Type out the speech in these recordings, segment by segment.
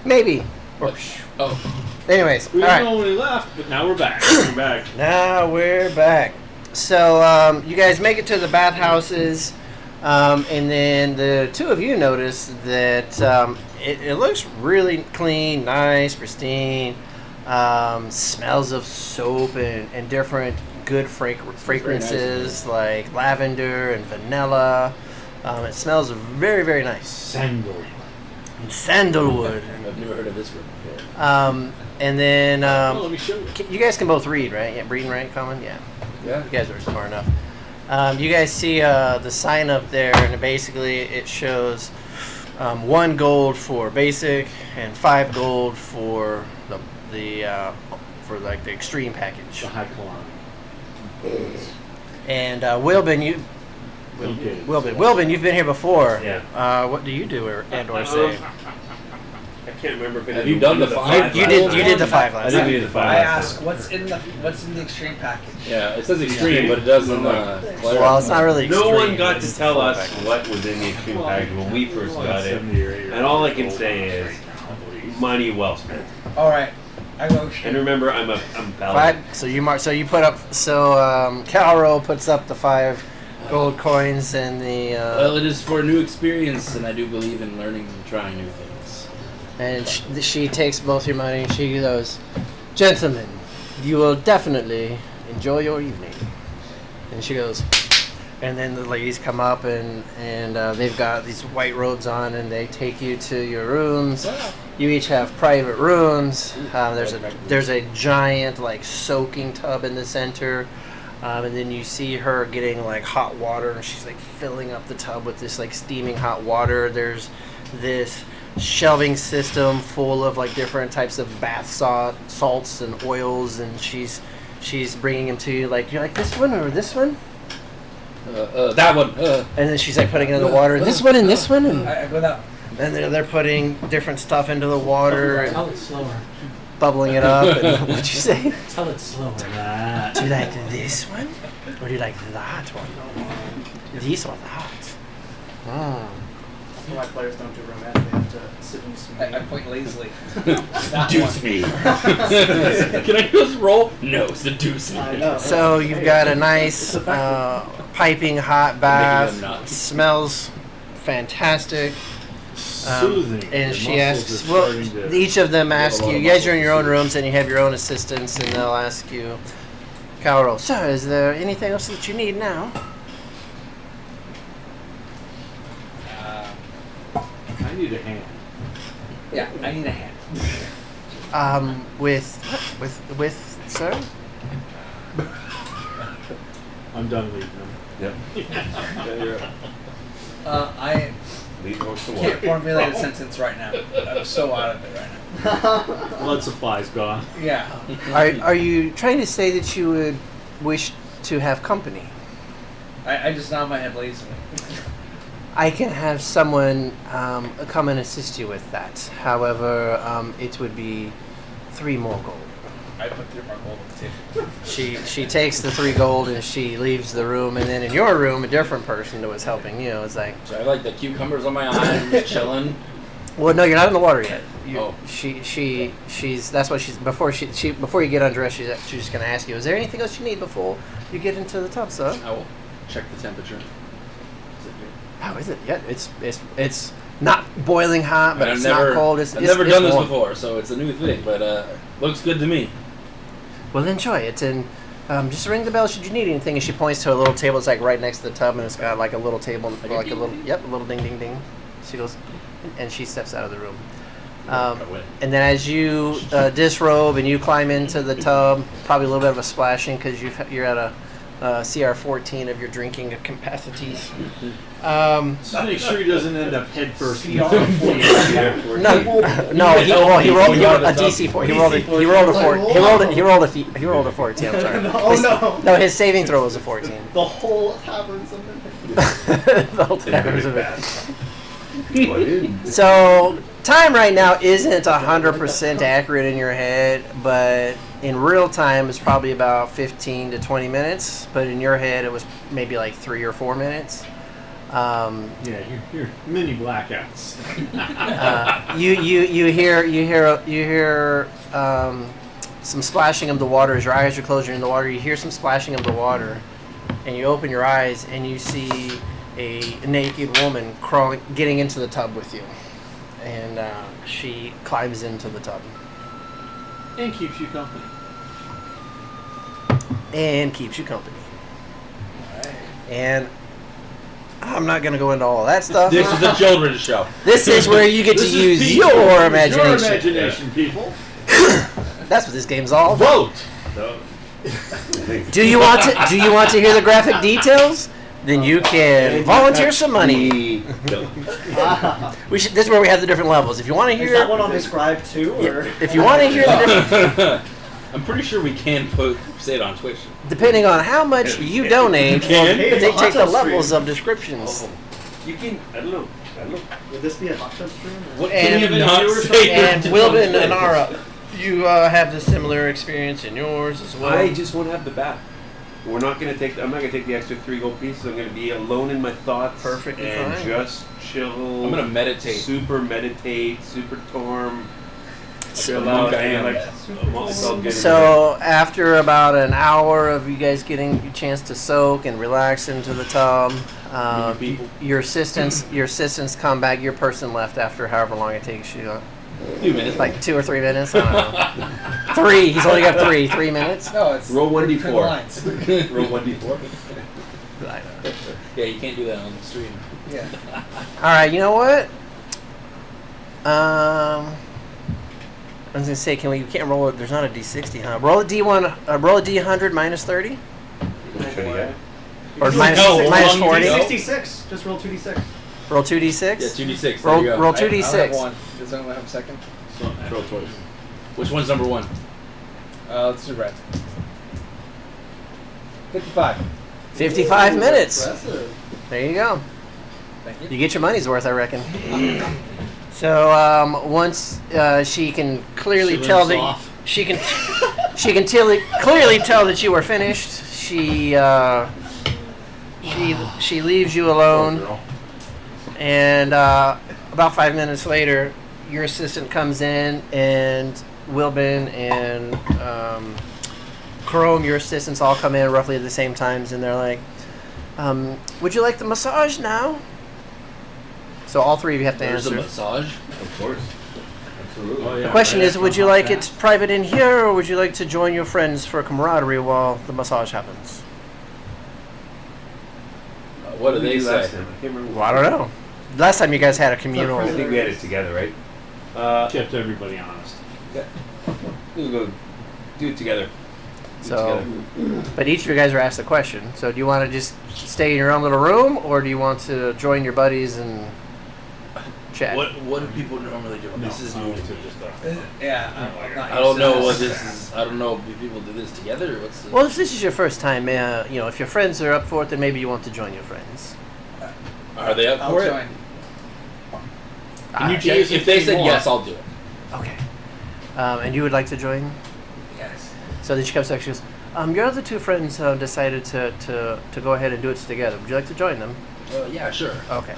Maybe. Anyways, We all right. didn't know when we left, but now we're back. We're back. Now we're back. So you guys make it to the bathhouses, and then the two of you notice that it looks really clean, nice, pristine. Smells of soap and different good fragrances like lavender and vanilla. It smells very, very nice. Sandalwood. I've never heard of this word before. And then let me show you. you guys can both read, right? Yeah, reading, right? Common? Yeah. Yeah. You guys are smart enough. You guys see the sign up there, and basically it shows 1 gold for basic and 5 gold for the extreme package. The high quality. And Wilbin, you've been here before. Yeah. What do you do or say? I can't remember if it Have you done the 5? You did the 5 last I think time. we did the 5. I ask, what's in the extreme package? Yeah, it says extreme, but it doesn't. Well, it's not really No extreme. one got It's to tell full us package. what was in the extreme package when we first got it, and all I can say is money well spent. All right, I go. And remember, I'm Bella. 5. So you put up. So Calro puts up the 5 gold coins and the. Well, it is for a new experience, and I do believe in learning and trying new things. And she takes both your money. She goes, "Gentlemen, you will definitely enjoy your evening." And she goes, and then the ladies come up and they've got these white robes on, and they take you to your rooms. You each have private rooms. There's a giant like soaking tub in the center, and then you see her getting like hot water, and she's like filling up the tub with this like steaming hot water. There's this shelving system full of like different types of bath salts and oils, and she's bringing them to you. Like, you're like, this one or this one, that one. and then she's like putting it in the water. This one and this one, and I go that. then they're putting different stuff into the water Tell and it slower. bubbling it up. And what'd you say? Tell it slower. Do you like this one or do you like that one? This or that? That's why players don't do romance. They have to seduce me. I point lazily. Seduce me. Can I just roll? No, seduce me. I know. So you've got a nice piping hot bath. Making them nuts. Smells fantastic. Soothing. And Your she muscles asks, are well, starting to- each of them ask a lot you, of you guys are in your own muscles. rooms and you have your own assistants, and they'll ask you, Calro, sir, is there anything else that you need now? I need a hand. Yeah, I need a hand. With sir? I'm done leaving them. Yep. I Lead horse to can't water. formulate a sentence right now. I'm so out of it right now. Blood supply's gone. Yeah. Are you trying to say that you would wish to have company? I just nod my head lazily. I can have someone come and assist you with that. However, it would be 3 more gold. I put 3 more gold on the table. She takes the 3 gold and she leaves the room, and then in your room, a different person that was helping you is like, So I have like the cucumbers on my eyes, just chilling. well, no, you're not in the water yet. Oh. She's that's what she's before before you get undressed, she's just gonna ask you, is there anything else you need before you get into the tub, sir? I will check the temperature. Is it good? How is it? Yeah, it's not boiling hot, but I've it's never, not cold. I've never done this warm. before, so it's a new thing, but looks good to me. Well, enjoy it, and just ring the bell should you need anything. And she points to a little table. It's like right next to the tub, and it's got like a little table, like a little a little ding ding ding. She goes, and she steps out of the room. And then as you disrobe and you climb into the tub, probably a little bit of a splashing because you're at a CR 14 of your drinking capacities. Just make sure he doesn't end up head first. No, he rolled a DC 4. He rolled a 4. He rolled a 14. I'm sorry. Oh no! No, his saving throw was a 14. The whole tavern's in The whole tavern's of it. So time right now isn't 100% accurate in your head, but in real time it's probably about 15 to 20 minutes. But in your head it was maybe like 3 or 4 minutes. Yeah, you're mini blackouts. you hear some splashing of the water as your eyes are closed. You're in the water. You hear some splashing of the water, and you open your eyes and you see a naked woman getting into the tub with you, and she climbs into the tub And keeps you company. And I'm not going to go into all that stuff. This is a children's show. This is where you get to use your imagination. Your imagination, people. That's what this game's all about. Vote. Do you want to hear the graphic details? Then you can volunteer some money. This is where we have the different levels. If you want to hear, Is that one on Describe too, or if you want to hear the different, I'm pretty sure we can say it on Twitch. depending on how much you donate, can? they take the levels of descriptions. You can. I don't know. would this be a hot tub stream? Or? What And- can you not say? And Wilbin and Ara, you have the similar experience in yours as well. I just want to have the bath. We're not going to take. I'm not going to take the extra 3 gold pieces. I'm going to be alone in my thoughts. Perfectly and fine. just chill. I'm gonna meditate. Super torm. So- Allow it, I am. like, it's all good. So after about an hour of you guys getting a chance to soak and relax into the tub, your assistants come back. Your person left after however long it takes you. A few minutes. Like 2 or 3 minutes. I don't know. 3. He's only got 3. 3 minutes. No, it's Roll 1d4. between the lines. Roll 1d4. I know. Yeah, you can't do that on the stream. Yeah. All right. You know what? I was gonna say, you can't roll it. There's not a D60, huh? Roll a D1. Roll a D100 minus 30, or minus No, minus how long 40. you do? 66. Just roll 2d6. Roll 2d6. Yeah, 2d6. Roll- There you go. roll I don't 2d6. have one. Does anyone have a second? Roll twice. Which one's number 1? Let's do red. 55. 55 minutes. Impressive. There you go. Thank You you. get your money's worth, I reckon. So once she can clearly tell that she can clearly tell that you were finished, she leaves you alone, and about 5 minutes later, your assistant comes in, and Wilbin and Chrome, your assistants, all come in roughly at the same times, and they're like, "Would you like the massage now?" So all 3 of you have to There's a answer. massage. Of course. Absolutely. Oh, yeah. The question Right is, after would you hot like bath. it private in here, or would you like to join your friends for camaraderie while the massage happens? What do they did last say? time? I can't remember. Well, I don't know. Last time you guys had a I communal. think we had it together, right? Kept everybody honest. We'll go do it together. So, but each of you guys are asked a question. So, do you want to just stay in your own little room, or do you want to join your buddies and chat? What do people normally do? This is new to me. Yeah, I'm not I don't used to know this. what this is. I don't know if people do this together. Or what's the... Well, if this is your first time, if your friends are up for it, then maybe you want to join your friends. Are they up I'll for it? join. Can you Ah, check? If they said yes, I'll do it. Okay. And you would like to join? Yes. So then she comes back. She goes, "Your other 2 friends decided to go ahead and do it together. Would you like to join them?" Yeah, sure. Okay.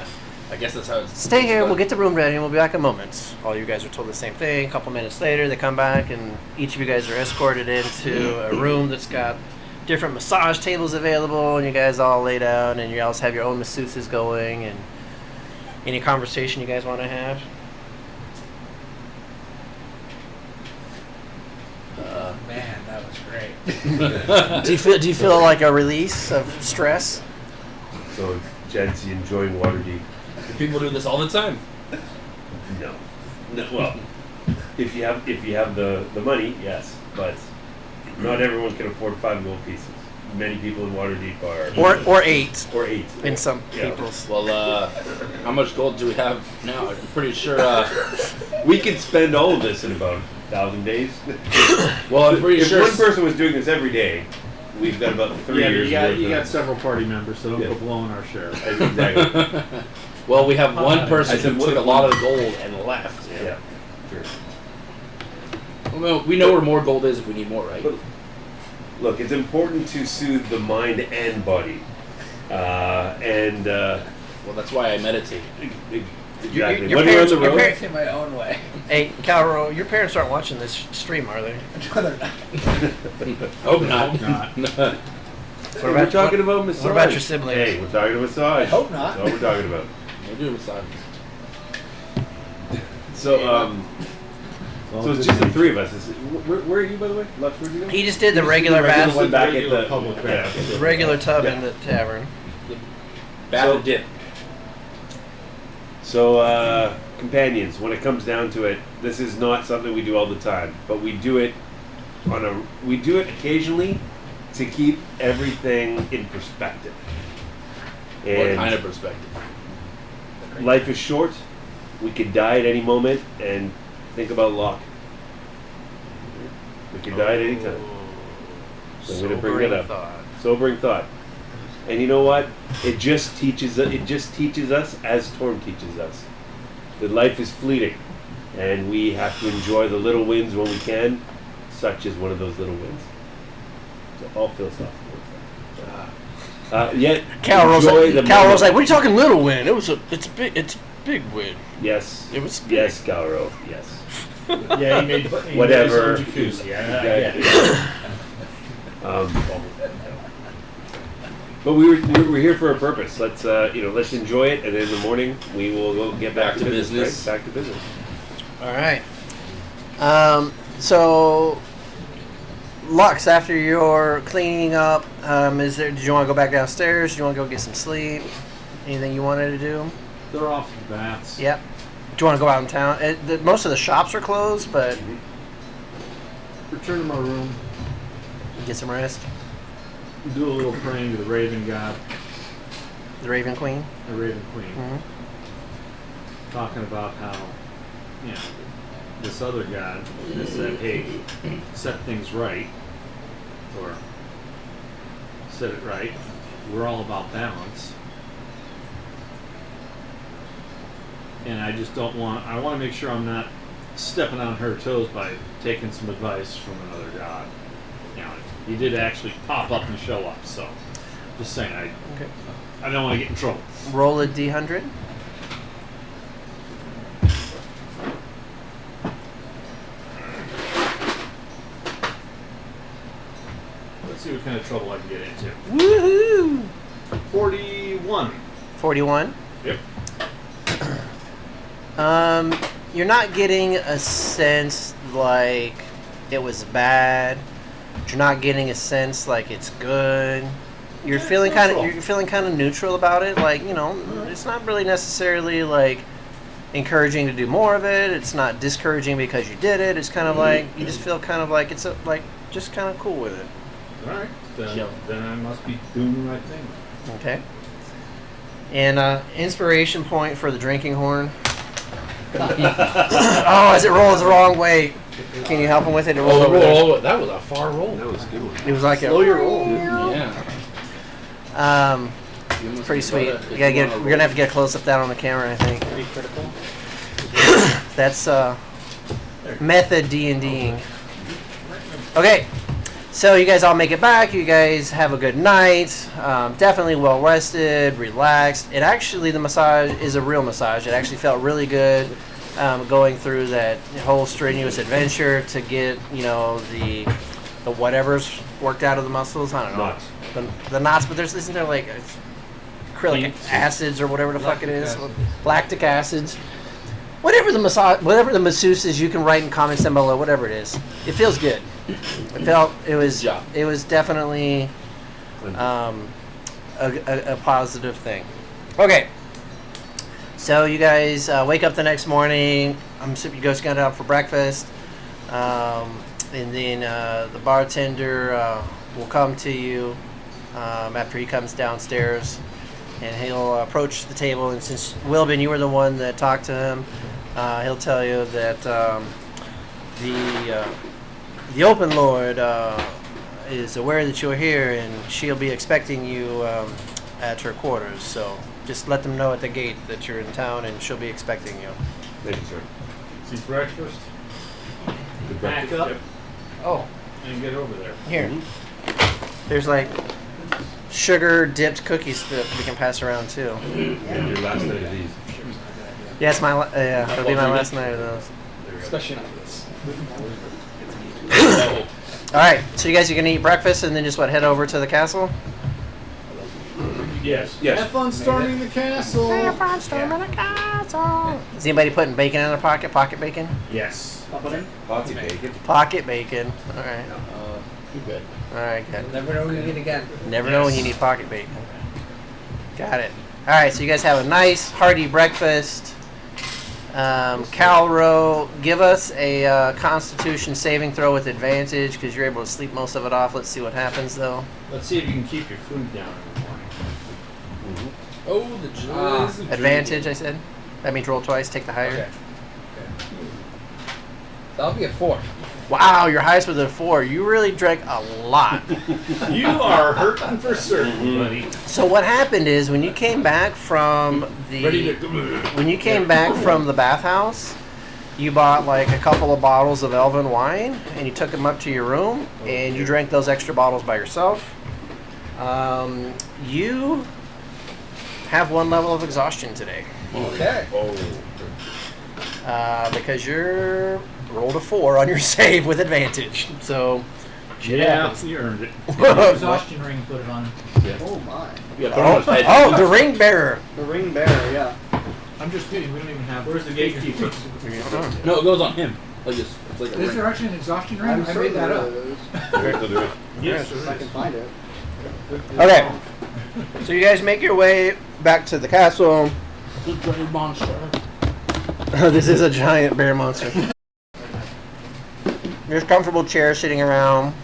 I guess that's how it's. Stay here. We'll get the room ready, and we'll be back in moments. All you guys are told the same thing. A couple minutes later, they come back, and each of you guys are escorted into a room that's got different massage tables available, and you guys all lay down, and you all have your own masseuses going, and any conversation you guys want to have. Man, that was great. Do you feel like a release of stress? So, Jed's enjoying Waterdeep. People do this all the time. No. Well, if you have the money, yes, but not everyone can afford 5 gold pieces. Many people in Waterdeep are Or 8 or 8 in some Yeah. people's. Well, how much gold do we have now? I'm pretty sure. We could spend all of this in about 1,000 days. Well, I'm pretty if sure. one person was doing this every day, we've got about 3 Yeah, but years. you got worth several party members, so don't Yeah. go blowing our share. Exactly. Well, we have one person I said, who what took a if lot we- of gold and left. Yeah. Sure. Well, we know where more gold is if we need more, right? But look, it's important to soothe the mind and body, Well, that's why I meditate. exactly. your when you're on parents- the your road, parents- In my own way. Hey, Calro, your parents aren't watching this stream, are they? Hope not. What We're talking about massage. What about your siblings? Hey, we're talking about massage. I hope not. That's what we're talking about. We'll do massage. So, so it's just the three of us. Where are you, by the way? Lux, where'd you go? He just did the regular bath, one back at Regular the public bath. okay. the regular tub Yeah. in the tavern. Bath So- and dip. So, companions, when it comes down to it, this is not something we do all the time, but we do it occasionally to keep everything in perspective. What And kind of perspective? life is short. We could die at any moment, and think about luck. We could die at any time. So I'm going to bring that up. Thought. Sobering thought. And you know what? It just teaches us, as Torm teaches us, that life is fleeting, and we have to enjoy the little wins when we can. Such is one of those little wins. So all philosophical. Yet Calro's enjoy like, the Calro's moment. like, what are you talking little win? It's big win. Yes. It was big. Yes, Calro. Yes. Yeah, he made Whatever. His own jacuzzi. I get it. But we're here for a purpose. Let's enjoy it, and then in the morning we will go get back to business. Right? Back to business. All right. So, Lux, after your cleaning up, did you want to go back downstairs? Do you want to go get some sleep? Anything you wanted to do? They're off to the baths. Yep. Do you want to go out in town? Most of the shops are closed, but Return to my room. get some rest. Do a little praying to the Raven God, The Raven Queen. the Raven Queen. Mm-hmm. Talking about how, this other god has said, hey, set things right, or set it right. We're all about balance. And I just I want to make sure I'm not stepping on her toes by taking some advice from another god. He did actually pop up and show up, so just saying, I don't want to get in trouble. Roll a D100. Let's see what kind of trouble I can get into. Woohoo! 41. 41. Yep. You're not getting a sense like it was bad. You're not getting a sense like it's good. You're feeling kind of neutral about it. Like, it's not really necessarily like encouraging to do more of it. It's not discouraging because you did it. It's kind of like you just feel kind of like it's just kind of cool with it. All right. Then I must be doing the right thing. Okay. And inspiration point for the drinking horn. Oh, as it rolls the wrong way. Can you help him with it? It rolls over there. That was a far roll. That was a good one. It was like Slow your roll. Yeah. It's pretty sweet. We're gonna have to get a close up down on the camera, I think. Pretty critical. That's method D&Ding. Okay, so you guys all make it back. You guys have a good night. Definitely well rested, relaxed. The massage is a real massage. It actually felt really good. Going through that whole strenuous adventure to get the whatever's worked out of the muscles. I don't know. Knots. The knots, but isn't there like acrylic acids or whatever the fuck it is? Lactic acids. Whatever the masseuse you can write in comments down below. Whatever it is, it feels good. It was definitely a positive thing. Okay. So you guys wake up the next morning. I'm assuming you guys got out for breakfast, and then the bartender will come to you after he comes downstairs, and he'll approach the table. And since Wilbin, you were the one that talked to him, he'll tell you that the Open Lord is aware that you're here, and she'll be expecting you at her quarters. So just let them know at the gate that you're in town, and she'll be expecting you. Thank you, sir. See breakfast. Good Back breakfast. up Yep. Oh, and get over there. here. There's like sugar dipped cookies that we can pass around too. And your last night of these. Yeah, it'll be my last night of those. There we Especially not this. All right, so you guys are gonna eat breakfast and then just head over to the castle. Yes. Yes. Have fun storming the castle. Is anybody putting bacon in their pocket? Pocket bacon? Yes. Pudding? Pocket bacon. Pocket bacon. All right. You good. All right, good. Never know when you need again. Never know when you need pocket bacon. Got it. All right, so you guys have a nice hearty breakfast. Calro, give us a Constitution saving throw with advantage because you're able to sleep most of it off. Let's see what happens though. Let's see if you can keep your food down in the morning. Oh, the joys of Advantage, I said. That means roll twice, take the higher. Okay. That'll be a 4. Wow, your highest was a 4. You really drank a lot. You are hurting for certain, buddy. So what happened is when you came back from Ready the to bathhouse, you bought like a couple of bottles of Elven wine and you took them up to your room and you drank those extra bottles by yourself. You have 1 level of exhaustion today Okay. because you're rolled a 4 on your save with advantage. So shit Yeah, happens. you earned it. Exhaustion ring, put it on. Oh my. Yeah, put on his head. Oh, the ring bearer. The ring bearer, yeah. I'm just kidding. We don't even have. Where's the gatekeeper? No, it goes on him. Like this. It's like a Is ring. there actually an exhaustion ring? I'm I made certain that there up. is. Yes, If I can find it. Okay. So you guys make your way back to the castle. The giant monster. This is a giant bear monster. There's comfortable chairs sitting around.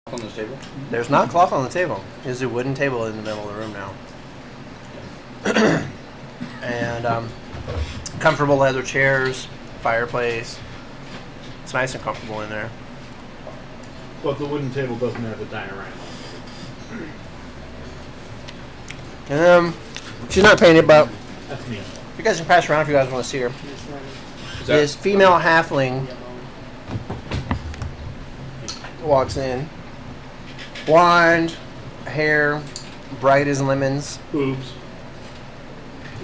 On this table. There's not cloth on the table. There's a wooden table in the middle of the room now. And comfortable leather chairs, fireplace. It's nice and comfortable in there. But the wooden table doesn't have the diorama. She's not painted, but That's me. you guys can pass around if you guys want to see her. Is This female halfling walks in. Blonde hair, bright as lemons. Boobs.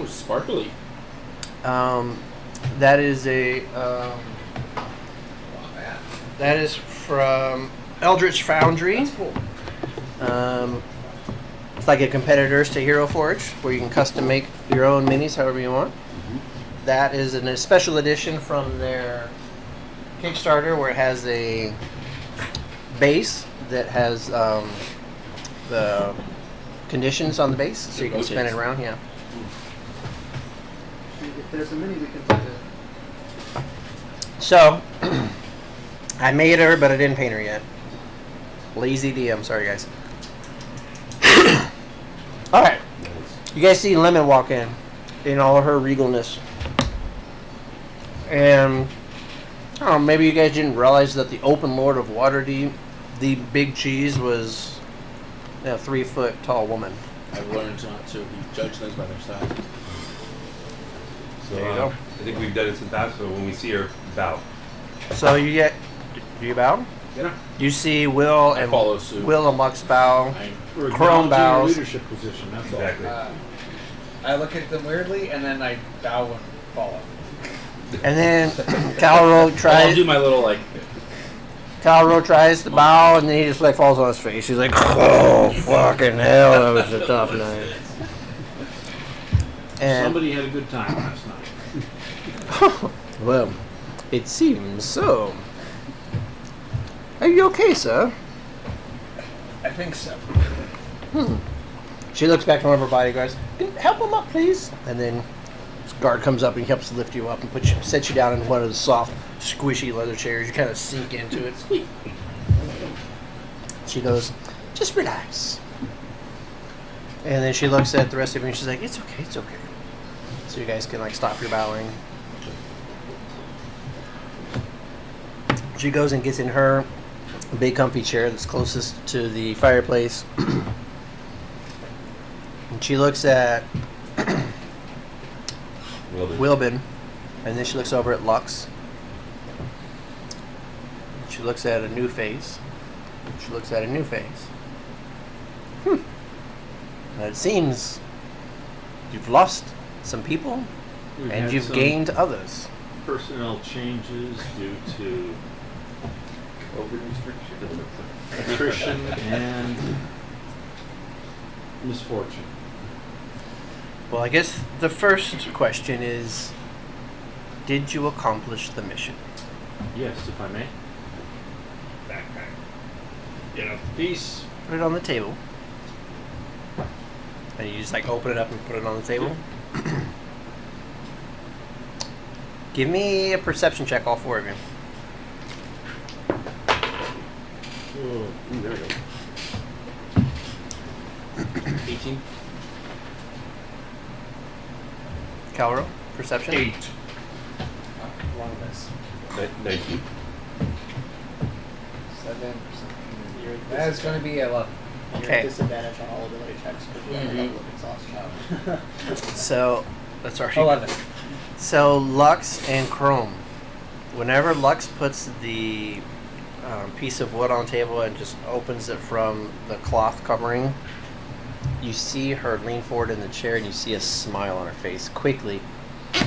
Oh, sparkly. That is that is from Eldritch Foundry. It's like a competitors to Hero Forge, where you can custom make your own minis however you want. That is a special edition from their Kickstarter, where it has a base that has the conditions on the base, so you can spin it around. Yeah. If there's a mini, we can find it. So, I made her, but I didn't paint her yet. Lazy DM, sorry guys. Alright. You guys see Lemon walk in all of her regalness. And, I don't know, maybe you guys didn't realize that the Open Lord of Waterdeep, the big cheese, was a 3-foot tall woman. I've learned not to judge things by their size. So There you go. I think we've done this in the past, so when we see her, bow. So you get, do you bow? Yeah. You see Will I and follow suit. Will and Lux bow. We're Chrome acknowledging bows. your leadership position. That's Exactly. I look at them weirdly and then I bow and follow. And then Calro I'll tries. do my little like. Calro tries to bow, and then he just like falls on his face. He's like, "Oh fucking hell, that was a tough night." And Somebody had a good time last night. well, it seems so. Are you okay, sir? I think so. She looks back to one of her bodyguards. "Can you help him up, please?" And then this guard comes up and helps lift you up and sets you down in one of the soft squishy leather chairs. You kind of sink into it. She goes, just relax. And then she looks at the rest of you and she's like, it's okay, it's okay. So you guys can like stop your bowing. She goes and gets in her big comfy chair that's closest to the fireplace. And she looks at Wilbin, and then she looks over at Lux. She looks at a new face. She looks at a new face. It seems you've lost some people, We've and had you've some gained others. personnel changes due to attrition and misfortune. Well, I guess the first question is, did you accomplish the mission? Yes, if I may. Backpack. Get out the piece. Put it on the table. And you just like open it up and put it on the table. Give me a perception check, all four of you. There we go. 18. Calro, perception. 8. One miss. 19. 7 or something. You're at That is going to be 11. You're Okay. at disadvantage on all ability checks because you have a level of exhaustion. So that's already 11. So Lux and Chrome. Whenever Lux puts the piece of wood on the table and just opens it from the cloth covering, you see her lean forward in the chair and you see a smile on her face quickly,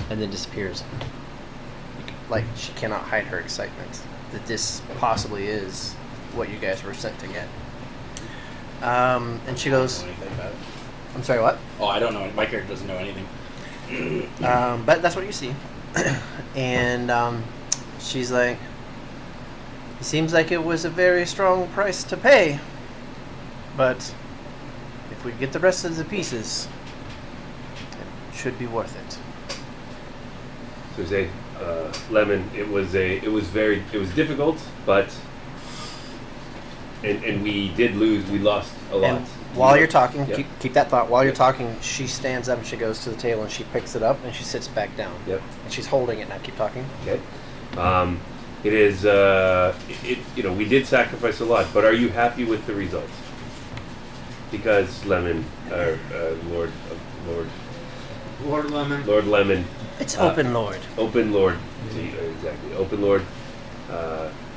and then disappears. Like she cannot hide her excitement that this possibly is what you guys were sent to get. And she goes, I don't know anything about it. I'm sorry, what? Oh, I don't know. My character doesn't know anything. But that's what you see. And she's like, it seems like it was a very strong price to pay, but if we get the rest of the pieces, it should be worth it. So say, Lemon, it was difficult, but and we did lose. We lost a lot. And while you're talking, Yep. keep that thought. While you're Yep. talking, she stands up and she goes to the table and she picks it up and she sits back down. Yep. And she's holding it now. Keep talking. Okay. It is. We did sacrifice a lot, but are you happy with the results? Because Lemon, Lord Lemon, It's open, Lord. Open Lord, exactly. Open Lord.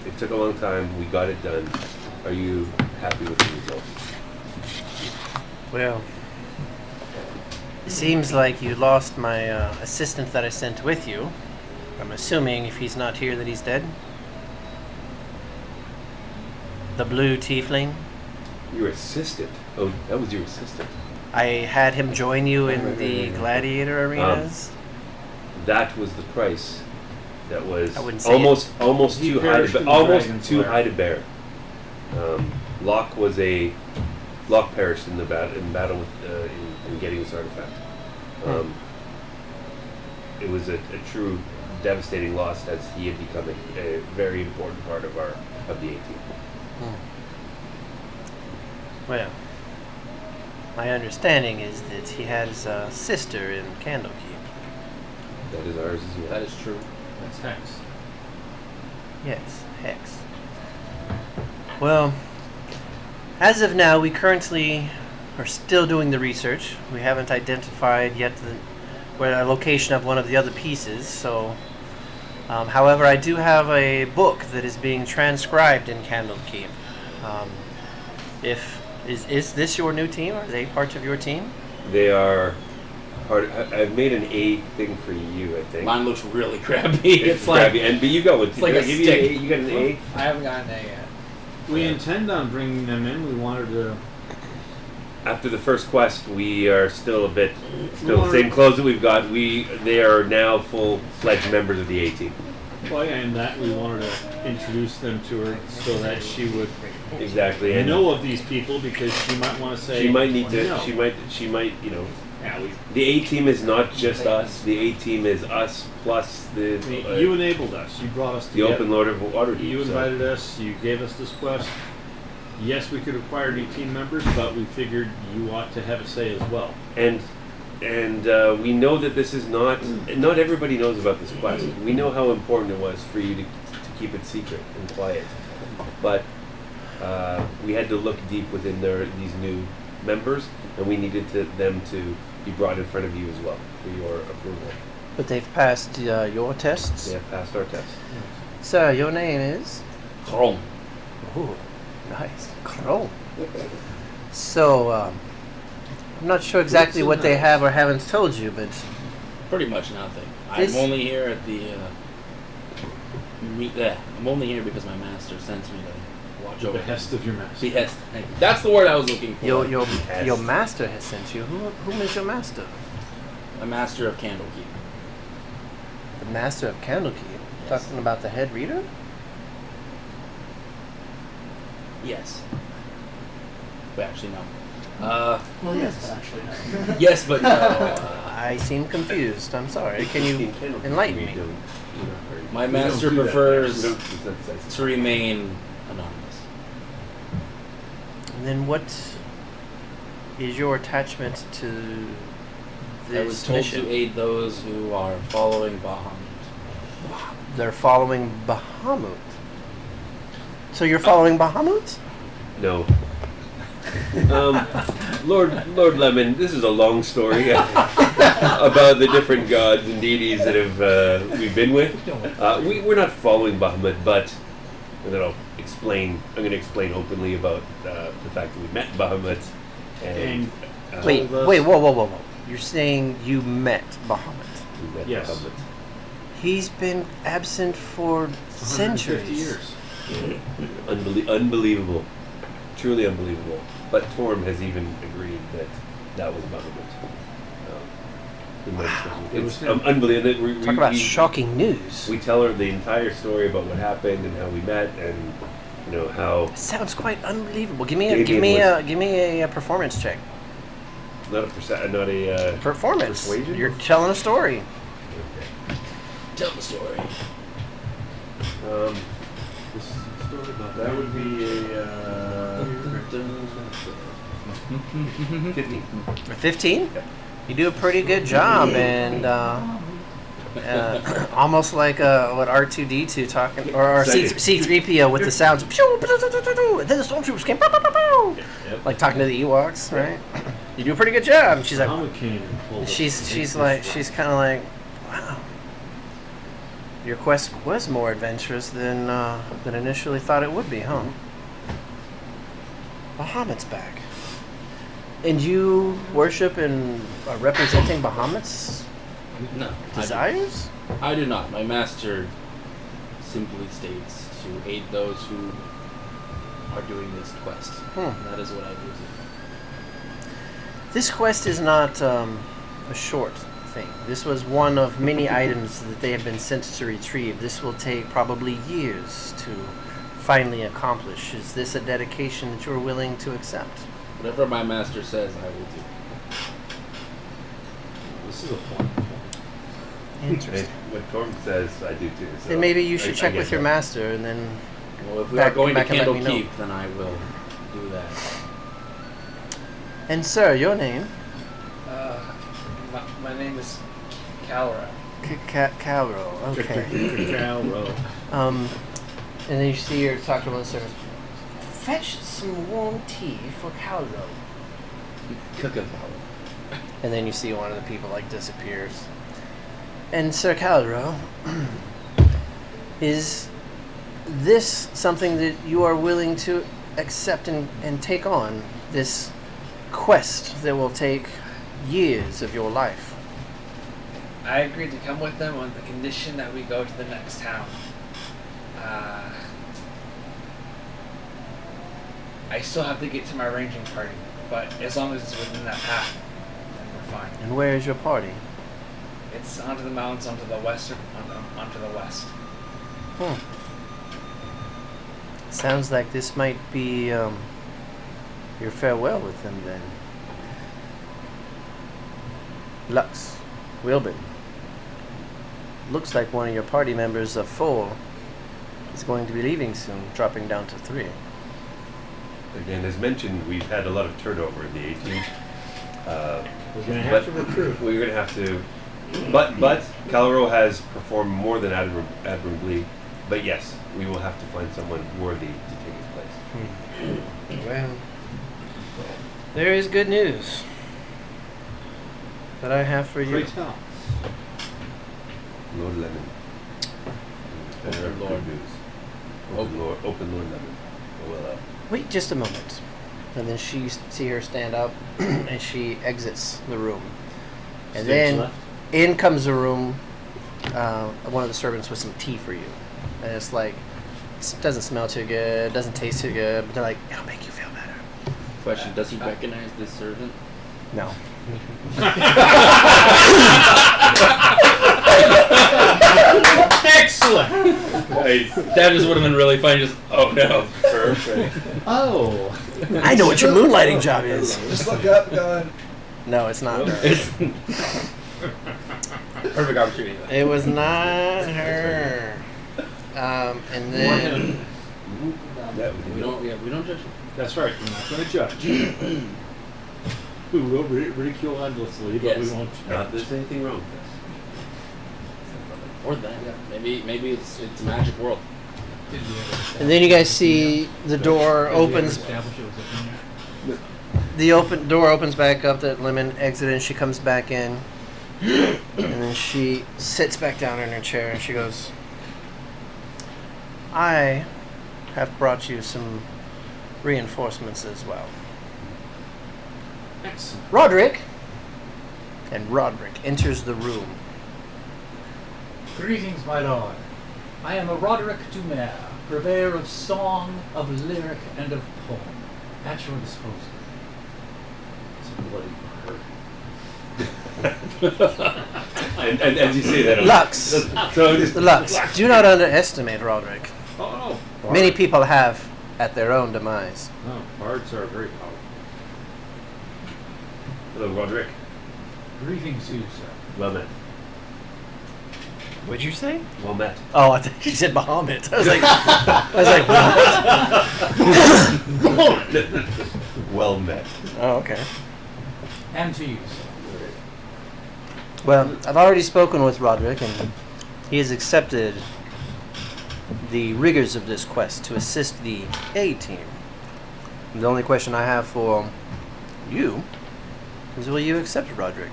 It took a long time. We got it done. Are you happy with the results? Well, it seems like you lost my assistant that I sent with you. I'm assuming if he's not here that he's dead. The blue tiefling. Your assistant. Oh, that was your assistant. I had him join you in the gladiator arenas. That was the price. That was I wouldn't say almost He too high perished to in the almost dragon's too lair. high to bear. Locke perished in battle with in getting this artifact. It was a true devastating loss, as he had become a very important part of the 18. Well, my understanding is that he has a sister in Candlekeep. That is ours as well. That is true. That's Hex. Yes, Hex. Well, as of now, we currently are still doing the research. We haven't identified yet the location of one of the other pieces, so... however, I do have a book that is being transcribed in Candlekeep. Is this your new team? Are they part of your team? They are part. I've made an A thing for you, I think. Mine looks really crappy. It's like Krabby, but you got one. it's like Did a I give you an stick. A? You got an A. I haven't gotten an A yet. We intend on bringing them in. We wanted to. After the first quest, we are still the same clothes that we've got. They are now full-fledged members of the A team. Well, yeah, and that we wanted to introduce them to her so that she would Exactly, and know of these people, because she might want to say she might need to. no. She might. Yeah, The A team is not just us. The A team is us plus the you enabled us. You brought us the together. Open Lord of Waterdeep. You invited us. You gave us this quest. Yes, we could acquire new team members, but we figured you ought to have a say as well. And we know that this is not everybody knows about this quest. We know how important it was for you to keep it secret and quiet, but we had to look deep within these new members, and we needed them to be brought in front of you as well for your approval. But they've passed your tests. They have passed our test. Sir, your name is? Chrome. Ooh, nice. Crow. So, I'm not sure exactly what they have or haven't told you, but Pretty much nothing. This- I'm only here at the. I'm only here because my master sent me to watch The over. behest of your master. Behest. Thank you. That's the word I was looking for. your master has sent you. Whom is your master? A master of Candlekeep. The master of Candlekeep. Talking about the head reader? Yes. But actually, no. Well, yes, but actually, no. Yes, but no. I seem confused. I'm sorry. Can you enlighten me? My We master don't do that. prefers We don't desensitize. to remain anonymous. And then what is your attachment to this I was told mission? to aid those who are following Bahamut. They're following Bahamut. So you're following Bahamut? No. Lord Lemon, this is a long story about the different gods and deities that we've been with. We're not following Bahamut, but and then I'm going to explain openly about the fact that we met Bahamut. And Wait, whoa. You're saying you met Bahamut. we met Yes. Bahamut. He's been absent for 150 centuries. years. Unbelievable. Truly unbelievable. But Torm has even agreed that was Bahamut. It was It's him. unbelievable. Talk about shocking news. We tell her the entire story about what happened and how we met, and how Sounds quite unbelievable. Give me a performance check. not a Performance. Persuasion? You're telling a story. Tell the story. This is a story about That would be a 15. A 15? You do a pretty good job, and almost like what R2D2 talking, or C3PO with the sounds of pew, and then the stormtroopers came, pow, pow, pow, pow. Like talking to the Ewoks, right? You do a pretty good job. And she's like, Bahamut came and told us she's to make like, this she's kind of like, wow. Your quest was more adventurous than initially thought it would be, huh? Bahamut's back. And you worship and are representing Bahamut's No. desires? I do not. My master simply states to aid those who are doing this quest. And that is what I do. This quest is not a short thing. This was one of many items that they have been sent to retrieve. This will take probably years to finally accomplish. Is this a dedication that you're willing to accept? Whatever my master says, I will do. This is a point. Interesting. What Torm says, I do too. So Then maybe you should I check get with your that. master and then... Well, if we Back- are going to back and let me know. Candlekeep, then I will do that. And sir, your name? My name is Calra. Calro. Okay. And then you see her talk to one of the servants. Fetch some warm tea for Calro. Cook a And then you see one of the people disappears. And Sir Calro, is this something that you are willing to accept and take on? This quest that will take years of your life? I agreed to come with them on the condition that we go to the next town. I still have to get to my ranging party, but as long as it's within that path, then we're fine. And where is your party? It's onto the mountains, onto the west. Sounds like this might be your farewell with them then. Lux, Wilbur. Looks like one of your party members of 4 is going to be leaving soon, dropping down to 3. Again, as mentioned, we've had a lot of turnover in the A team. We're going to have to recruit. We're going to have to. But Calro has performed more than admirably. But yes, we will have to find someone worthy to take his place. Well, there is good news that I have for you. Great tell. Lord Lemon. Open Lord. Good news. Open Lord Lemon. Well, Wait just a moment. And then she see her stand up, and she exits the room. And Stage then left. in comes the room, one of the servants with some tea for you. And it's like, it doesn't smell too good, doesn't taste too good, but they're like, it'll make you feel better. Question: does he recognize this servant? No. Excellent. nice. That just would have been really funny. Just no. Perfect. Oh. I know what your moonlighting job is. Just look up, going. No, it's not her. It's perfect opportunity. Though. It was not her. And then We don't judge. That's right. We're not going to judge. We will ridicule endlessly, but we Yes. won't Not judge. there's anything wrong with this. Or that. Maybe it's a magic world. And then you guys see the door opens. The door opens back up that Lemon exited, and she comes back in. And then she sits back down in her chair, and she goes, I have brought you some reinforcements as well. Excellent. Roderick! And Roderick enters the room. Greetings, my lord. I am a Roderick Dumer, purveyor of song, of lyric, and of poem. At your disposal. It's a bloody And as you say that, Lux. So just Lux, do not underestimate Roderick. Oh, Many people have at their own demise. No, bards are very powerful. Hello, Roderick. Greetings to you, sir. Well met. What'd you say? Well met. Oh, I think you said Bahamut. I was like, Well met. oh, okay. And to you, sir. Well, I've already spoken with Roderick, and he has accepted the rigors of this quest to assist the A team. The only question I have for you is, will you accept Roderick?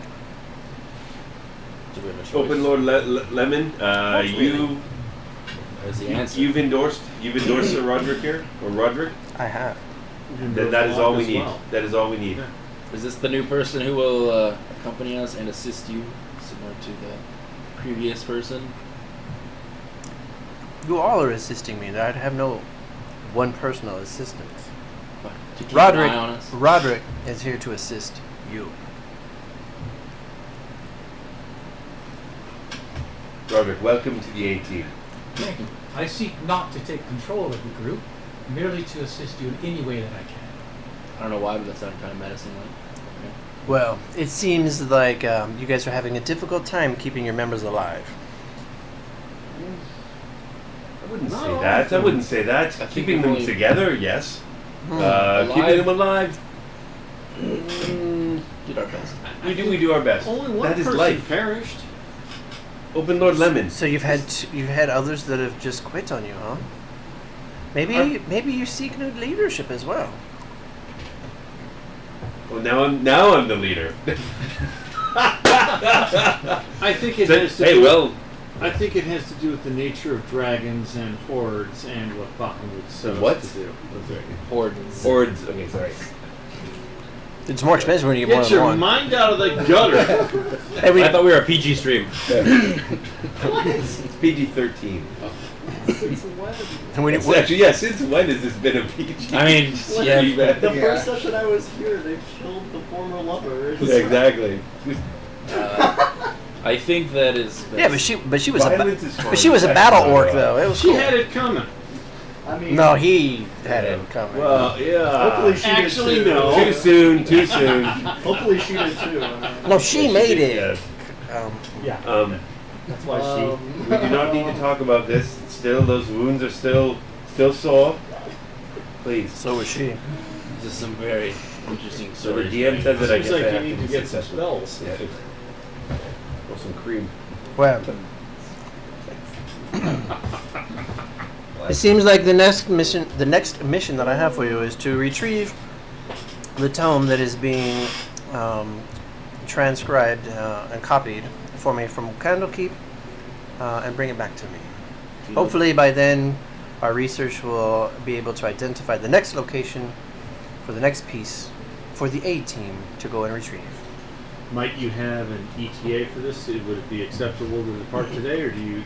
Do we have a choice? Open Lord Lemon. You. There's the answer. You've endorsed Sir Roderick here, or Roderick. I have. Then that is all we need. That is all we need. Yeah. Is this the new person who will accompany us and assist you, similar to the previous person? You all are assisting me. I'd have no one personal assistance. What, to keep Roderick, an eye on us? Roderick is here to assist you. Roderick, welcome to the A team. Thank you. I seek not to take control of the group, merely to assist you in any way that I can. I don't know why, but that sounded kind of menacing-like. Okay. Well, it seems like you guys are having a difficult time keeping your members alive. I wouldn't Not say all that. of I them. wouldn't say that. I think Keeping we've them only- together, yes. Alive? Keeping them alive, Did our best. we do our best. Only one That is person life. perished. Open Lord Lemon. So you've had others that have just quit on you, huh? Maybe you seek new leadership as well. Well, now I'm the leader. I think it has to Hey, do well, I think it has to do with the nature of dragons and hordes and what Bahamut says What? to do. Hordes. Hordes. Okay, sorry. It's more expensive when you get more Get than your one. mind out of the gutter. Hey, we- I thought we were a PG stream. It's PG-13. when you- It's actually, yeah. Since when has this been a PG? I mean, yeah. The first session I was here, they killed the former lover. Yeah, exactly. I think that is. yeah, but she was Violence is fun. but she was a battle orc though. It was She cool. had it coming. I I mean, No, he had it coming. Well, yeah. hopefully she Actually, did too. no. Too soon. Too soon. Hopefully she did too. I mean, No, she made it. Yes. Yeah. That's why we do not need to talk about this. Still, those wounds are still sore. Please. So was she. Just some very interesting So the stories. DM says that I Seems guess like I you have need to to be get some successful. spells. Yeah. Or some cream. Well, it seems like the next mission that I have for you is to retrieve the tome that is being transcribed and copied for me from Candlekeep and bring it back to me. Hopefully by then our research will be able to identify the next location for the next piece for the A team to go and retrieve. Might you have an ETA for this? Would it be acceptable to depart today, or do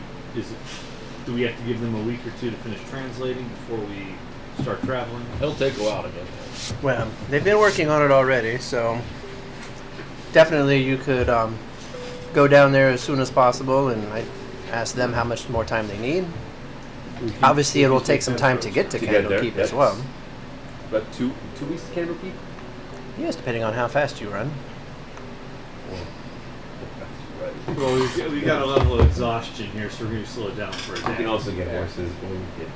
we have to give them a week or two to finish translating before we start traveling? It'll take a while to get there. Well, they've been working on it already, so definitely you could go down there as soon as possible and ask them how much more time they need. Obviously, it will take some time to get to get there, Candlekeep as yes. well. But two weeks to Candlekeep? Yes, depending on how fast you run. Right. Well, we got a level of exhaustion here, so we're going to slow it down for a day. We can also get horses.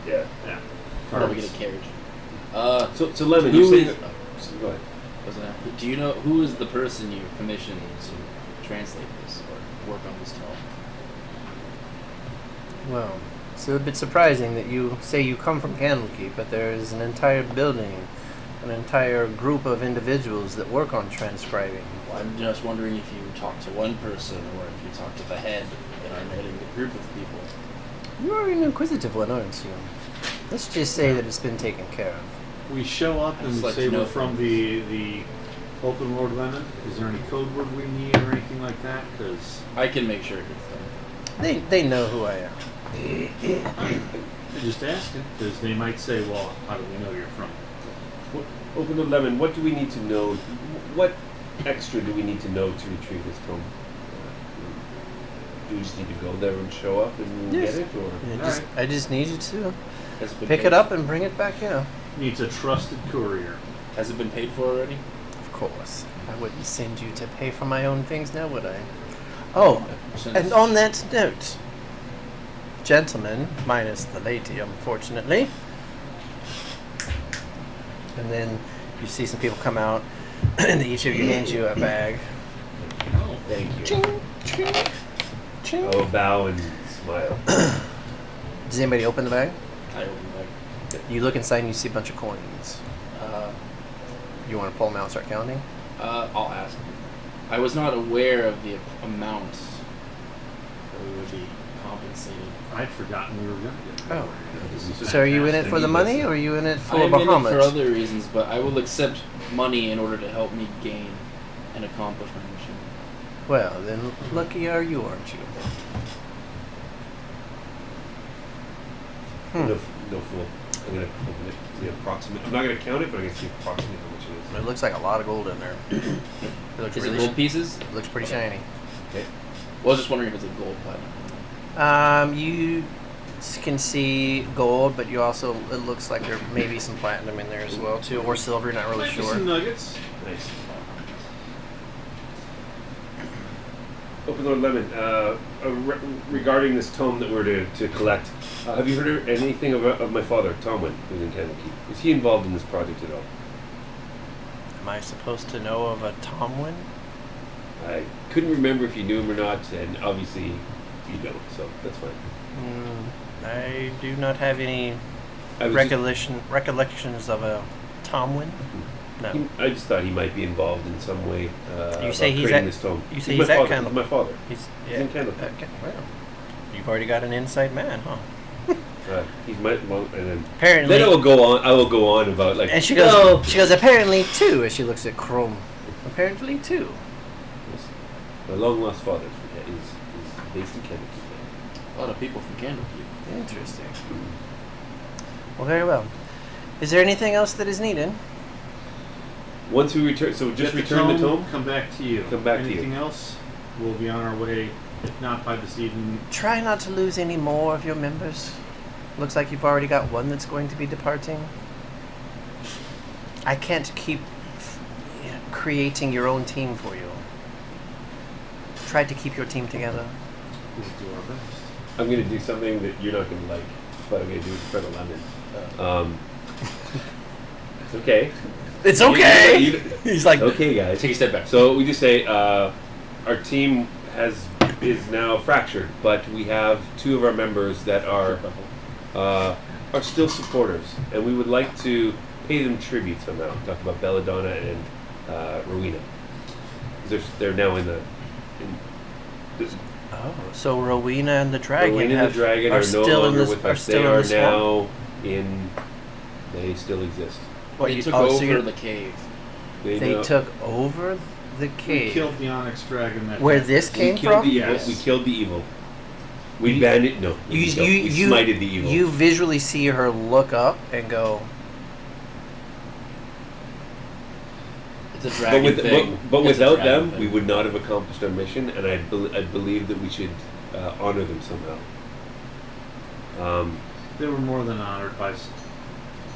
Yeah. Or we get a carriage. So Lemon, Who you is- say go ahead. Do you know who is the person you commissioned to translate this or work on this tome? Well, it's a bit surprising that you say you come from Candlekeep, but there is an entire building, an entire group of individuals that work on transcribing. Well, I'm just wondering if you talked to one person or if you talked to the head and are heading the group of people. You are an inquisitive one, aren't you? Let's just say that it's been taken care of. We show up and I'd we like say to know we're from the open world lemon. Is there any code word we need or anything like that? Because I can make sure it gets done. They know who I am. I'm just asking, because they might say, well, how do we know you're from? Open the Lemon, what do we need to know? What extra do we need to know to retrieve this tome? Do we just need to go there and show up and Yes. get it? Or I just need you to Has it been pick paid it up and bring it back here. Needs a trusted courier. Has it been paid for already? Of course. I wouldn't send you to pay for my own things now, would I? Oh, Since- and on that note, gentlemen, minus the lady, unfortunately. And then you see some people come out, and each of you hands you a bag. Oh, thank you. Ching, ching, ching. Oh, bow and smile. Does anybody open the bag? I opened the bag. You look inside and you see a bunch of coins. You want to pull them out and start counting? I'll ask. I was not aware of the amount that we would be compensated. I'd forgotten we were going to get Oh. This is So are you in it fantastic. for the money, or are you in it for I am in it Bahamut? for other reasons, but I will accept money in order to help me gain and accomplish my mission. Well, then lucky are you, aren't you? No fool. I'm gonna open it. See approximate. I'm not gonna count it, but I'm gonna see approximately how much it is. It looks like a lot of gold in there. It looks Is it really gold pieces? It looks pretty shiny. Okay. Well, I was just wondering if it's a gold platinum. You can see gold, but you also, it looks like there may be some platinum in there as well too, or silver. Not really Might be sure. some nuggets. Nice. Open Lord Lemon, regarding this tome that we're to collect, have you heard anything of my father, Tomwin, who's in Candlekeep? Is he involved in this project at all? Am I supposed to know of a Tomwin? I couldn't remember if you knew him or not, and obviously you don't, so that's fine. I do not have any I was recollections of a Tomwin. No. I just thought he might be involved in some way. You say about he's creating at- this tome. you say He's he's my at father. Candlekeep. He's my father. He's in Candlekeep. Okay, well, you've already got an inside man, huh? He's my well, and then Apparently. then I will go on. I will go on about like. And she goes. She goes. Apparently too, as she looks at Chrome. Apparently too. My long lost father is based in Candlekeep. A lot of people from Candlekeep. Interesting. Well, very well. Is there anything else that is needed? Once we return, so just return the tome. Come back to you. Come back to you. Anything else? We'll be on our way. If not by this evening. Try not to lose any more of your members. looks like you've already got one that's going to be departing. I can't keep creating your own team for you. Try to keep your team together. We'll do our best. I'm going to do something that you're not going to like, but I'm going to do it in front of Lemon. It's okay. It's okay. He's like, okay, guys. Take a step back. So we just say our team is now fractured, but we have two of our members that are still supporters, and we would like to pay them tribute somehow. Talk about Belladonna and Rowena. They're now in this. Oh, so Rowena and the Dragon, Rowena and the Dragon are no still longer in this, with are us. still They in are this now in. They still exist. What, They you- took oh, so over you're- the cave. They now- took over the We cave. killed the Onyx Dragon. That Where night. this came we killed from? the evil. Yes. We killed the evil. We banned it. No, we smited the evil. You visually see her look up and go, It's a but dragon thing. but It's a without dragon them, thing. we would not have accomplished our mission, and I believe that we should honor them somehow. They were more than honored by.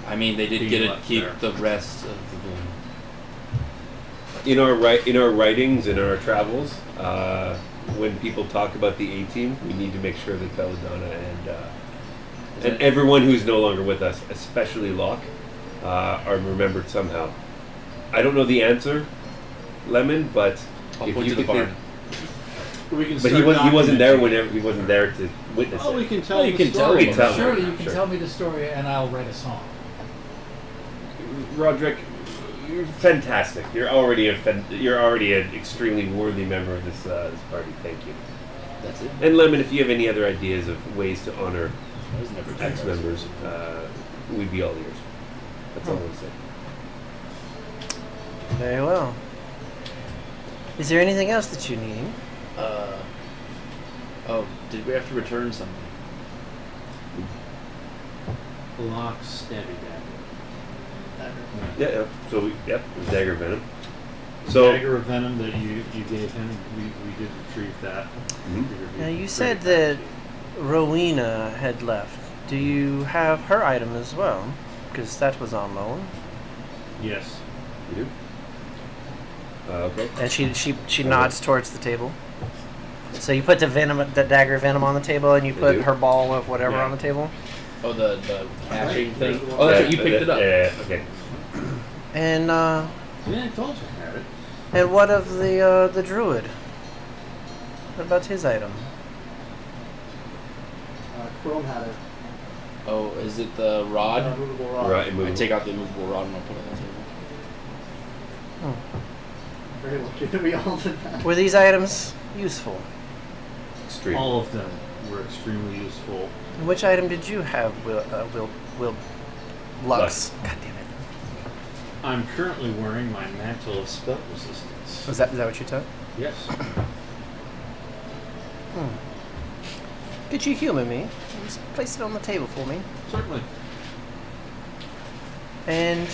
I mean, they did Being get to left keep there. the rest of the room. In our writings, in our travels, when people talk about the A-Team, we need to make sure that Belladonna and everyone who's no longer with us, especially Locke, are remembered somehow. I don't know the answer, Lemon, but I'll if point you to the could barn. We can but he wasn't there whenever he wasn't there to witness Oh, it. we can tell Well, you the can tell story. we can tell. Surely you can Sure. tell me the story and I'll write a song. Roderick, you're fantastic. You're already an extremely worthy member of this party. Thank you. That's it. And Lemon, if you have any other ideas of ways to honor I was never ex-members, we'd be all ears. That's all I would say. very well. Is there anything else that you need? Oh, did we have to return something? Lock steady dagger. Yeah. So it was dagger venom. So Dagger of venom that you gave him, we did retrieve that. Now you said that Rowena had left. Do you have her item as well? Because that was on loan. Yes. you do. Okay. And she nods towards the table. So you put the dagger venom on the table, and you I put do. her ball of whatever Yeah. on the table. Oh, the catching thing? Oh, that's right, you picked it up. Yeah. Okay. And Yeah, I told you I had it. and what of the druid? What about his item? Chrome had it. Oh, is it the rod? Unmovable rod. Right. I Move. take out the immovable rod and I'll put it on the table. Very lucky that we all did that. Were these items useful? Extreme. All of them were extremely useful. And which item did you have, Will Lux? Lux. God damn it! I'm currently wearing my mantle of spell resistance. Is that what you took? Yes. Could you humor me? Just place it on the table for me. Certainly. And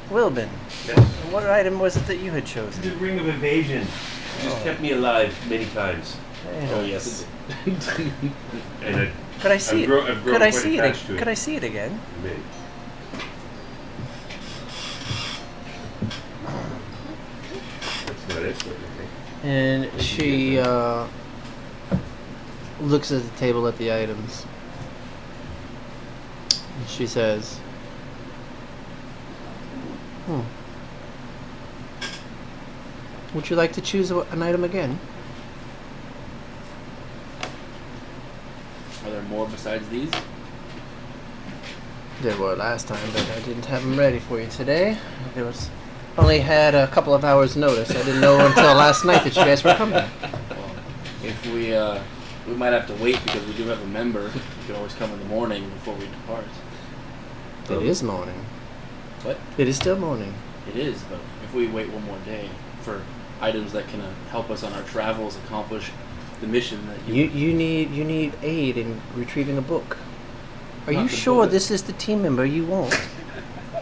Wilbin, Yes. what item was it that you had chosen? The ring of evasion. It just kept me alive many times. Very Oh, nice. yes. And Could I see I've it? grown Could I quite see it? attached to it. Could I see it again? Maybe. That's not it. Okay. And she looks at the table at the items. And she says, would you like to choose an item again? Are there more besides these? There were last time, but I didn't have them ready for you today. There was only had a couple of hours notice. I didn't know until last night that you guys were coming. Well, if we might have to wait because we do have a member. You can always come in the morning before we depart. It is morning. What? It is still morning. It is, but if we wait one more day for items that can help us on our travels accomplish the mission that You need aid in retrieving a book. Are Not you the sure bullet. this is the team member you want?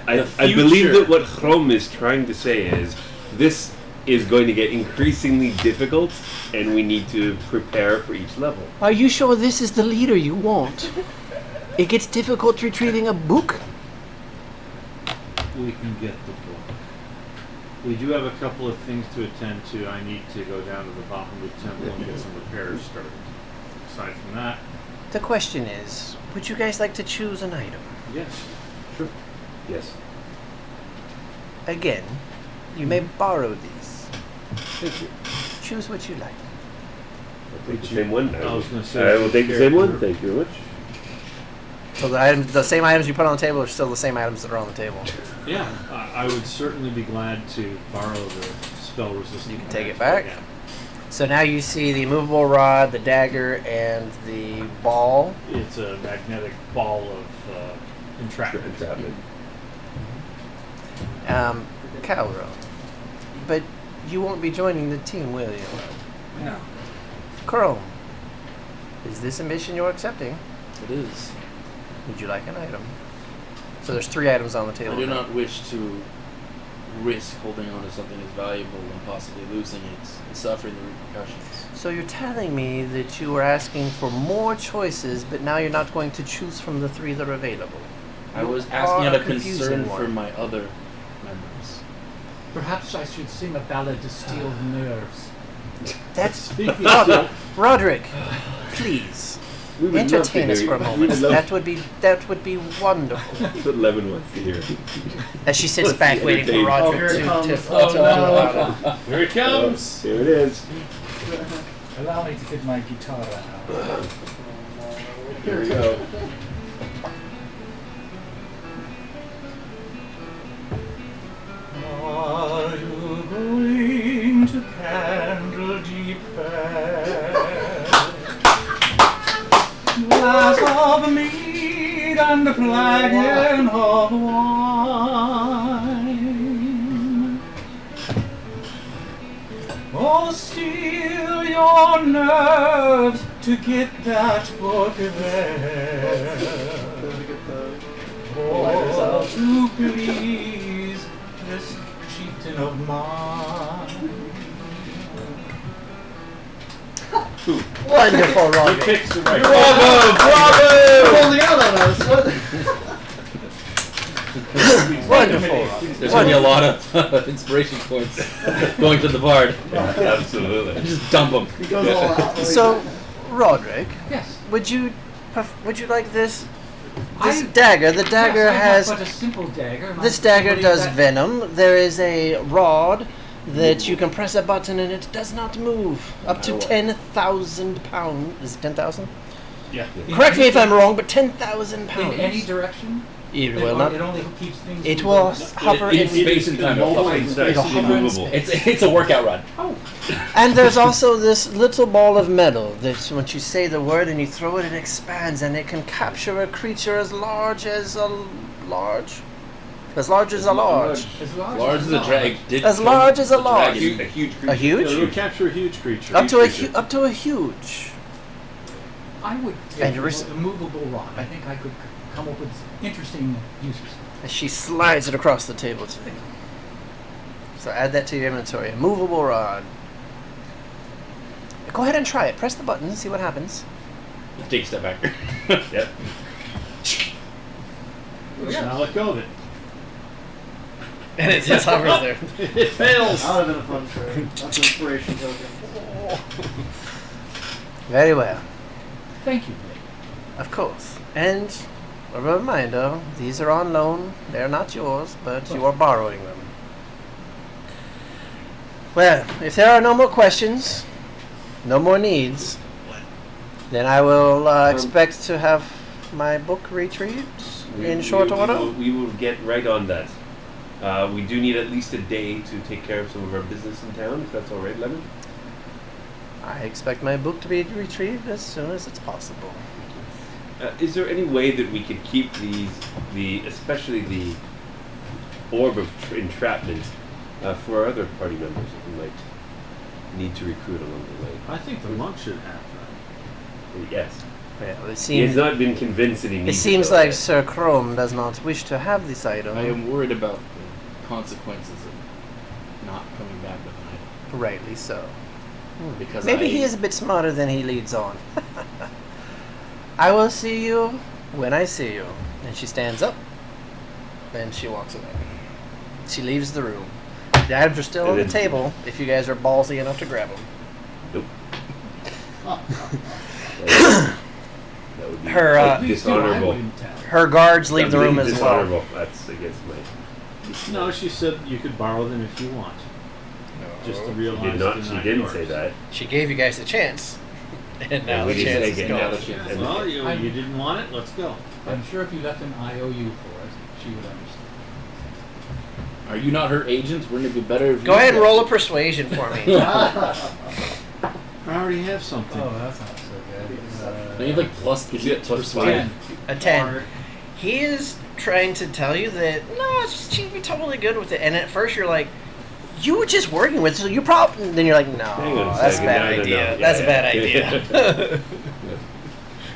I The believe future. that what Chrom is trying to say is this is going to get increasingly difficult, and we need to prepare for each level. Are you sure this is the leader you want? It gets difficult retrieving a book. We can get the book. We do have a couple of things to attend to. I need to go down to the Bahamut Temple and get some repairs started. Aside from that, The question is, would you guys like to choose an item? yes, sure. Yes. Again, you may borrow these. Thank you. Choose what you like. I'll take the same one. I was gonna say, I will take the same one. Thank you very much. So the same items you put on the table are still the same items that are on the table. Yeah, I would certainly be glad to borrow the spell resistance. You can take it back. So now you see the movable rod, the dagger, and the ball. It's a magnetic ball of entrapment. Entrapment. Calro. But you won't be joining the team, will you? No. Chrome. Is this a mission you're accepting? It is. Would you like an item? So there's 3 items on the table. I do not wish to risk holding on to something as valuable and possibly losing it and suffering the repercussions. So you're telling me that you were asking for more choices, but now you're not going to choose from the 3 that are available. I was You asking are out of confusing concern one. for my other members. Perhaps I should sing a ballad to steal nerves. That's Speaking Roderick. Please We would love to entertain us hear for a you. We moment. would love- That would be wonderful. That's what Levin wants to hear. As she sits back waiting for Entertain. Roderick Oh, here it to comes. do Oh, a no. ballad. Here it comes. Here it is. Allow me to get my guitar out. Here we go. Are you going to Candledeep Fair? Glass of mead and a flagon of wine. Oh, steel your nerves to get that book there. Oh, to please this chieftain of mine. Wonderful, He Roderick. picks the right. Holding out on us. What? Wonderful. There's going to be a lot of inspiration points going to the bard. Absolutely. Just dump them. He goes all out. Like, So, Roderick, Yes. would you like this dagger? The dagger yes, I have has but a simple dagger. and this I dagger believe does that- venom. There is a rod that you can press a button and it does not move. Up to 10,000 pounds. Is it 10,000? Yeah. in Correct me any- if I'm wrong, but 10,000 pounds. In any direction. It It will not. only keeps things. It moving. will hover in in space and time. Mobile It'll and hover. it's actually hover in movable. It's a workout run. And there's also this little ball of metal that once you say the word and you throw it, it expands and it can capture a creature as large as a large. As large as a large. As large, Large as a drag. As large as a large. A huge creature. A huge? It'll capture a huge creature. Up to a huge. I would And take you're the movable rod. I think I could come up with interesting uses. As she slides it across the table to you. So add that to your inventory. A movable rod. Go ahead and try it. Press the button and see what happens. Take a step back. Yep. Now let go of it. And it just hovers there. It fails. That would have been a fun trade. That's an inspiration token. Very well. Thank you, Blake. Of course. And a reminder, these are on loan. They're not yours, but you are borrowing them. Well, if there are no more questions, no more needs, then I will expect to have my book retrieved in short order. We will get right on that. We do need at least a day to take care of some of our business in town, if that's all right, Lemon. I expect my book to be retrieved as soon as it's possible. Is there any way that we could keep especially the orb of entrapment, for our other party members that we might need to recruit along the way? I think the monk should have that. Yes. Well, it He has seems, not been convinced that he it needs seems though, like yet. Sir Chrome does not wish to have this item. I am worried about the consequences of not coming back with an item. Rightly so. Because Maybe I- he is a bit smarter than he leads on. I will see you when I see you. And she stands up, and she walks away. She leaves the room. The items are still on the table if you guys are ballsy enough to grab them. Nope. That would be Her, Please do, I dishonorable. wouldn't tell. Her guards leave the room as well. Dishonorable. That's against my. No, she said you could borrow them if you want. Just to She realize did not. they're She not didn't yours. say that. She gave you guys a chance. And now we the didn't chance take is it. gone. Now the chance is Well, gone. you didn't want it. Let's go. I'm sure if you left an IOU for us, she would understand. Are you not her agent? Wouldn't it be better if Go you ahead and guys- roll a persuasion for me. I already have something. Oh, that's not so good. Don't you have like plus? Did you get plus 5? A 10. He is trying to tell you that, no, she'd be totally good with it. And at first you're like, you were just working with, so you probably. Then you're like, no, Hang on a that's a second. bad No, no, idea. no. That's a Yeah, bad yeah. idea.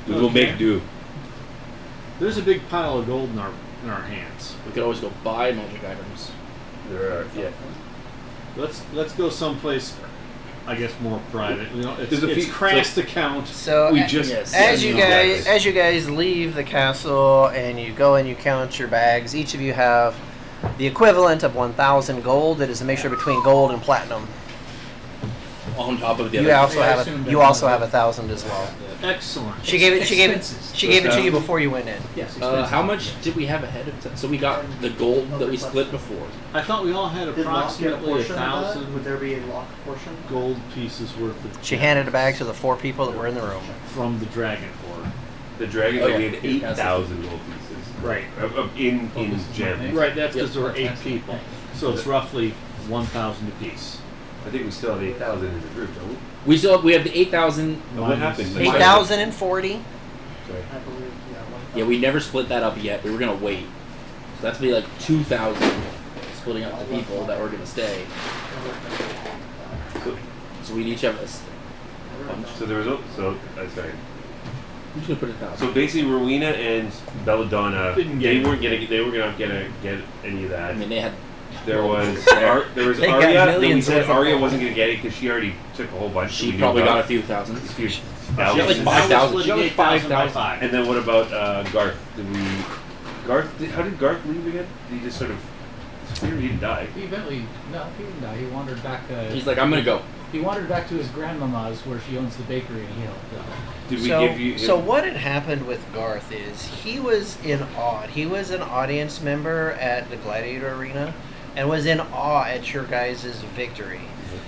We will make do. There's a big pile of gold in our hands. We could always go buy magic items. There are. Yeah. Let's go someplace, I guess, more private. You know, There's a it's few- crass to count. So We a- just. yes. as you Exactly. guys leave the castle and you go and you count your bags, each of you have the equivalent of 1,000 gold. It is a mixture between gold and platinum. On top of the You other. also I have assume that you also not- have 1,000 as well. Excellent. She gave it to you Expenses. before you went in. Yes. How much did we have ahead of time? So we got the gold that we split before. I thought we all had Did Locke get a approximately portion of that? 1,000 Would there be a Locke portion? gold pieces worth of. She handed it back to the 4 people that were in the room. from the dragon horde. The dragon. Oh, we yeah. had 8,000 gold pieces. Right. In gems. Right. That's because Yep. there were 8 people, so it's roughly 1,000 apiece. I think we still have 8,000 in the group, don't we? We have the 8,000. What happened? 8,040. Sorry. I believe, yeah. Yeah, we never split that up yet. We were gonna wait. So that's be like 2,000 splitting up the people that were gonna stay. So we'd each have a bunch. So there was sorry. I'm just gonna put it down. So basically, Rowena and Belladonna, Didn't they get- weren't gonna get any of that. I mean, they had. There was there was They got Arya. Then we millions said worth of Arya gold. wasn't gonna get it because she already took a whole bunch. She we knew probably got about. a few thousand. A few She had like thousands. 5,000. She had like 5,000 by 5,000. 5. And then what about Garth? How did Garth leave again? Did he just sort of disappear? He didn't die. He eventually, no, he didn't die. He wandered back. He's like, I'm gonna go. He wandered back to his grandmama's where she owns the bakery, and he helped out. Did we give you? So what had happened with Garth is he was in awe. He was an audience member at the Gladiator Arena and was in awe at your guys' victory.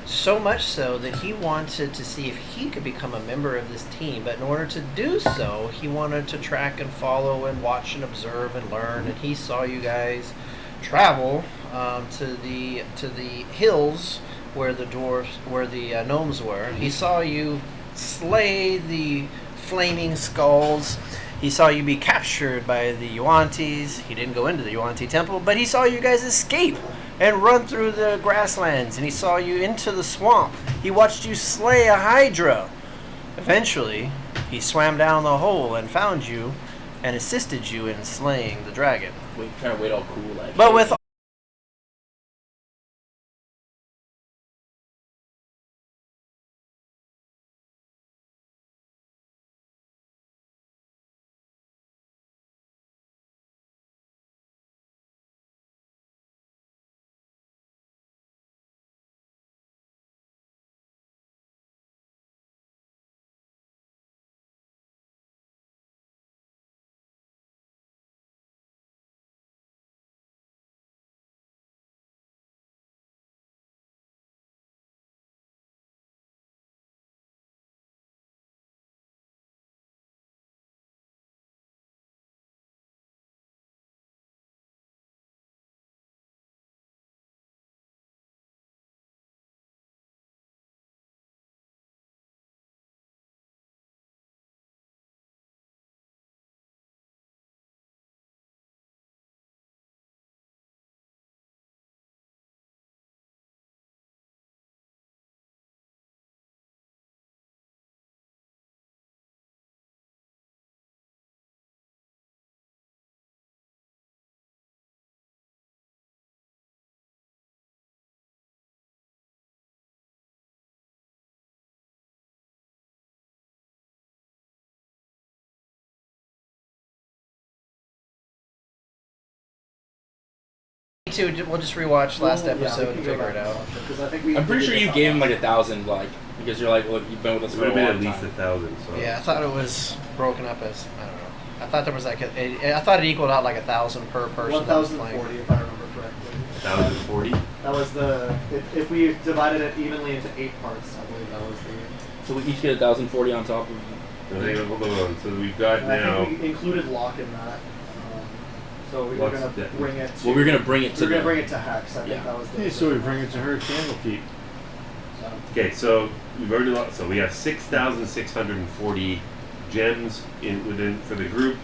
So much so that he wanted to see if he could become a member of this team. But in order to do so, he wanted to track and follow and watch and observe and learn. And he saw you guys travel to the hills where the gnomes were. He saw you slay the flaming skulls. He saw you be captured by the Yuan-Tis. He didn't go into the Yuan-Ti temple, but he saw you guys escape and run through the grasslands, and he saw you into the swamp. He watched you slay a hydra. Eventually, he swam down the hole and found you and assisted you in slaying the dragon. Trying to wait all cool. Like, But with too. We'll just rewatch last Well, yeah, we episode can and go figure back it and out. watch it, 'cause I think we I'm pretty sure did you this gave him on- like 1,000, like because you're like, look, you've been with us It for would a have long been at least time. 1,000. So Yeah, I thought it was broken up as I don't know. I thought there was like I thought it equaled out like 1,000 per person. that was playing. 1,040 if I remember correctly. 1,040. That was the if we divided it evenly into 8 parts, I believe that was the. So we each get 1,040 on top of. No, hang on, hold on. So we've got And I now. think we included Lock in that. So we were Lock's gonna dead. bring it. To, Well, we were gonna bring it to. We were gonna the- bring it to Hex. I think Yeah. that was the. Hey, so we bring it to her Candlekeep. So, Okay, so we've already lost. So we have 6,640 gems within for the group.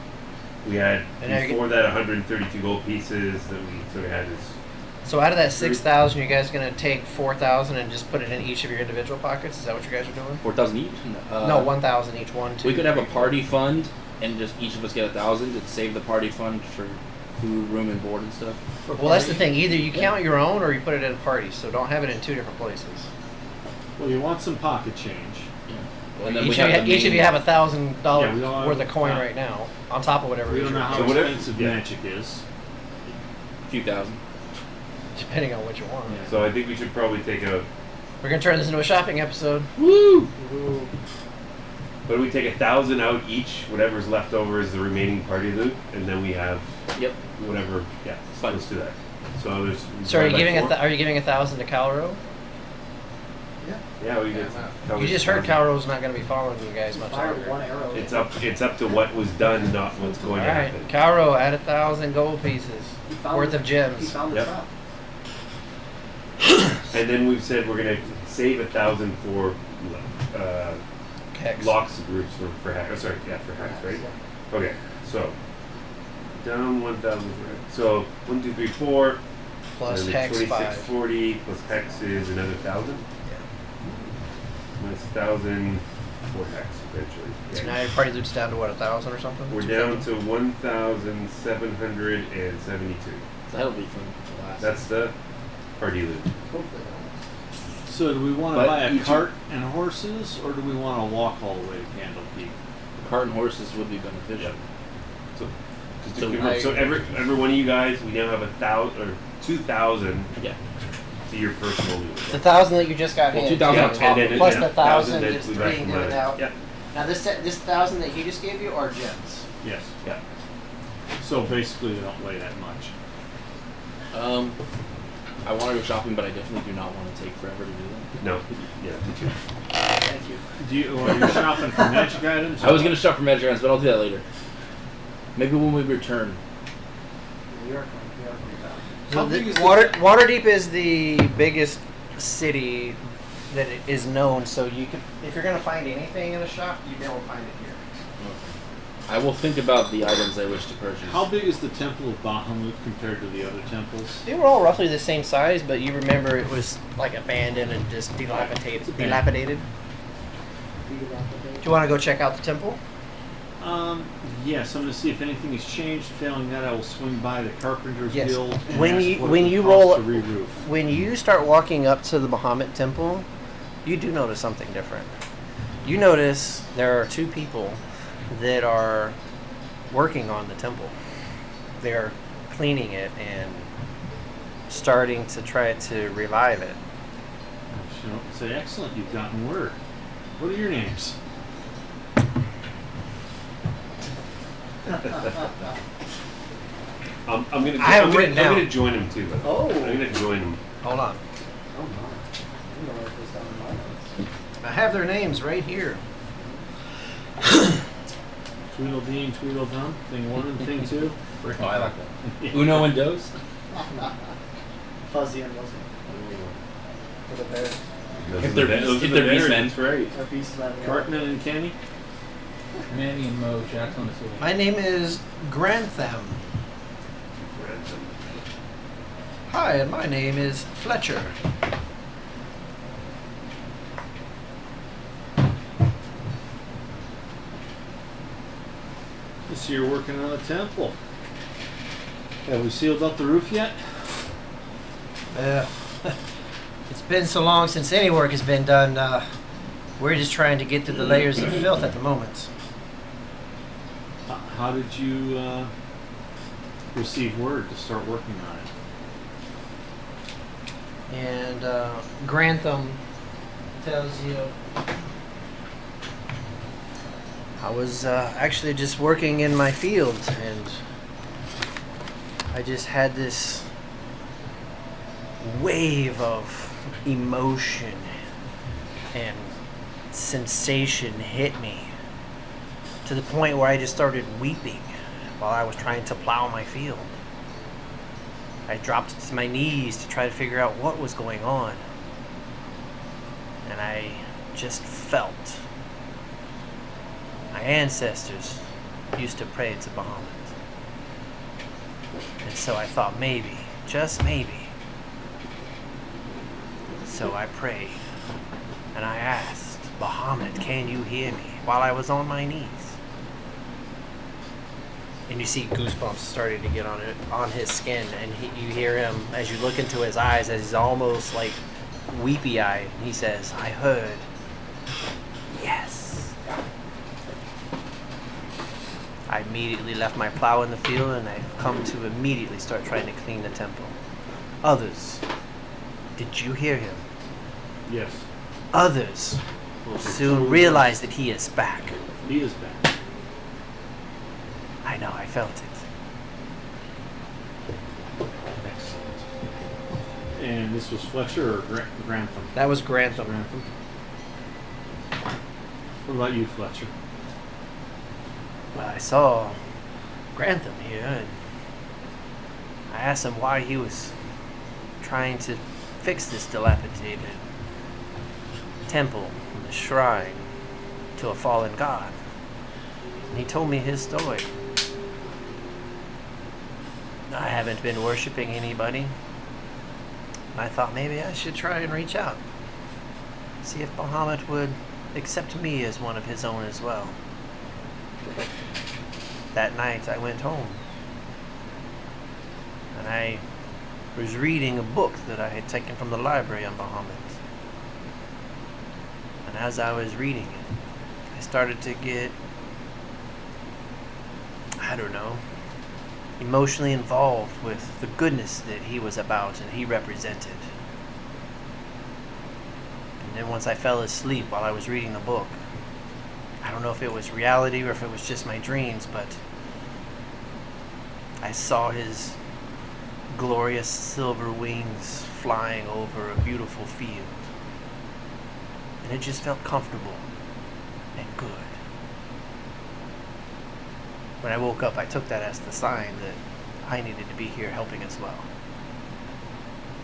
We had And now you're before that 132 gold pieces that we sort of had as. So out of that 6,000, you guys gonna take 4,000 and just put it in each of your individual pockets? Is that what you guys are doing? 4,000 each. No, 1,000 each. 1, 2. We could have a 3, party fund, and just each of us get 1,000 to save the party fund for food, room, and board and stuff. Well, that's the thing. Either you count your own or you put it in parties. So don't have it in 2 different places. Well, you want some pocket change. And then Each we have of the you main- have $1,000 Yeah, we all have worth of coin a- right now on top of whatever We it is don't know you're how So whatever- expensive yeah. magic is. a few thousand. depending on what you want. Yeah. So I think we should probably take a. We're gonna turn this into a shopping episode. Woo! But we take 1,000 out each. Whatever's left over is the remaining party loot, and then we have Yep. whatever. Yeah, Fine. let's do that. So there's. So are you by giving four. are you giving 1,000 to Calro? Yeah, we get. You just heard Calro's not gonna be following you guys much fired longer. one arrow. It's up. It's up to what was done, not what's going All to right, happen. Calro, add 1,000 gold pieces He found worth the- of He gems. found the Yep. trap. And then we've said we're gonna save 1,000 for Hex. locks groups for hack. Oh, sorry, yeah, for hacks, right? Okay, so down 1,000. So 1, 2, 3, 4. Plus and then hex 2640 5. plus hex is another 1,000. Minus 1,000 for hex eventually. So Okay. now your party loot's down to what, 1,000 or something? We're down to 1,772. That'll be fun to last. That's the party loot. Hopefully So do we want to But buy a each- cart and horses, or do we want to walk all the way to Candlekeep? Cart and horses would be beneficial. So, just to So confirm, so every one of you guys, we now have 1,000 or 2,000 Yeah. to your personal loot. The 1,000 that you just got Well, in. 2,000 on Yeah, top. and then- Plus yeah, the 1,000 that that's we got being from given that. out. Yeah. Now this 1,000 that he just gave you are gems. Yes. Yeah. So basically, they don't weigh that much. I want to go shopping, but I definitely do not want to take forever to do that. No. Yeah. Thank you. Do you, or are you shopping for magic items? I was gonna shop for magic items, but I'll do that later. Maybe when we return. we are coming back. So How big is the- Waterdeep is the biggest city that is known. So you could, if you're gonna find anything in a shop, you'd be able to find it here. I will think about the items I wish to purchase. How big is the Temple of Bahamut compared to the other temples? They were all roughly the same size, but you remember it was like abandoned and just dilapidated. abandoned. Do you want to go check out the temple? Yes, I'm going to see if anything has changed. Failing that, I will swing by the Carpenters Yes. Guild. And When ask you- what it when would you cost roll- to re-roof. When you start walking up to the Bahamut temple, you do notice something different. You notice there are 2 people that are working on the temple. They are cleaning it and starting to try to revive it. You know, say, excellent, you've gotten word. What are your names? I'm gonna. I have I'm written gonna, I'm down. gonna join him too. By the way. Oh. I'm gonna join him. Hold on. Oh my. I didn't know where it was down in my notes. I have their names right here. Tweedledee and Tweedledum, thing 1 and thing 2. Oh, I like that. Uno and Dos? Fuzzy and Wuzzy. For the bears. Those If are they're the- beast- those if are they're the beast bears, men. That's right. Or Beastmen. yeah. Cartman and Kenny. Manny and Mo, Jackson is with My name is Grantham. Hi, and my name is Fletcher. So you're working on a temple. Have we sealed up the roof yet? It's been so long since any work has been done. We're just trying to get through the layers of filth at the moment. How did you receive word to start working on it? And Grantham tells you, I was actually just working in my field, and I just had this wave of emotion and sensation hit me to the point where I just started weeping while I was trying to plow my field. I dropped to my knees to try to figure out what was going on. And I just felt my ancestors used to pray to Bahamut. And so I thought maybe, just maybe. So I prayed and I asked, Bahamut, can you hear me? While I was on my knees. And you see goosebumps starting to get on his skin, and you hear him as you look into his eyes as he's almost like weepy-eyed. He says, I heard, yes. I immediately left my plow in the field, and I've come to immediately start trying to clean the temple. Others, did you hear him? Yes. Others will soon realize that he is back. He is back. I know, I felt it. Excellent. And this was Fletcher or Grantham? That was Grantham. Grantham. What about you, Fletcher? Well, I saw Grantham here, and I asked him why he was trying to fix this dilapidated temple and the shrine to a fallen god. And he told me his story. I haven't been worshiping anybody. I thought maybe I should try and reach out. See if Bahamut would accept me as one of his own as well. That night I went home. And I was reading a book that I had taken from the library on Bahamut. And as I was reading it, I started to get, I don't know, emotionally involved with the goodness that he was about and he represented. And then once I fell asleep while I was reading the book, I don't know if it was reality or if it was just my dreams, but I saw his glorious silver wings flying over a beautiful field. And it just felt comfortable and good. When I woke up, I took that as the sign that I needed to be here helping as well.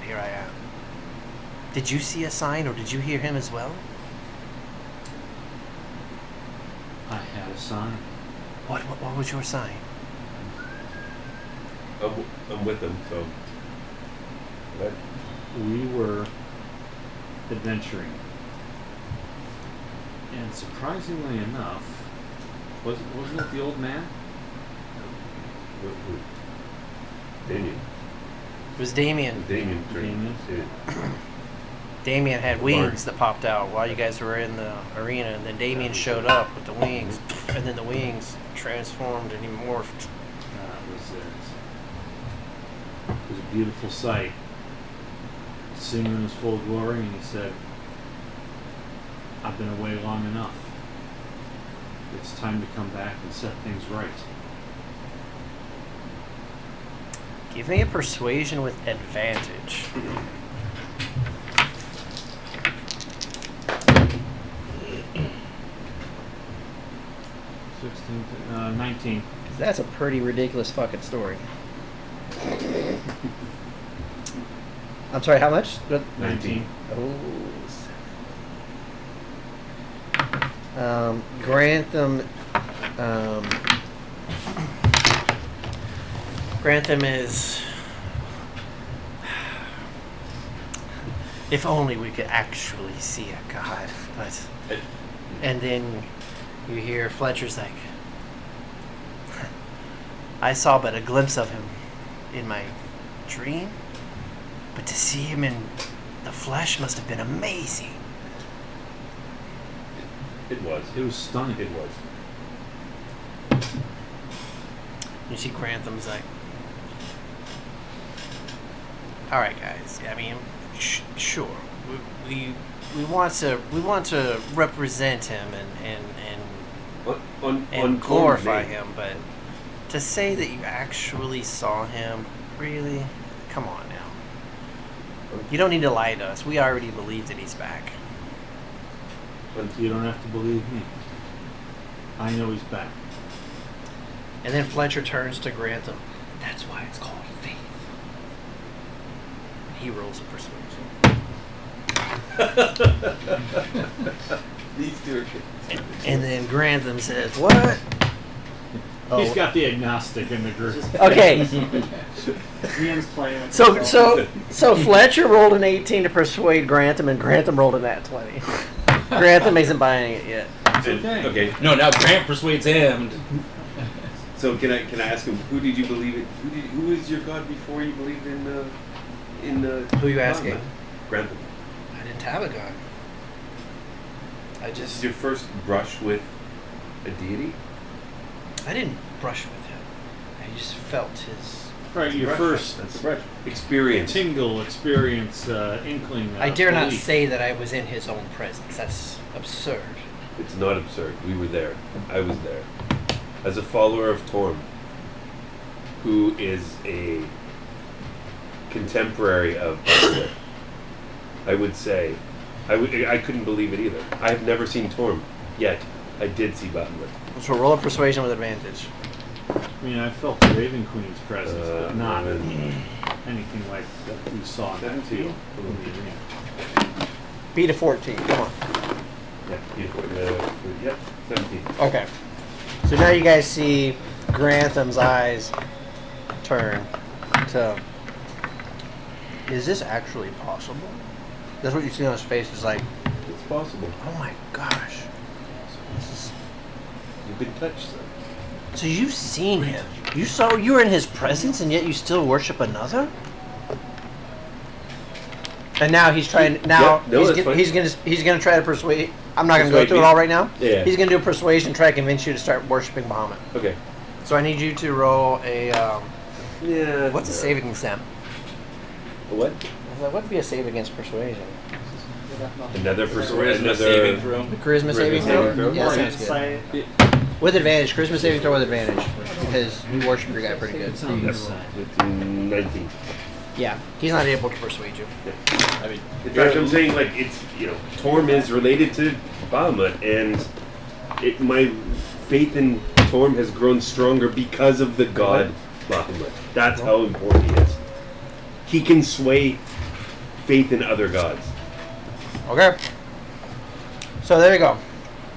Here I am. Did you see a sign, or did you hear him as well? I had a sign. What was your sign? I'm with him, so. What? We were adventuring. And surprisingly enough, wasn't it the old man? Damien. It was Damien. Damien. Damien had wings that popped out while you guys were in the arena, and then Damien showed up with the wings, and then the wings transformed and he morphed. That was it. It was a beautiful sight. Seeing him in his full glory, and he said, I've been away long enough. It's time to come back and set things right. Give me a persuasion with advantage. 19. That's a pretty ridiculous fucking story. I'm sorry, how much? 19. Oh. Grantham. Grantham is. If only we could actually see a god, but. And then you hear Fletcher's like, I saw but a glimpse of him in my dream, but to see him in the flesh must have been amazing. It was. It was stunning. It was. You see Grantham's like, all right, guys. I mean, Sure. We want to represent him and glorify him, but to say that you actually saw him, really? Come on now. You don't need to lie to us. We already believe that he's back. You don't have to believe me. I know he's back. And then Fletcher turns to Grantham. That's why it's called faith. He rolls a persuasion. These two are kidding. And then Grantham says, "What?" He's got the agnostic in the group. Okay. Ian's playing. with So himself. so Fletcher rolled an 18 to persuade Grantham, and Grantham rolled a nat 20. Grantham isn't buying it yet. Okay. No, now Grant persuades him. So can I ask him, who did you believe in? Who was your god before you believed in Who you asking? Grantham. I didn't have a god. This is your first brush with a deity? I didn't brush with him. I just felt his. Right, your Brush. first That's the brush. Experience. tingle experience, inkling. I dare not belief. say that I was in his own presence. That's absurd. It's not absurd. We were there. I was there. As a follower of Torm, who is a contemporary of Butler, I would say, I couldn't believe it either. I've never seen Torm, yet I did see Butler. So roll a persuasion with advantage. I mean, I felt the Raven Queen's presence, but not uh, anything like that we saw in that 17. field in the arena. Beat a 14. Come on. Yeah, beautiful. Yep, 17. Okay. So now you guys see Grantham's eyes turn to, is this actually possible? That's what you see on his face, is like, It's possible. oh my gosh. This is, You've been touched, son. so you've seen him. You were in his presence and yet you still worship another? And now he's trying. Now Yeah, no, that's fine. he's gonna try to persuade. I'm not gonna go Persuade through it me? all right now. Yeah. He's gonna do a persuasion, try to convince you to start worshiping Bahamut. Okay. So I need you to roll a. Yeah. What's a saving stem? A what? What would be a save against persuasion? Another Charisma saving throw. Charisma saving throw. saving throw? Yeah, Or that sounds good. insight. With advantage, charisma saving throw with advantage because you worship your guy pretty good. It's on this side. 19. Yeah, he's not able to persuade you. I mean, In fact, I'm saying like it's Torm is related to Bahamut, and my faith in Torm has grown stronger because of the god Bahamut. That's how important he is. He can sway faith in other gods. Okay. So there you go.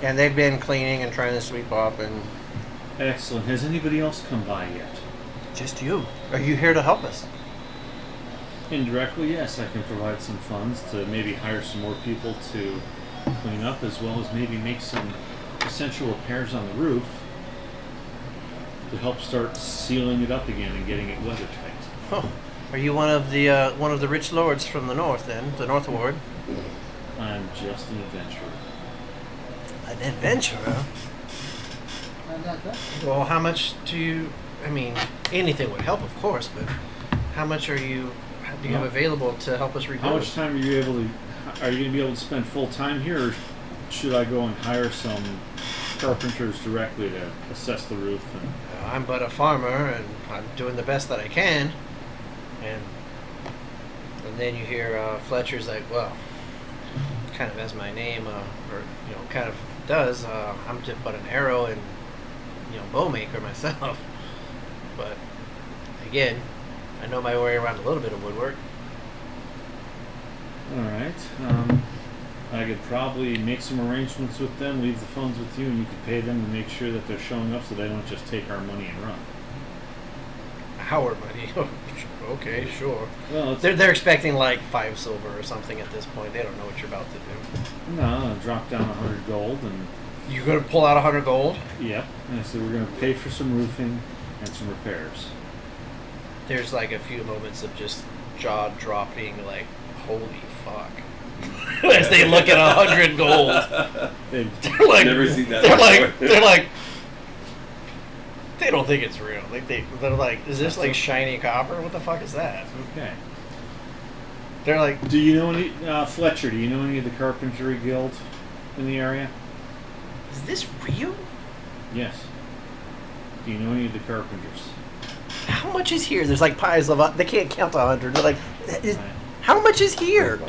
And they've been cleaning and trying to sweep up, and Excellent. Has anybody else come by yet? just you. Are you here to help us? Indirectly, yes. I can provide some funds to maybe hire some more people to clean up, as well as maybe make some essential repairs on the roof to help start sealing it up again and getting it weather tight. Huh. Are you one of the rich lords from the north? Then the North Ward. I'm just an adventurer. An adventurer. Well, how much do you? I mean, anything would help, of course, but how much do you have available to help us rebuild? How much time are you able to? Are you going to be able to spend full time here, or should I go and hire some carpenters directly to assess the roof? And I'm but a farmer, and I'm doing the best that I can. And then you hear Fletcher's like, well, kind of as my name, kind of does. I'm just but an arrow and bow maker myself. But again, I know my way around a little bit of woodwork. all right, I could probably make some arrangements with them, leave the funds with you, and you could pay them to make sure that they're showing up, so they don't just take our money and run. Our money. Okay, sure. Well, it's, They're expecting like 5 silver or something at this point. They don't know what you're about to do. no, I'll drop down 100 gold, and You're gonna pull out 100 gold? yep. And I said we're going to pay for some roofing and some repairs. There's like a few moments of just jaw dropping, like, holy fuck. As they look at 100 gold. They, They're like, Never seen that before. they're like, they don't think it's real. Like they're like, is this like shiny copper? What the fuck is that? okay. They're like, Do you know any Fletcher? Do you know any of the Carpentry Guild in the area? is this real? Yes. Do you know any of the carpenters? How much is here? There's like piles of. They can't count 100. They're like, Right. how much is here?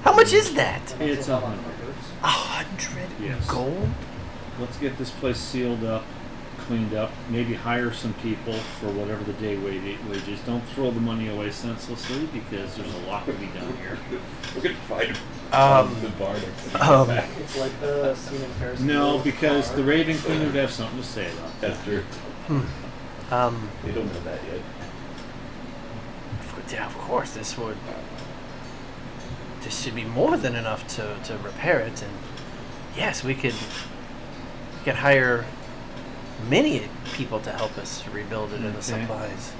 How much is that? It's 100. 100 Yes. gold. Let's get this place sealed up, cleaned up. Maybe hire some people for whatever the day wages. Don't throw the money away senselessly because there's a lot to be done here. We're gonna fight Um, the bar next It's like the scene in Ferris No, Bueller's because Bar. the Raven Queen would have something to say about that. That's true. They don't know that yet. Yeah, of course, this should be more than enough to repair it, and yes, we could hire many people to help us rebuild it and the Okay. supplies.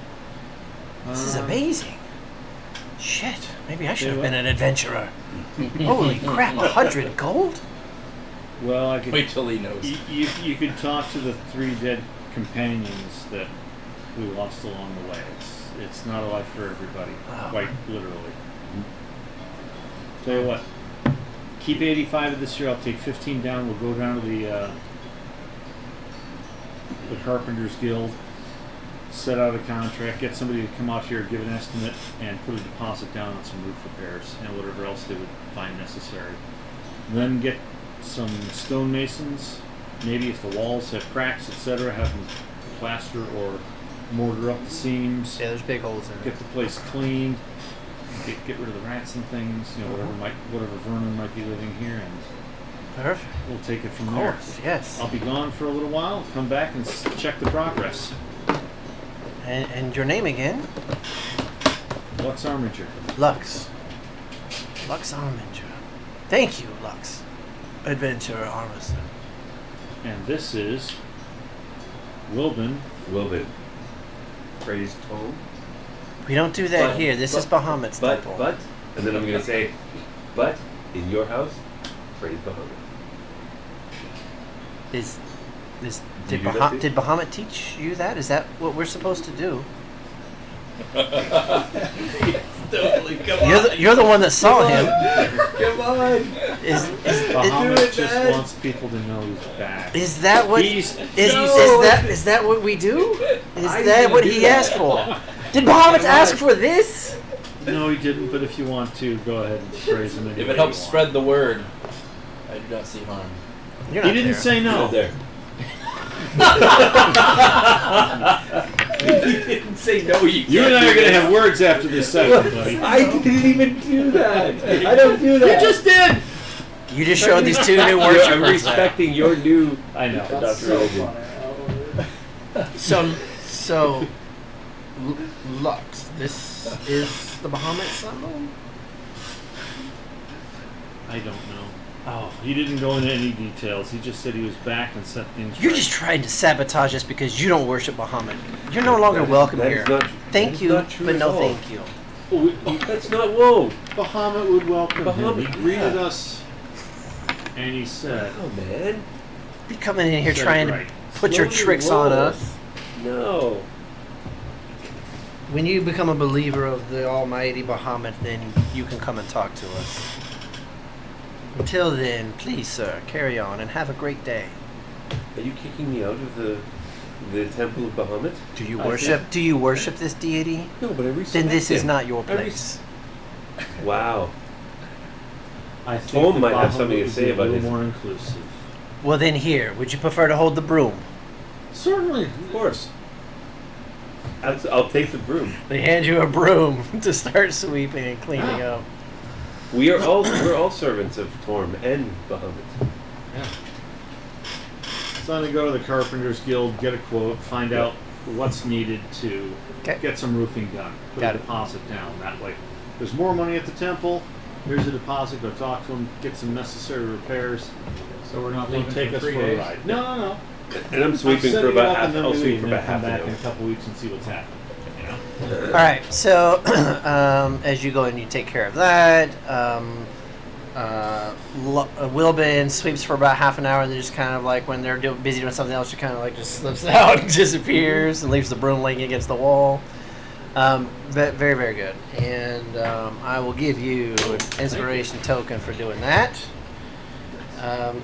This is amazing. Shit, maybe I should have what? been an adventurer. Holy crap, 100 gold? Well, I could. Wait till he knows. You could talk to the 3 dead companions that we lost along the way. It's not a life for everybody, Oh. quite literally. Tell you what, keep 85 of this year. I'll take 15 down. We'll go down to the Carpenters Guild, set out a contract, get somebody to come out here, give an estimate, and put a deposit down on some roof repairs and whatever else they would find necessary. Then get some stonemasons. Maybe if the walls have cracks, etc., have them plaster or mortar up the seams. Yeah, there's big holes in it. Get the place cleaned. Get rid of the rats and things. You know, whatever vermin might be living here, and Perfect. we'll take it from Of there. course, yes. I'll be gone for a little while. Come back and check the progress. And your name again? Lux Armiger. Lux. Lux Armiger. Thank you, Lux. Adventurer Armister. And this is Wilbin. Wilbin. Praise Tome. We don't do that But- here. This is Bahamut's temple. But, and then I'm gonna say, but in your house, praise Bahamut. Did you do that too? Did Bahamut teach you that? Is that what we're supposed to do? Totally, come You're the one that saw him. Come on. Bahamut just wants people to know he's back. Is that what? He's- Is that what we do? Is I that didn't what do he that. asked for? Did Bahamut ask for this? No, he didn't. But if you want to, go ahead and praise him. If it helps spread the word, I do not see harm. You're He not didn't there. say no. Right there. He didn't say no. You and I are going to have words after this session, buddy. I didn't even do that. I don't do that. You just did. You just showed these two new I'm worshipers. respecting your new. I know. That's Dr. so Oden. funny. So, Lux, this is the Bahamut symbol? I don't know. Oh. He didn't go into any details. He just said he was back and set things You're right. just trying to sabotage us because you don't worship Bahamut. You're no longer welcome That here. is not- that Thank is you, not true but at no all. thank you. That's not whoa. Bahamut would welcome him. Bahamut, He greeted yeah. us, and he said, Oh man. Be coming in here Said it trying right. to put your Slowly tricks roll. on us. No. When you become a believer of the almighty Bahamut, then you can come and talk to us. Until then, please, sir, carry on and have a great day. Are you kicking me out of the temple of Bahamut? Do you I worship? Do you worship this deity? No, but I respect Then this is him. not your I res- place. Wow. I think Tom that might have Bahamut something to would say be about a his- little more inclusive. Well, then here, would you prefer to hold the broom? Certainly. Of course. I'll take the broom. They hand you a broom to start sweeping and cleaning up. We're all servants of Torm and Bahamut. So I'm going to go to the Carpenters Guild, get a quote, find out what's needed to Okay. get some roofing done. Put Got a it. deposit down. That way, there's more money at the temple. Here's a deposit. Go talk to them. Get some necessary repairs. So we're not They'll leaving take for us 3 for a days. ride. No. And I'm sweeping setting for it about up half. and then I'll we sweep leave for and about then half come an back in a hour. couple weeks and see what's happening. You know? All right, so as you go and you take care of that, Wilbin sweeps for about half an hour, and then just kind of like when they're busy doing something else, she kind of like just slips out and disappears and leaves the broom laying against the wall. Very, very good. And I will give you an inspiration token for doing that.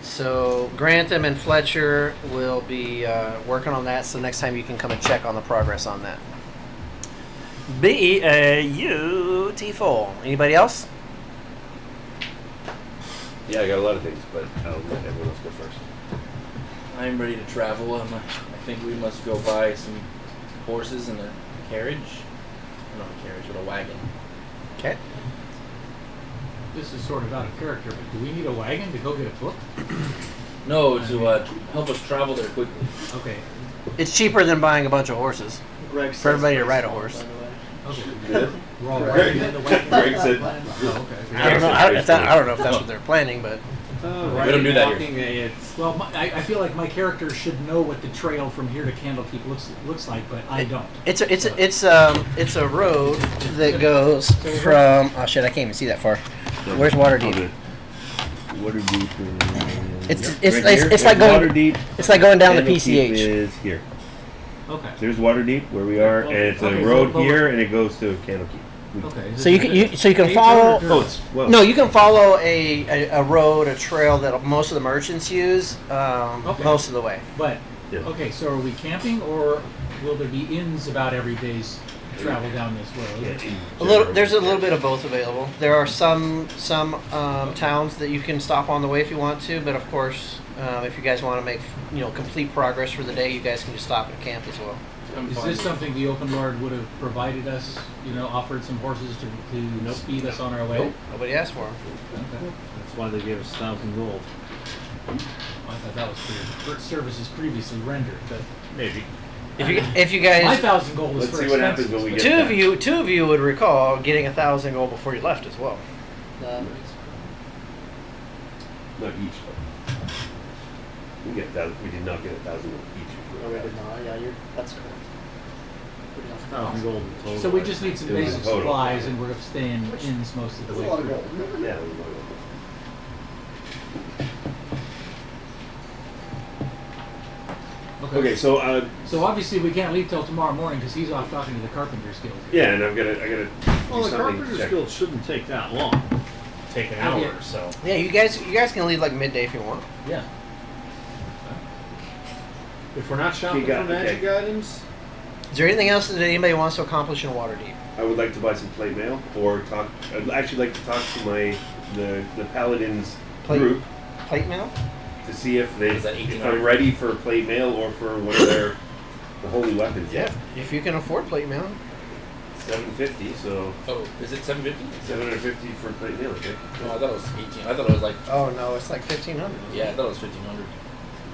So Grantham and Fletcher will be working on that. So next time you can come and check on the progress on that. Beautiful. Anybody else? Yeah, I got a lot of things, but I'll let everyone else go first. I'm ready to travel. I think we must go buy some horses and a carriage. Not a carriage, but a wagon. Okay. This is sort of out of character, but do we need a wagon to go get a book? No, to help us travel there quickly. Okay. It's cheaper than buying a bunch of horses. Greg For everybody to says ride a first, horse. by the way. Okay. Yeah. We're all Greg- riding in the wagon. Greg said, Oh, okay. I don't know. I don't know if that's what they're planning, but We don't do that here. It's Well, I feel like my character should know what the trail from here to Candlekeep looks like, but I don't. it's a road that goes from. Oh shit! I can't even see that far. Where's Waterdeep? Waterdeep. It's like going. Waterdeep. It's like going down the Candlekeep PCH. is here. Okay. There's Waterdeep where we are, and it's a Okay, road so- here, and it goes to Candlekeep. Okay. So you can follow. Oh, it's well. No, you can follow a road, a trail that most of the merchants use Okay. most of the way. But Yeah. okay, so are we camping, or will there be inns about every day's travel down this road? There's a little bit of both available. There are some towns that you can stop on the way if you want to, but of course, if you guys want to make complete progress for the day, you guys can just stop and camp as well. Is this something the Open Lord would have provided us? Offered some horses to speed us on our way? Nope, nobody asked for them. Okay. That's why they gave us 1,000 gold. I thought that was for services previously rendered, but Maybe. If you my guys, 1,000 gold is Let's for see what happens expenses. when we get two back. of you would recall getting 1,000 gold before you left as well. Not each. We did not get 1,000 each. Oh, we did not. Yeah, that's correct. We did not. 1,000 gold in total. So we just need some It was basic total. supplies, and we're staying inns most of the That's a way lot of through. gold. Yeah. it was about Okay. Okay, so So obviously we can't leave till tomorrow morning because he's off talking to the Carpenters Guild. yeah, and I gotta do Well, the something. Carpenter's check. Guild shouldn't take that long. Take an hour Yeah. or so. Yeah, you guys can leave like midday if you want. Yeah. If we're not shopping Okay, for magic items, Is there anything else that anybody wants to accomplish in Waterdeep? I would like to buy some plate mail, or talk. I'd actually like to talk to the paladins Plate- group Plate mail? to see if Is that if 1800? I'm ready for plate mail or for one of their the holy weapons. Yeah, if you can afford plate mail. 750. So Oh, is it 750? 750 for plate mail. Okay. No, I thought it was 18. I thought it was like, Oh no, it's like 1,500. yeah, I thought it was 1,500.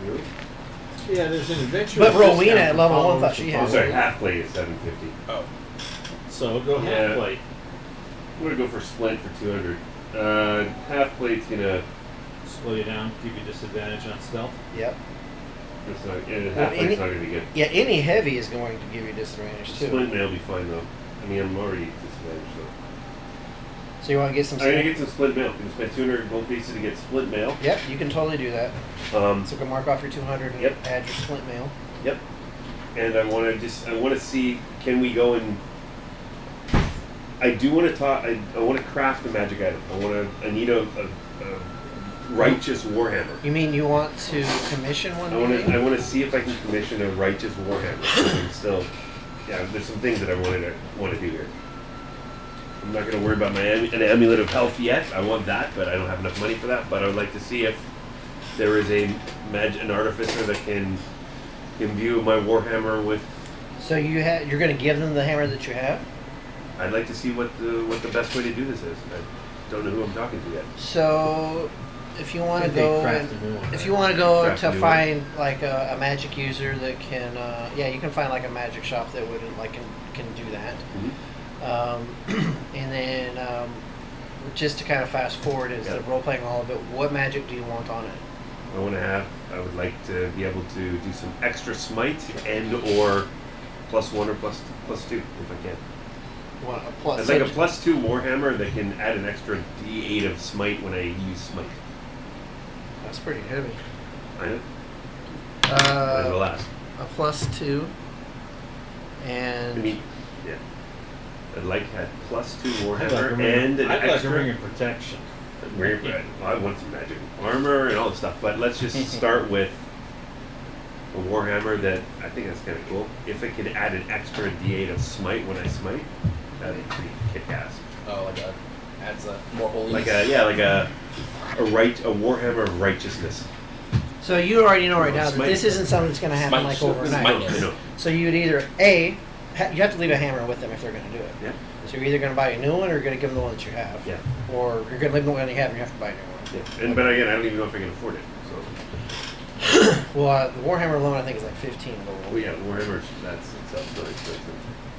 Really? yeah, there's an adventure. But Rowena at level 1 thought she Oh, had. sorry. Half plate is 750. Oh. So go half Yeah. plate. I'm gonna go for splint for 200. Half plate's gonna. Slow you down, give you disadvantage on stealth. Yep. That's not. Yeah, Well, half plate's not gonna be good. Yeah, any heavy is going to give you disadvantage too. Splint mail will be fine though. I mean, I'm already disadvantaged though. So you want to get some. I'm gonna get some split mail. I'm gonna spend 200 gold pieces to get split mail. Yep, you can totally do that. So you can mark off your 200 and Yep. add your split mail. Yep. And I want to see, can we go and? I do want to talk. I want to craft a magic item. I need a righteous warhammer. You mean you want to commission one? I want maybe? to see if I can commission a righteous warhammer. And still, yeah, there's some things that I want to do here. I'm not going to worry about an amulet of health yet. I want that, but I don't have enough money for that. But I would like to see if there is an artificer that can imbue my warhammer with. So you're going to give them the hammer that you have. I'd like to see what the best way to do this is. I don't know who I'm talking to yet. So if you want to Could they go, craft a new one? if you want to go Craft a to new find like a magic user that can, you can find like a magic shop that would can do that. And then just to kind of fast forward as Yeah. the role playing all of it, what magic do you want on it? I would like to be able to do some extra smite and or +1 or +2 if I can. What, a plus? It's like a +2 warhammer that can add an extra D8 of smite when I use smite. That's pretty heavy. I know. When's the last? A +2, I and mean, yeah. I'd like a +2 I'd Warhammer like a and an I'd like a extra. ring of protection. I want some magic armor and all this stuff, but let's just start with a Warhammer that I think that's kind of cool. If it could add an extra D8 of smite when I smite, that'd be pretty kick-ass. Oh, like a adds a more holy. Like a Warhammer of righteousness. So you already know right now that Smite. this isn't something that's going to happen like overnight. I know. So you would either you have to leave a hammer with them if they're going to do it. Yeah. So you're either going to buy a new one or you're going to give them the one that you have. Yeah. Or you're going to leave the one you have and you have to buy a new one. Yeah. And but again, I don't even know if I can afford it. So. Well, the Warhammer alone I think is like 15 gold. Oh yeah, Warhammer's that's really expensive.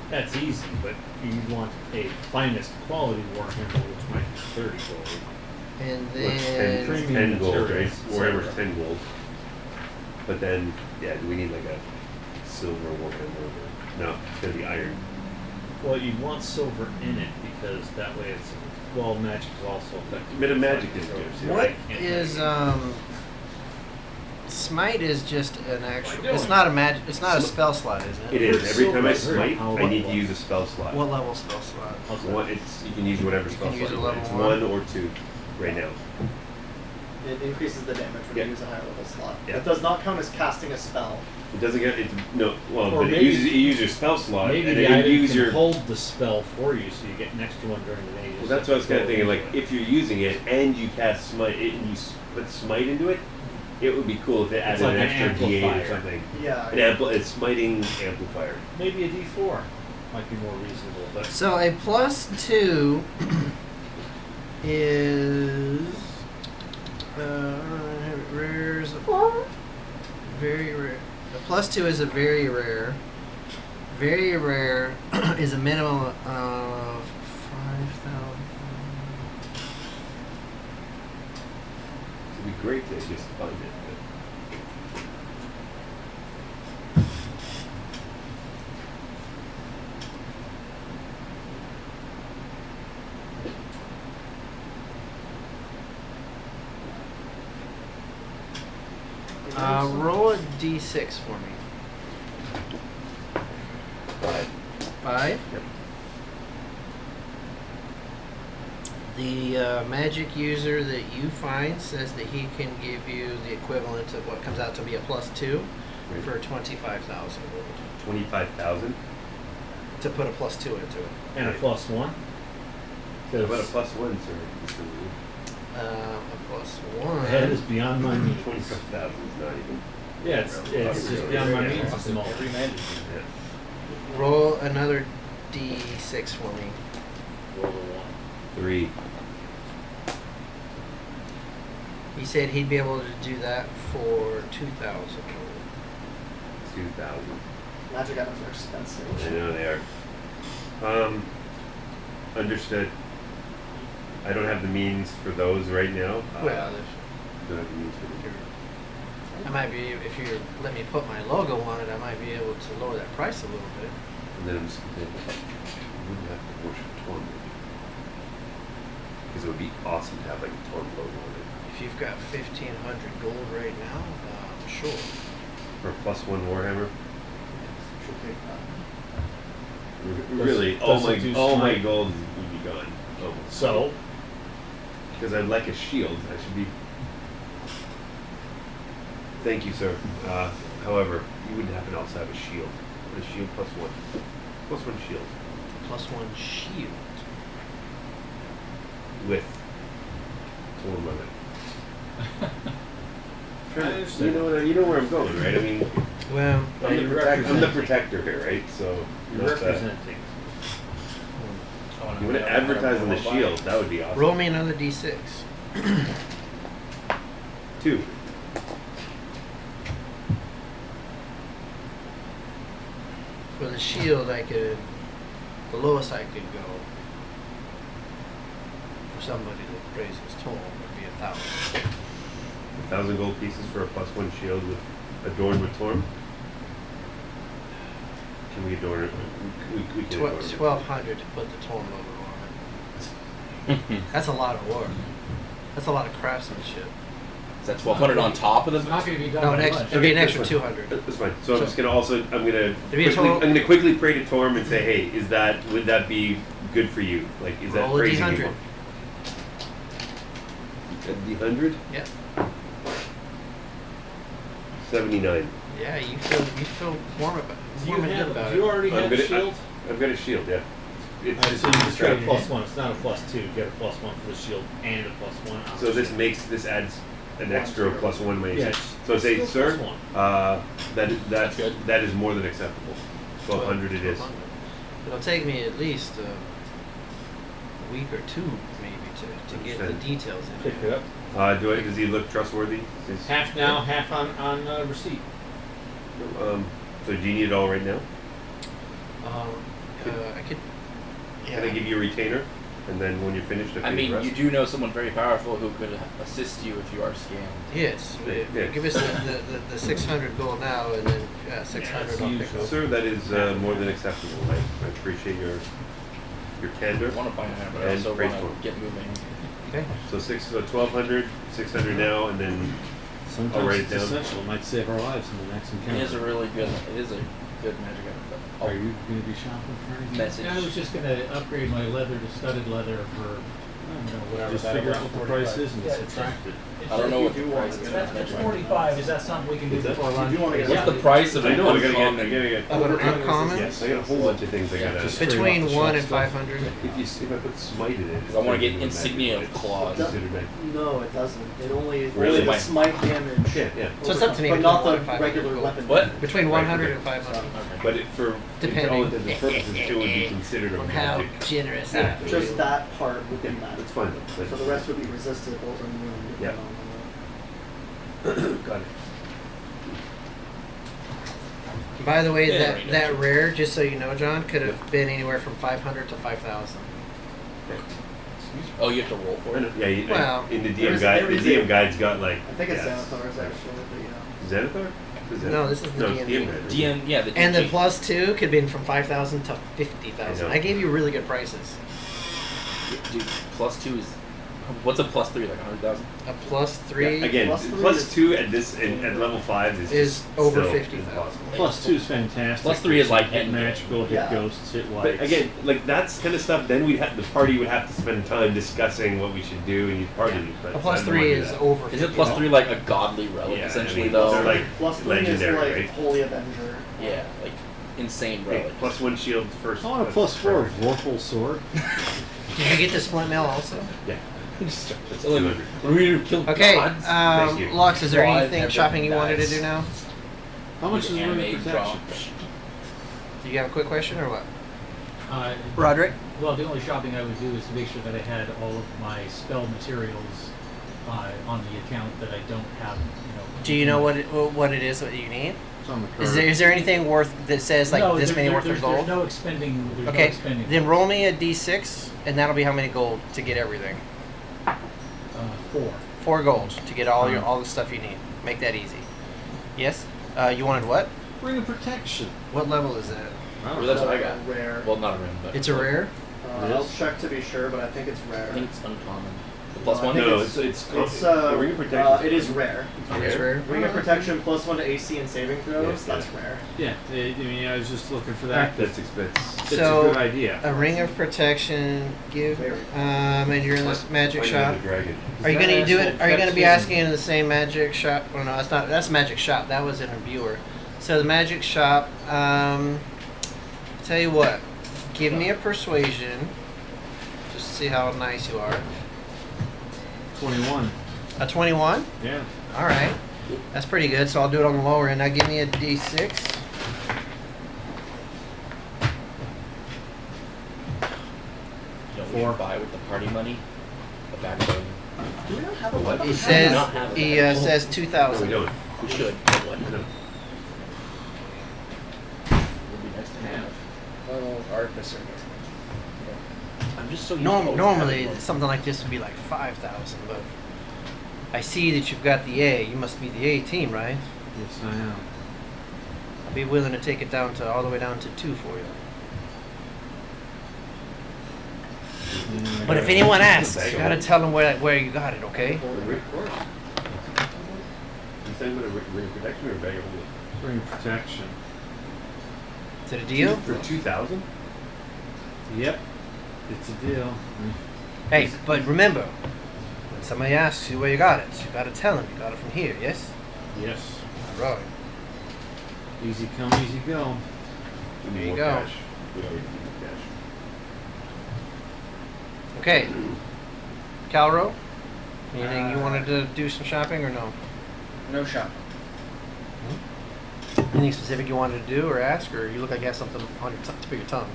That's easy, but you want a finest quality Warhammer, which might be 30 gold. And Well, it's then 10 gold, right? materials, Warhammer's etc. 10 gold. But then, yeah, do we need like a silver Warhammer? No, it's gonna be iron. Well, you'd want silver in it because that way it's magic is also effective. A bit of magic is good. too, what right? is smite is just an actual. doing? It's not a magic. It's not a spell slot, is it? It is. Every time I Silver, smite, how I need to level? use a spell slot. What level spell slot? You can use whatever You spell can use slot a you want. level It's one. 1 or 2 right now. It increases the damage when Yeah. you use a higher level slot. Yeah. It does not count as casting a spell. It doesn't get it's no well, Or but maybe- you use your spell slot Maybe and the then item you use can your. hold the spell for you, so you get an extra one during the day. Well, that's what I was kind of thinking. Like, if you're using it and you cast smite and you put smite into it, it would be cool if it added like an an extra D8 or amplifier. something. Yeah. It's smiting amplifier. Maybe a D4 might be more reasonable, but So a +2 is rares very rare. A +2 is a very rare. Very rare is a minimum of 5,000. It'd be great to just find it. Roll a d6 for me. But 5. Yep. The magic user that you find says that he can give you the equivalent of what comes out to be a +2 Right. for 25,000 gold 25,000. to put a +2 into it. and a +1. What about a 'Cause +1, sir? Mr. Lee? A +1. That is beyond my means. 25,000 is not even. Yeah, it's just beyond my means. It's small. Yeah. Roll another d6 for me. Roll a 1. 3. He said he'd be able to do that for 2,000 gold. 2,000. Magic items are expensive. I know they are. Understood. I don't have the means for those right now. Well, Don't have the means for them. I might be, if you let me put my logo on it, I might be able to lower that price a little bit. And then I'm just thinking, I wouldn't have to worship Torm maybe. Because it would be awesome to have like a Torm logo on it. If you've got 1,500 gold right now, sure. For a +1 Warhammer. Should take that. Really, does it do all my smite? gold would be gone. Almost. So, Because I'd like a shield. I should be. Thank you, sir. However, you wouldn't happen to also have a shield. What a shield +1. +1 shield. +1 shield. With Torm on it. I understand. You know where I'm going, right? I mean, Well, I'm the protector here, right? So you're not that- representing. You want to advertise on the shield? That would be awesome. roll me another d6. 2. For the shield, the lowest I could go for somebody that praises Torm would be 1,000. 1,000 gold pieces for a +1 shield with adorned with Torm. Can we adorn it? We can adorn it. 1,200 to put the Torm logo on it. That's a lot of work. That's a lot of craftsmanship. Is that 1,200 on top of It's the? not going to be done No, by an extra, lunch. it'd be an Okay, extra that's 200. That's fine. So I'm just gonna also I'm gonna There'd be a quickly, total- I'm gonna quickly pray to Torm and say, hey, would that be good for you? Like, is that Roll a praising D100. you? A D100? Yeah. 79. Yeah, you feel warm about Do you, warm and good have, about do you it. already I'm have gonna- shield? I've got a shield. Yeah. It's Alright, just so you just get a distracting. +1. It's not a +2. You get a +1 for the shield and a +1. on So the this shield. this adds an extra +1 my Yeah, AC. So say, still sir, +1. that's good. that is more than acceptable. 1,200 it is. 1200. It'll take me at least a week or two, maybe, to get the Understand. details in. Pick it up. Does he look trustworthy? Half now, half on receipt. So do you need it all right now? I could. Yeah. Can I give you a retainer? And then when you're finished, I mean, you do know someone very powerful who could assist you if you are scammed. Yes. Yeah. Give us the 600 gold now, and then 600 I'll pick up. Sir, that is more than acceptable. I appreciate your candor. I want to buy now, but I And also praise want to for him. get moving. Okay. So 1,200, 600 now, and then Sometimes I'll write it it's down. essential. It might save our lives in the next encounter. It is a really good. It is a good magic item. But Are I'll you going to be shopping for anything? message. I was just going to upgrade my leather to studded leather for, I don't know, whatever. Just that figure was, out what the 45. price is and Yeah, subtract it. I don't know what the You do want price to is. get It's 45. Is that something we can do Is that- before You lunch? do want to get What's the something. price of I an know I gotta uncommon? get. Of an uncommon? Yes, I got a whole bunch of things I Yeah, gotta. just- Between Straight off the 1 and shelf stuff. 500. If I put smite in it, Because I want to get it's insignia of magic, claws. it's considered magic. No, it doesn't. It only Really? the smite damage. Yeah, yeah. So it's up to me But between not 1 the and 500 regular gold. weapon. What? Between Right, 100 okay. and 500. Okay. But for Depending. all intents and purposes, it would be considered a On how magic. generous I Yeah. feel. Just that part within that. That's fine though. So the rest would be resisted or immune. Yeah. Got it. By the way, Yeah, that rare, just so you know, John, could have been anywhere from 500 to 5,000. Oh, you have to roll for I know, it. yeah, Well, in the there DM is- guide, there the is DM a- guide's got like. I think it's yeah, Xanathars actually, but Xanathar? Is No, this is the no, it's DM. guide. DM, yeah, the And the DG. +2 could have been from 5,000 to 50,000. I know. I gave you really good prices. Dude, +2 is. What's a +3? Like 100,000? A +3 Yeah, again, Plus three plus is- 2 at this at level 5 is is just over still 50,000. impossible. +2 is fantastic. +3 is like hit endgame. magical, hit Yeah. ghosts, hit But lights. again, like that's kind of stuff. Then the party would have to spend time discussing what we should do and each party. But A I don't wanna +3 do is that. over. Is it 50,000. +3 like a godly relic, Yeah, essentially, I mean, though? they're like +3 is legendary, like right? Holy Avenger. Yeah, like insane Hey, relic. +1 shield first. I want a that's +4 perfect. Vorpal sword. Did you get the splint mail also? Yeah. That's That's only- 200. What are we gonna kill Okay, gods? Thank you. Lux, is there Why anything everyone shopping you wanted to dies? do now? How much is Anime running protection? drops. Do you have a quick question or what? Uh, Roderick? well, the only shopping I would do is to make sure that I had all of my spell materials on the account that I don't have. Do you know what it is that you need? It's on the card. Is there anything worth that says like no, this there- many there- worth of there's gold? no expending. There's no Okay, expending. then roll me a d6, and that'll be how many gold to get everything. 4. 4 gold to get all the stuff you need. Make that easy. Yes. You wanted what? Ring of protection. What level is that? Well, that's what I got. Rare. Well, not a ring, but It's a rare. It I'll is? check to be sure, but I think it's rare. I think it's uncommon. The Well, +1. I think No, it's- it's It's the ring of protection. it is rare. It is rare. Ring of protection +1 to AC and saving throws. Yeah, That's rare. Yeah, I mean, I was just looking for that. That's expensive. It's So, a good idea. A ring of protection. Give. Very. And you're in this magic Find shop. another dragon. Are you That gonna do it? asshole Are you gonna be kept asking in the same magic shop? Well, no, that's not. That's magic shop. That was in a viewer. So the magic shop. Tell you what. Give me a persuasion. Just to see how nice you are. 21. A 21. Yeah. All right. That's pretty good. So I'll do it on the lower end. Now give me a d6. You know, we should buy with the party money a backbone. Do we not have a weapon? He not says have a he backbone. says No, we 2,000. don't. We should get one. No. Would be nice to have. Oh, artificer. I'm just so used to always Normally having one. something like this would be like 5,000, but I see that you've got the A. You must be the A team, right? Yes, I am. I'd be willing to take it down to all the way down to 2 for you. But if anyone asks, you gotta tell them where you got it, okay? Of course. send him a ring of protection or a bag of holding? Ring protection. Is it a deal? For 2,000? Yep. It's a deal. Hey, but remember, when somebody asks you where you got it, you gotta tell them you got it from here, yes? Yes. Alright. Easy come, easy go. We need There you more go. cash. We already need more cash. Okay. Calro, anything you wanted to do some shopping or no? No shopping. Anything specific you wanted to do or ask, or you look like you have something on your tip of your tongue?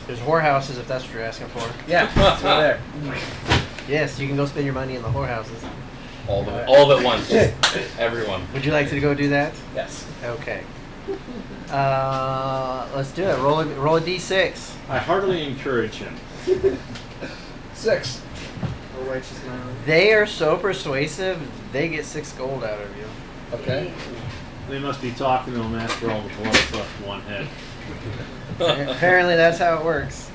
There's whorehouses if that's what you're asking for. Yeah, it's over there. Yes, you can go spend your money in the whorehouses. All of it once, just everyone. Would you like to go do that? Yes. Okay. Let's do it. Roll a d6. I heartily encourage him. 6. Or righteous man. They are so persuasive, they get 6 gold out of you. Okay. They must be talking to him after all the blood left one head. Apparently that's how it works.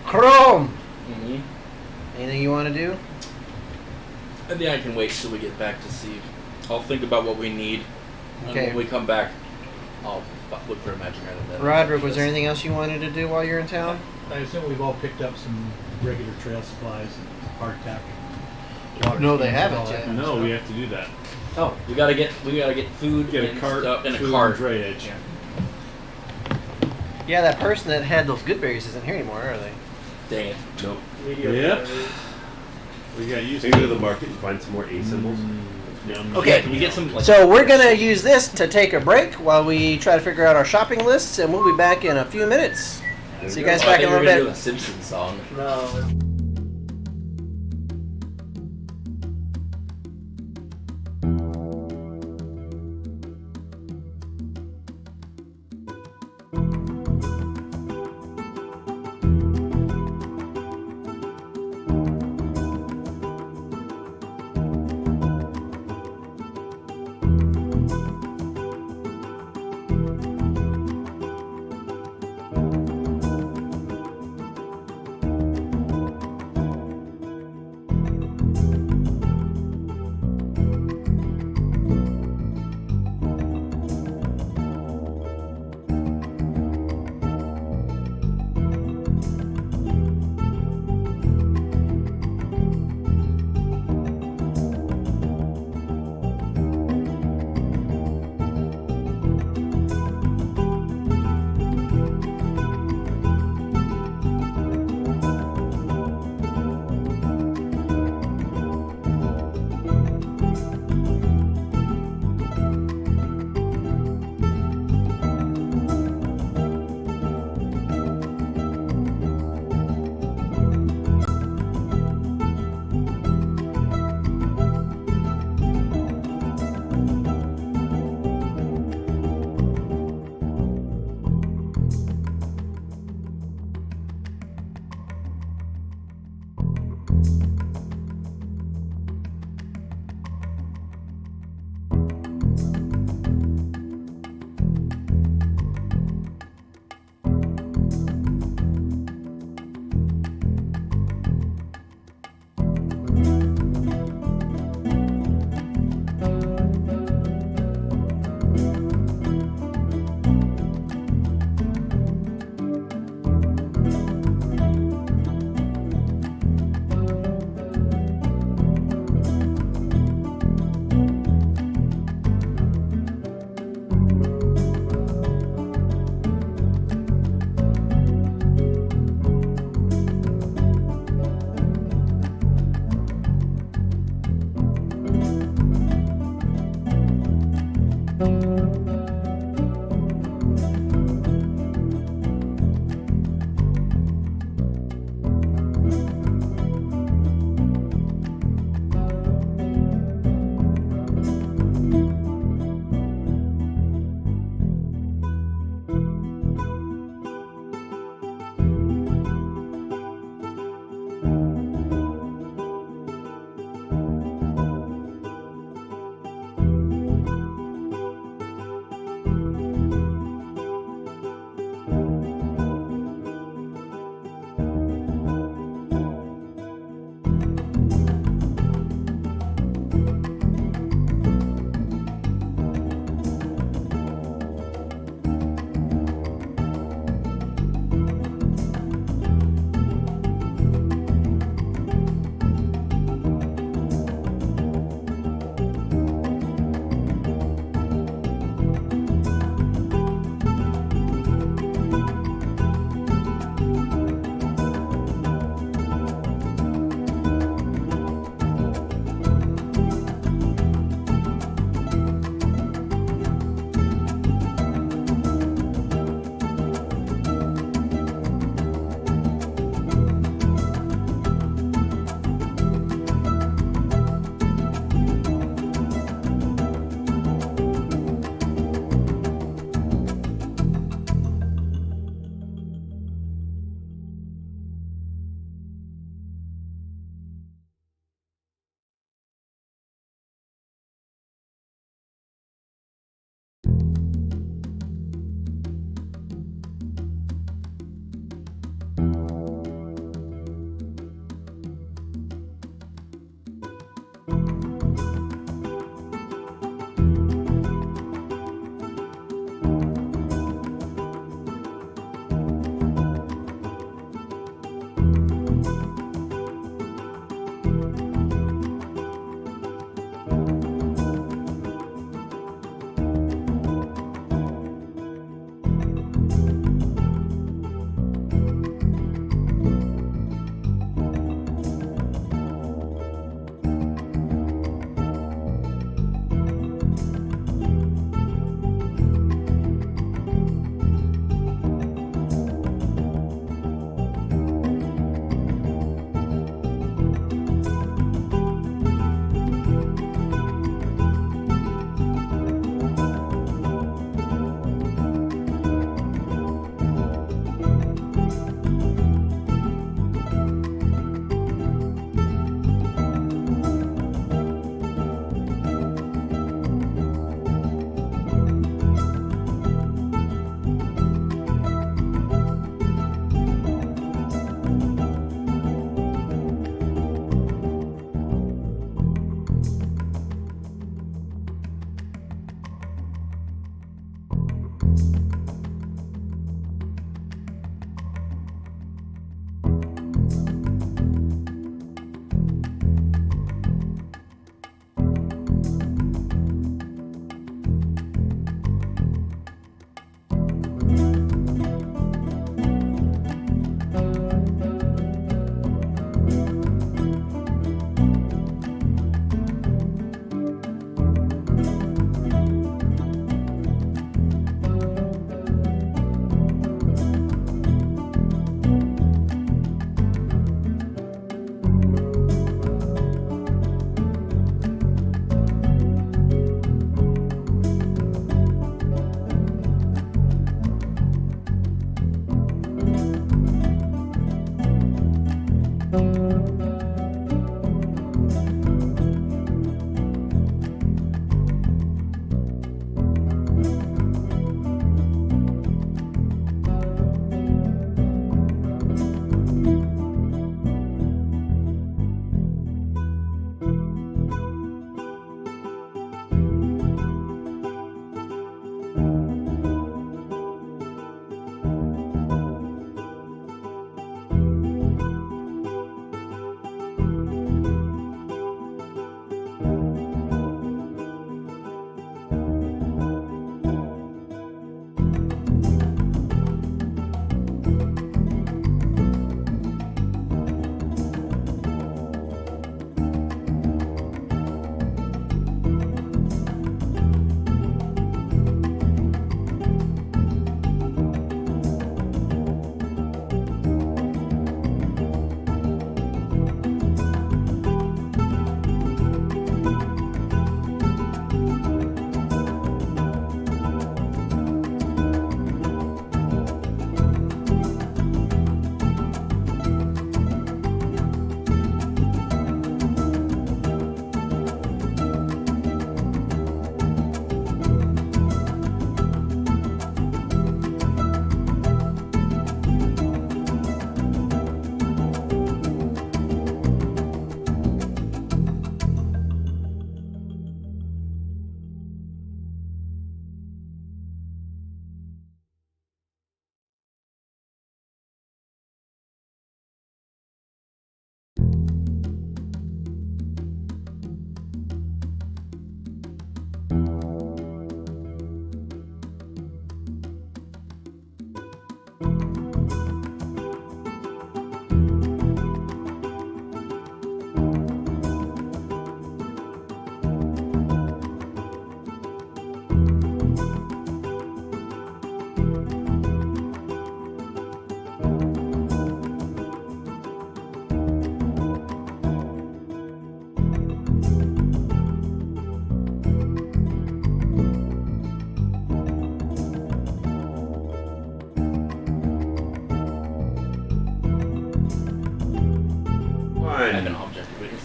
Chrome! Mm-hmm. Anything you want to do? I think I can wait till we get back to see. I'll think about what we need, and Okay. when we come back, I'll look for a magic item. Then. Roderick, was there anything else you wanted to do while you're in town? I assume we've all picked up some regular trail supplies and hardtack. No, they haven't yet. No, we have to do that. Oh, We gotta get food Get a and cart, stuff, and a food, cart. and drayage. yeah, that person that had those good berries isn't here anymore, are they? Dang it. Nope. Mediocre. Yep. We got used Maybe to go to the market and find some more A symbols. Yum. Okay. Yeah, can we get some? Like, So we're gonna use this to take a break while we try to figure out our shopping lists, and we'll be back in a few minutes. See you guys I back in think a we were little gonna do bit. a Simpsons song. No.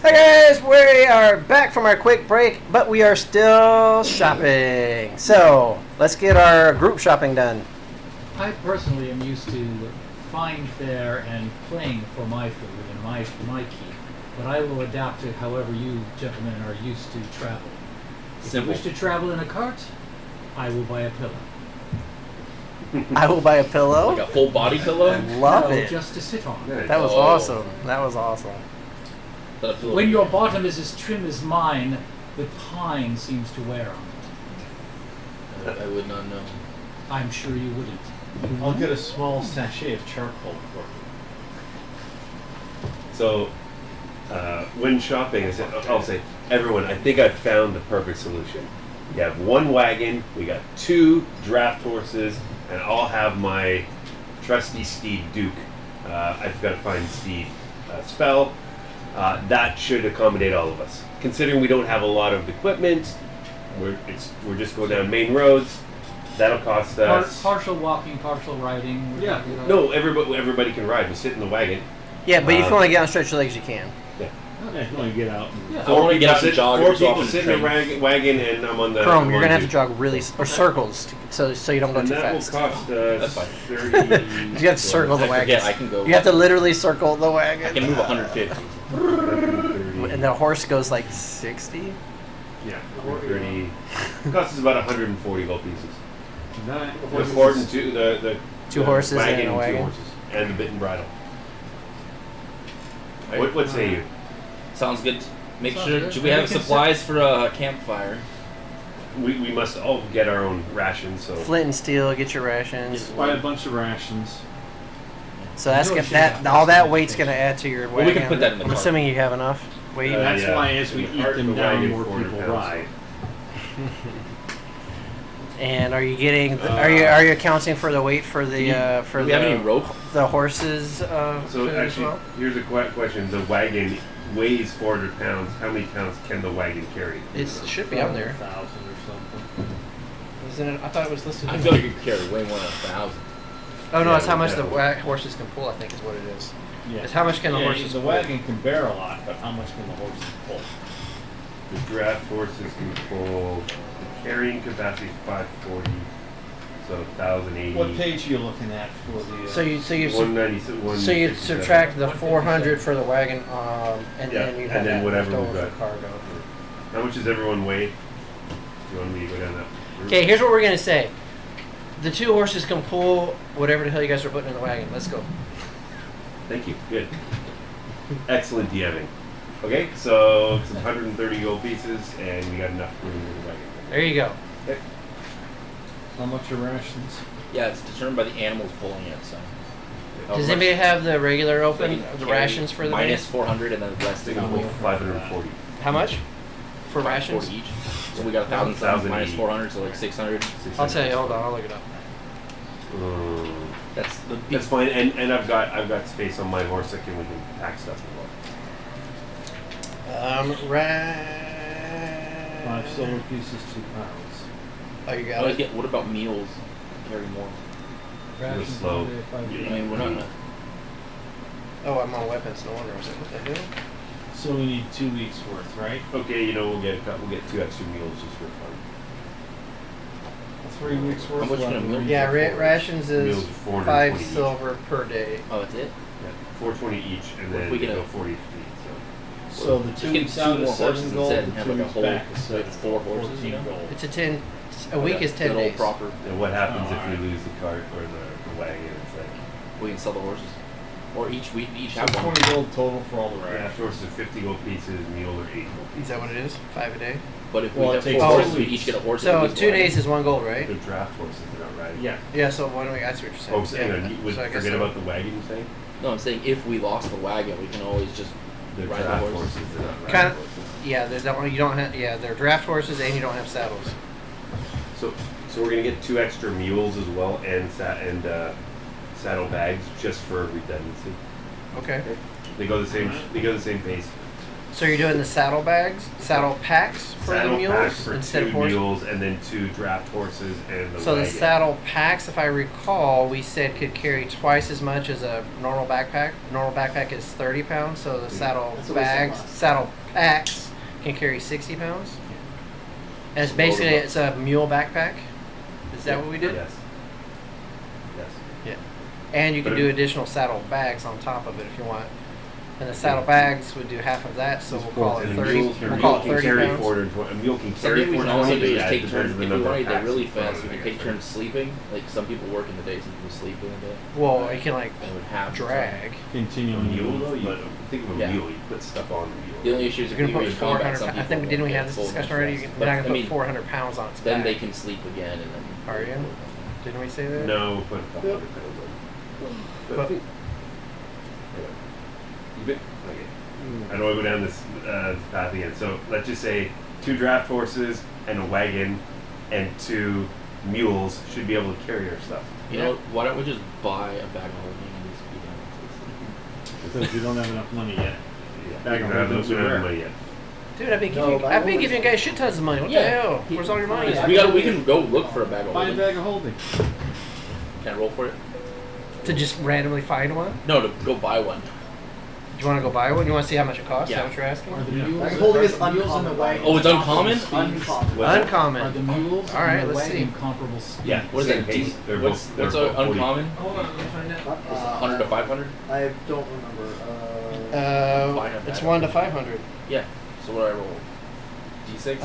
Hey guys, we are back from our quick break, but we are still shopping. So let's get our group shopping done. I personally am used to fine fare and playing for my food and my keep, but I will adapt to however you gentlemen are used to travel. If Simple. you wish to travel in a cart, I will buy a pillow. I will buy a pillow. Like a full body pillow? Love No, it. just to sit on. That was Oh. awesome. That was awesome. But a pillow. When your bottom is as trim as mine, the pine seems to wear on it. I would not know. I'm sure you wouldn't. I'll get a small sachet of charcoal for you. So, when shopping, I'll say, everyone, I think I've found the perfect solution. We have one wagon, we got 2 draft horses, and I'll have my trusty steed Duke. I've got to find steed spell. That should accommodate all of us. Considering we don't have a lot of equipment, we're just going down main roads. That'll cost us. Partial walking, partial riding. Yeah. No, everybody can ride. We sit in the wagon. Yeah, but if you want to get on stretch your legs, you can. Yeah, if you want to get out. And, Yeah. I wanna get out and sit, jog 4 or so people often sit in the train. wagon, and I'm on the. Chrome, I'm you're on gonna have to Duke. jog really or circles so you don't go And too that fast. will cost us That's fine. 30. You have to circle the I wagon. forget, I can go. You have to literally circle the wagon. I can move 150. 30. And the horse goes like 60. Yeah, 30. It costs us about 140 gold pieces. that, The horse and the 2 horses wagon and a and 2 wagon. horses and the bit and bridle. Right. What say you? Sounds good. Make Sounds sure. good. Should we And have we can supplies for a campfire? We must all get our own rations. So Flint and steel, get your rations. buy a bunch of rations. So that's You know gonna, what you that got. all that weight's gonna add to your wagon. Well, we can put that in the I'm cart. assuming you have enough weight. That's yeah. why as we And the eat cart them and the down, wagon, more 400 people pounds. ride. And are you getting? Are you accounting for the weight for the Do we have any rope? the horses? So food as actually, well? here's a question: the wagon weighs 400 pounds. How many pounds can the wagon carry? It should be on there, 1,000 or something. isn't it? I thought it was listed. I feel like you could carry way more than 1,000. Oh no, Yeah, it's how much the definitely. horses can pull. I think is what it is. Yeah. It's how much can the horses The pull. wagon can bear a lot, but how much can the horses pull? The draft horses can pull. The carrying capacity is 540, so 1,080. What page are you looking at for the? So you 190. so you subtract the 400 for the wagon, and Yeah, then you and have then that whatever left we've over for got. cargo. How much does everyone weigh? Do you want me to go down that? route? Okay, here's what we're gonna say. The 2 horses can pull whatever the hell you guys are putting in the wagon. Let's go. Thank you. Good. Excellent DMing. Okay, so it's 130 gold pieces, and we got enough room in the wagon. There you go. Okay. How much are rations? Yeah, it's determined by the animals pulling it. So. Does anybody have the regular So open you the carry rations for the minus base? 400, and then the rest They is can pull 540. How much for rations? 40 each. So we got 1,000 minus 400, so like 600. I'll tell you. Hold on, I'll look it up. That's the That's fine, and I've got space on my horse that we can pack stuff as well. 5 silver pieces, 2 pounds. Oh, you got it. What about meals? Carry more. Rations slow. all day, 5 I days. mean, we're not. Oh, I'm on weapons. No wonder. I was like, what the hell? So we need 2 weeks worth, right? Okay, we'll get 2 extra meals just for fun. 3 weeks worth. How much we'll can have a to meal read be? Yeah, before. rations is Meals are 420 5 each. silver per day. Oh, that's it? Yeah, 420 each, and What if then we we get go a- 40 feet. So the Just 2 get weeks 2 out more is horses 7 gold, instead and the have 2 like a weeks whole back is like 7 4 horses, you know? gold. It's a week is 10 Good days. old proper. So, and what happens Oh, if alright. we lose the cart or the wagon? It's like We can sell the horses. Or each So have one. 20 gold total for all the draft rations. horses are 50 gold pieces, mule are 8 gold Is pieces. that what it is? 5 a day. But if Well, we it have takes 4 2 horses, we weeks. each get a horse. So and we 2 go days is 1 gold, right? They're draft horses, they're not riding. Yeah. Yeah. So what do we? That's what you're saying. Oh, so hang on, you would so I guess forget so. about the wagon, you're saying? No, I'm saying if we lost the wagon, we can always just They're ride the draft horses. horses, they're not riding Kinda- horses. Yeah, you don't have. Yeah, they're draft horses, and you don't have saddles. So we're gonna get 2 extra mules as well, and saddle bags just for redundancy. Okay. They go the same. They go the same pace. So you're doing the saddle packs for Saddle the mules packs for instead 2 of horses. mules and then 2 draft horses and the So the wagon. saddle packs, if I recall, we said could carry twice as much as a normal backpack. Normal backpack is 30 pounds, so the saddle That's what we said bags, last. saddle packs can carry 60 pounds. And it's So basically load 'em up. it's a mule backpack. Is that what we did? Yes. Yes. Yeah. And you can But do it- additional saddle bags on top of it if you want. And the saddle bags would do half of that, so we'll call it And a 30. mule- We'll a call mule it can 30 carry pounds. 420. A mule can carry Something we can also 420. do is Yeah, it take depends turns. on If the we number want of to do packs really you put on fast, we it, can I take guess. turns sleeping. Like some people work in the day, some people sleep in the day. Well, you can like And would have drag. A Continuing mule though, but think of a Yeah. mule. You put stuff on the mule. The only issue is if You're we gonna were put in combat, 400. some I people think won't didn't we get have this full discussion enough already? rest. You're But, not I gonna put mean, 400 pounds on its then back. they can sleep again, and then. Are you? Didn't we say that? No, we'll put a couple Yep. hundred pounds on. But- I think. Okay. I don't want to go down this path again. So let's just say 2 draft horses and a wagon and 2 mules should be able to carry our stuff. You know, why don't we just buy a bag of holding and just be done with because you don't have enough money yet. Yeah. Bag of We don't have- holdings we don't are have rare. money yet. Dude, I've been No, giving, but I've been I giving you guys shit tons of money. What Yeah. the hell? Where's all your money? this? at? We can go look for a bag of Buy a holding. bag of holding. Can I roll for it? To just randomly find one? No, to go buy one. Do you want to go buy one? You want to see how much it costs? Is Yeah. that what you're asking? Are the Yeah. mules, Bag of holding are is the mules and the uncommon. wagon Oh, it's uncommon? comparable speeds? Uncommon. What's that? Uncommon. Are the mules All right, and the let's wagon see. comparable speeds? Yeah. What is Same that? pace. They're What's both- they're what's both 40. uncommon? Hold on, let me find out. 100 to 500? I don't remember. Fine, I've It's had 1 it. to 500. Yeah. So what do I roll? D6?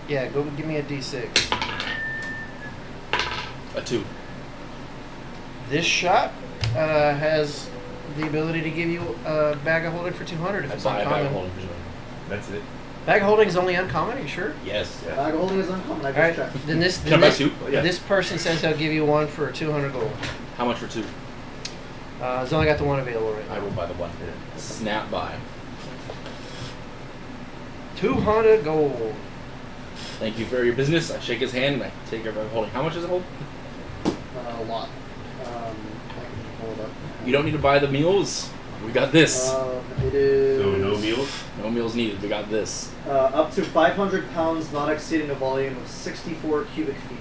Yeah, go give me a D6. A 2. This shop has the ability to give you a bag of holding for 200 if I it's buy a bag of uncommon. holding for 200. That's it. Bag of holding is only uncommon. Are you sure? Yes. Yeah. Bag of holding is uncommon. I All just right. checked. Then this. Can I Then buy this, 2? Yeah. this person says he'll give you one for 200 gold. How much for 2? He's only got the one available right I now. will buy the one. Snap buy. 200 gold. Thank you for your business. I shake his hand and I take your bag of holding. How much does it hold? A lot. I can hold up. You don't need to buy the mules. We got this. It is. So no mules. No mules needed. We got this. Up to 500 pounds, not exceeding a volume of 64 cubic feet.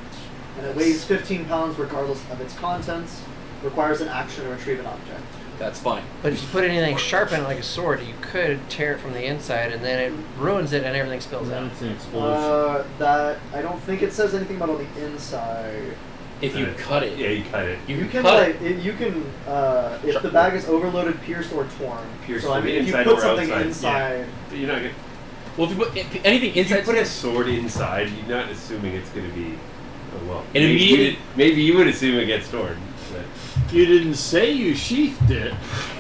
And it weighs 15 pounds regardless of its contents. Requires an action to retrieve an object. That's fine. But if you put anything sharp in it like a sword, you could tear it from the inside, and then it ruins it, and everything spills Then out. it's an explosion. That I don't think it says anything about on the inside. If you cut it, Yeah, you cut it. you You can can cut like you can if the bag is overloaded, pierced, or torn. Pierced so I from mean, the if you inside put or something outside, inside, But you're not gonna. Well, if you put anything If you inside, put a sword inside, you're not assuming it's going to be. Oh, well, It maybe immediately- maybe you would assume it gets torn. But You didn't say you sheathed it.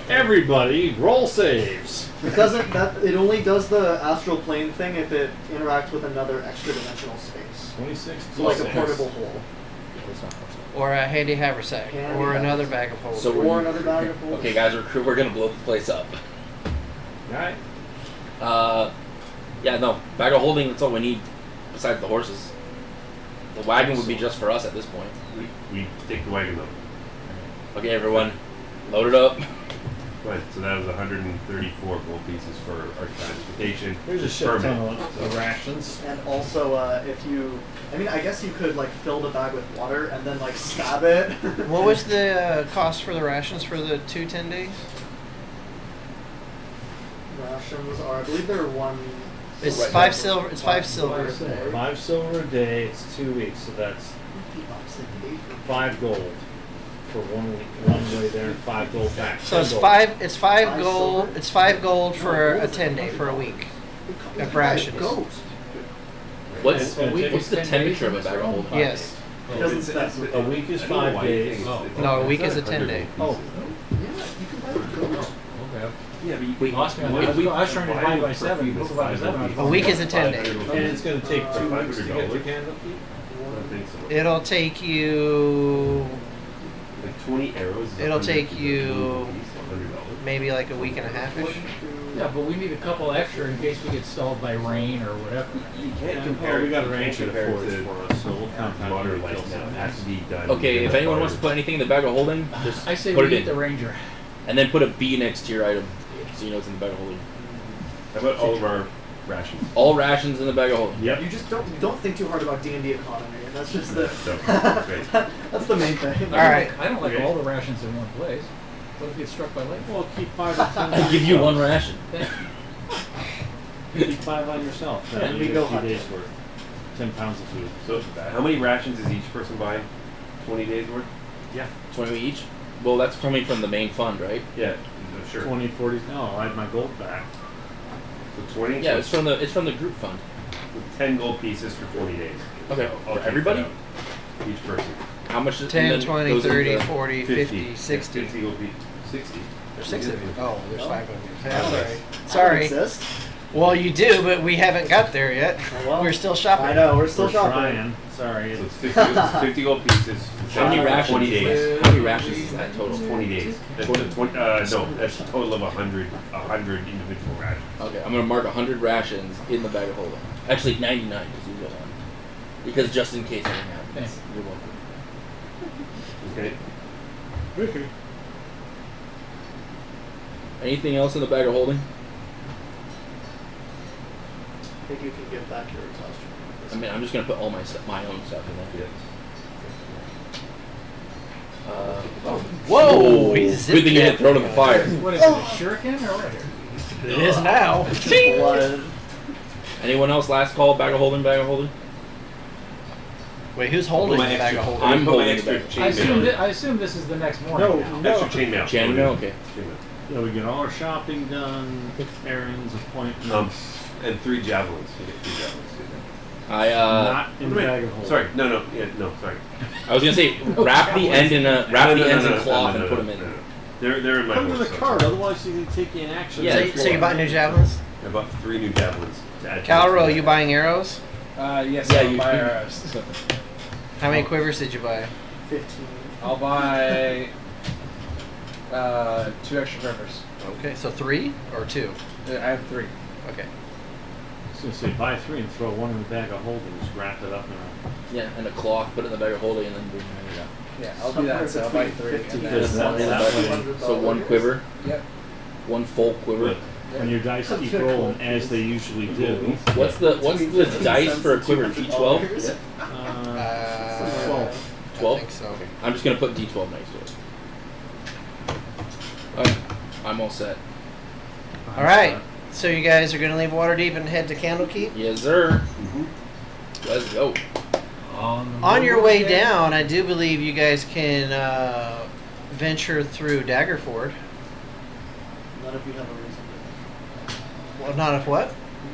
Everybody, roll saves. it doesn't. It only does the astral plane thing if it interacts with another extra dimensional space. 26. So like a Yes. portable hole. It's not possible. Or a handy haversack, Handy or haversack. another bag of holding. So Or another bag of holding. Okay, guys, we're gonna blow the place up. Alright. Yeah, no, bag of holding. That's all we need, besides the horses. The wagon would be just for us at this point. we take the wagon though. Okay, everyone, load it up. Right, so that was 134 gold pieces for our transportation. There's a shit Permit. ton of rations. And also, if you, I mean, I guess you could like fill the bag with water and then like stab it. What was the cost for the rations for the 10 days? Rations are, I believe they're one. It's Right. 5 silver. It's 5 silver. 5 silver a day, it's 2 weeks, so that's $50 a day for 5 gold for 1 week, 1 way there, and 5 gold back. So it's 10 gold. 5. It's 5 5 gold. silver? It's 5 gold for a 10 day for a week. Of rations. What's A week what's is the 10 temperature of a days bag of in holding? Yes. It doesn't specify. A week is I don't know 5 why you days. think it's- No, a week is a 10 day. Oh. Yeah, you can buy a goat. Okay. Yeah, but you Wait, Lost me on if that. we- I was trying to divide by 7. You multiply by 7. A week is a 10 day. And it's going to take 2 weeks to get to $500. Candlekeep? I don't think so. It'll take you Like 20 arrows. is It'll take 150 you- gold piece, $100. maybe like a week and a half-ish. Yeah, but we need a couple extra in case we get stalled by rain or whatever. You can't Oh, compare. we got a you can't ranger to compare forage to for us, so we'll contact water you. like now. It has to be done. Okay, in if the anyone wants to water. put anything in the bag of holding, just I say put we it get the in, ranger. and then put a B next to your item. so you know it's in the bag of holding. How about all of our rations? All rations in the bag of holding. Yep. You just don't think too hard about D&D economy. That's just the So, great. that's the main thing. All right. I don't like Okay. all the rations in one place. What if you get struck by lightning? Well, keep 5 or 10. I give you one ration. Keep 5 on yourself. And Then we you go get a few hunting. days worth. 10 pounds of food. So, how many rations is each person buying? 20 days worth? Yeah. 20 each. Well, that's coming from the main fund, right? Yeah, sure. 20, 40. No, I had my gold back. So 20? Yeah, so it's from the group fund. 10 gold pieces for 20 days. Okay, So I'll for take everybody? that out. Each person. How much? is 10, and then 20, goes into 30, the- 40, 50, 60. 50 gold pieces. 60. There's 6 of you. Oh, there's 5 of you. Oh, Yeah, sorry. I don't Sorry. exist. Well, you do, but we haven't got there yet. Oh, well. We're still shopping. I know, we're still We're shopping. trying. Sorry. So it's 50 gold pieces. How many for rations? 20 days. How many rations is that total? 20 days. That's no, that's a total of 100 individual rations. Okay, I'm gonna mark 100 rations in the bag of holding. Actually, 99 because you got one. Because just in case anything happens, Thanks. you're welcome. Okay. Okay. Anything else in the bag of holding? I think you can get back your exhaustion. I mean, I'm just gonna put all my my own stuff in there. Whoa! He's Good thing you didn't throw it in the fire. What is it, a shuriken or what? It is now. Blood. Anyone else? Last call. Bag of holding. Bag of holding. Wait, who's holding the My bag extra- of holding? I'm put my holding extra the bag. chainmail. I assume this is the next morning. now. Extra chainmail. Chainmail. Okay. Chainmail. Yeah, we get all our shopping done, errands, appointments. And 3 javelins. You get 3 javelins. I not in the Wait, bag of holding. sorry, no, sorry. I was gonna say wrap the end in a wrap the ends in cloth and put them in. No. They're in my Come to the horse, so cart, sorry. otherwise you can take you in action. Yeah, So you bought new javelins? I bought 3 new javelins. to add to Calro, my- you buying arrows? Yes, Yeah, I'll you- buy arrows. How many quivers did you buy? 15. I'll buy 2 extra rivers. Okay, so 3 or 2? I have 3. Okay. I was going to say, buy 3 and throw 1 in the bag of holding. Just wrap it up in a... Yeah, and a cloth. Put it in the bag of holding and then bring it out. Yeah, I'll do that. So I'll buy 3. And Because then that- One in the that bag of way- holding. So 1 quiver. Yep. 1 full quiver. When your dice keep rolling, as they usually do. What's the dice for a quiver? D12. Uh, 12. 12? I think so. Okay. I'm just gonna put D12 next to it. Okay. I'm all set. All right. So you guys are going to leave Waterdeep and head to Candlekeep? Yes, sir. Mhm. Let's go. On your way down, I do believe you guys can venture through Daggerford. None of you have a reason to. Well, not if what?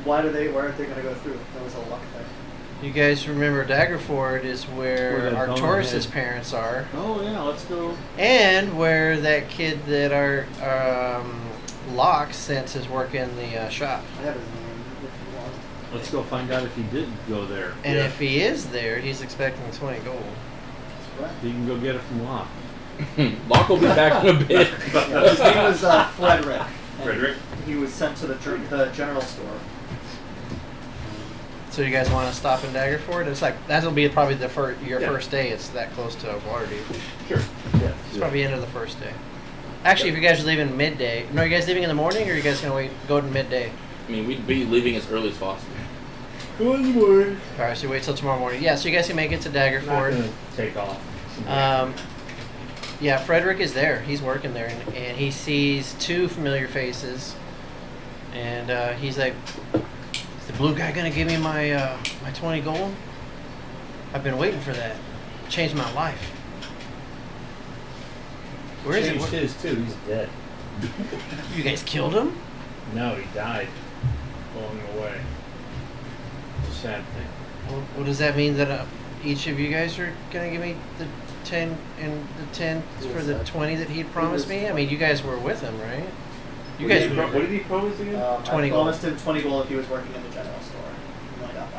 Why aren't they going to go through? That was a luck thing. You guys remember Daggerford is where Where that Arcturus's bonehead- parents are, Oh, yeah, let's go. and where that kid that our Locke sent his work in the shop. I have his name if you want. Let's go find out if he did go there. And Yeah. if he is there, he's expecting 20 gold. That's You can go get it from Locke. Locke will be back in a bit. correct. Yeah, his name was Frederick. and Frederick? He was sent to the general store. So you guys want to stop in Daggerford? It's like that'll be probably your Yeah. first day. It's that close to Waterdeep. Sure. Yeah. It's probably the end of the first day. Actually, if you guys are leaving midday, no, are you guys leaving in the morning, or are you guys gonna go to midday? I mean, we'd be leaving as early as possible. All right, so you wait till tomorrow morning. Yeah, so you guys can make it to Not Daggerford. gonna take off. Yeah, Frederick is there. He's working there, and he sees 2 familiar faces, and he's like, "Is the blue guy gonna give me my 20 gold? I've been waiting for that. It changed my life." Where is Changed it? his too. He's dead. You guys killed him? No, he died. Going away. It's a sad thing. What does that mean that each of you guys are gonna give me the 10 and the 10 for the 20 that he promised me? I mean, you guys were with him, right? You guys What did he promise again? 20 I gold. promised him 20 gold if he was working in the general store. And I got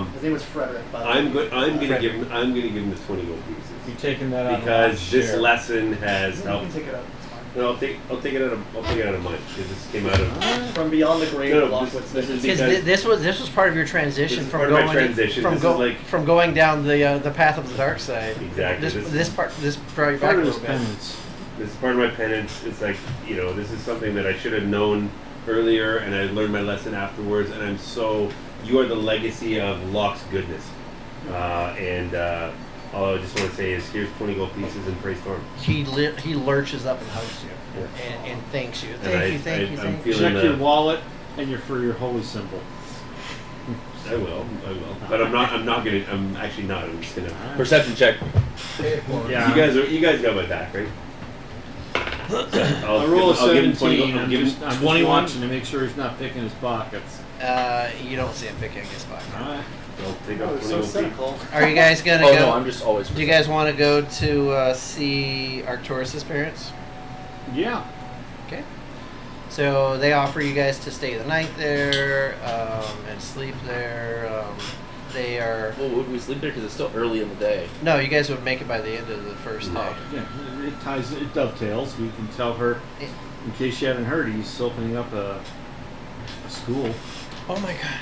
that. His name was Frederick. By the way. I'm gonna Fred. give him the 20 gold You pieces taking that out because of this share. lesson has You helped. can take it out. It's fine. No, I'll take it out of mine because this came out of. From beyond the grave, No, Lockwood's this is Because because this was part of your transition This is from part of my going transition. from This go, is like- from going down the path of the dark side. Exactly. This brought you back Part a of his little bit. penance. This is part of my penance. It's like, this is something that I should have known earlier, and I learned my lesson afterwards. And you are the legacy of Locke's goodness. And all I just want to say is, here's 20 gold pieces and praise Storm. He lurches up and hugs you and thanks you. Thank you. Check your wallet and for your holy symbol. I will. But I'm actually not. I'm just gonna. Perception check. Yeah. You guys got my back, right? So I roll a 17. I'll give him I'm 21. watching to make sure he's not picking his pockets. You don't see him picking his pocket. Alright. I'll take off 20 So gold pieces. cynical. Are you guys gonna Oh go? no, I'm just always. Do you guys want to go to see Arcturus' parents? Yeah. Okay. So they offer you guys to stay the night there and sleep there. They are. Well, would we sleep there because it's still early in the day? No, you guys would make it by the end of the first day. Yeah, it dovetails. We can tell her, in case you haven't heard, he's opening up a school. Oh my god.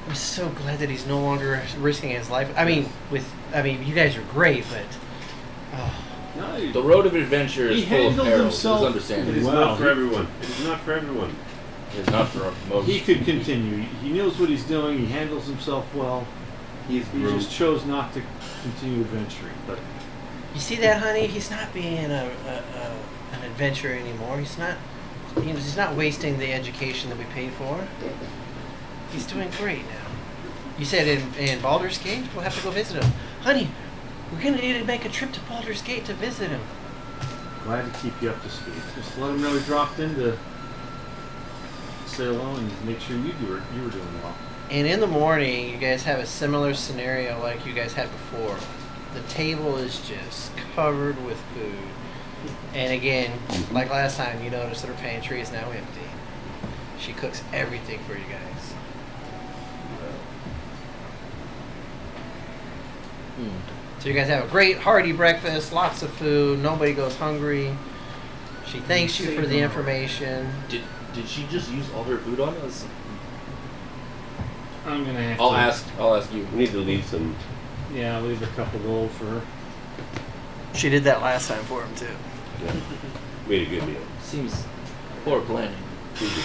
I'm so glad that he's no longer risking his life. I mean, you guys are great, but No, The road of adventure is He full of handled perils. himself- It's It understandable. is Wow. not for everyone. It is not for everyone. It's not for most. he could continue. He knows what he's doing. He handles himself well. He's He grown. just chose not to continue adventuring. But you see that, honey? He's not being an adventurer anymore. He's not wasting the education that we paid for. He's doing great now. You said in Baldur's Gate? We'll have to go visit him. Honey, we're going to need to make a trip to Baldur's Gate to visit him. glad to keep you up to speed. Just let him know he dropped in to say hello and make sure you were doing well. And in the morning, you guys have a similar scenario like you guys had before. The table is just covered with food. And again, like last time, you notice that her pantry is now empty. She cooks everything for you guys. So you guys have a great hearty breakfast, lots of food, nobody goes hungry. She thanks you for the information. Did she just use all her food on us? I'm gonna have I'll to. ask you. We need to leave some. Yeah, I'll leave a couple gold for her. She did that last time for him too. Yeah. Made a good meal. Seems poor planning.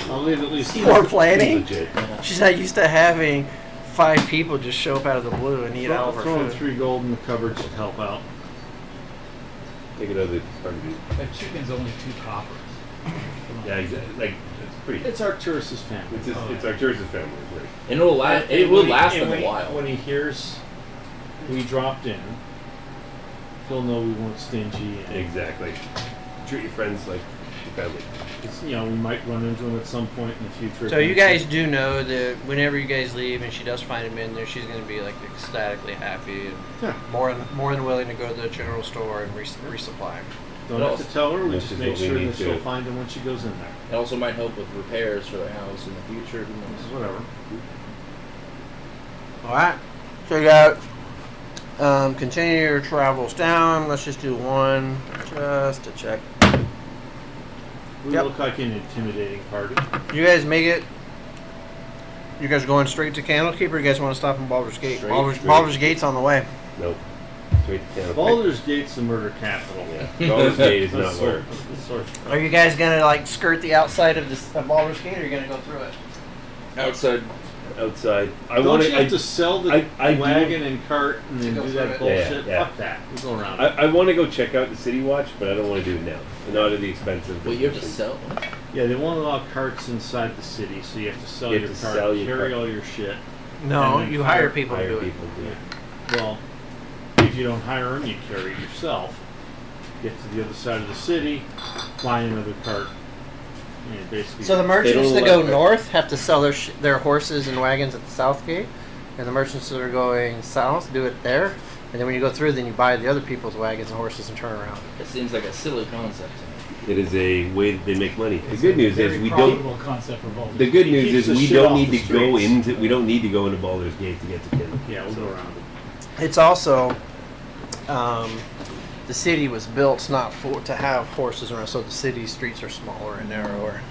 I'll leave at least. Poor planning. Legit. She's not used to having 5 people just show up out of the blue and eat all of her Throwing food. 3 gold in the cupboard should help out. Take it out of the party. That chicken's only 2 coppers. Yeah, exactly. Like, it's pretty. It's Arcturus' family. It's Arcturus' family, right? And it will last. It will last them a while. When he hears we dropped in, he'll know we weren't stingy. And Exactly. Treat your friends like your family. we might run into him at some point in the future. So you guys do know that whenever you guys leave and she does find him in there, she's going to be like ecstatically happy and Yeah. more than willing to go to the general store and resupply him. Don't have to tell her. We Which just is make what we sure need that she'll to. find him when she goes in there. It also might help with repairs for the house in the future. Who knows? Whatever. All right. So you got continue your travels down. Let's just do one just to check. We Yep. look like an intimidating party. You guys make it. You guys going straight to Candlekeep, or you guys want to stop in Baldur's Gate? Straight. Baldur's Gate's on the way. Nope. Straight to Canada. Baldur's Gate's the murder capital. Yeah. Baldur's Gate is not That's where. Are you guys gonna like skirt the outside of Baldur's Gate, or are you gonna go through it? Outside. Outside. I Don't want you have to sell the I do- wagon and cart and then go do through that it? bullshit? Yeah. Fuck that. We go around it. I want to go check out the City Watch, but I don't want to do it now. Not at the expense of. Well, you have to sell. Yeah, they won't allow carts inside the city, so you have to sell You your have to cart, sell your carry cart. all your shit. No, And then you hire people to Hire do it. people to do it. Well, if you don't hire them, you carry it yourself. Get to the other side of the city, buy another cart, and basically. So the merchants don't that go allow- north have to sell their horses and wagons at the south gate, and the merchants that are going south do it there. And then when you go through, then you buy the other people's wagons and horses and turn around. It seems like a silly concept to me. It is a way that they make money. The It's good a news very is we profitable don't. concept for Baldur's The good It news keeps is the we shit don't off need the to go streets. into. We don't need to go into Baldur's Gate to get to Kindle. Yeah, we'll go around it. It's also the city was built not to have horses around, so the city streets are smaller and narrower.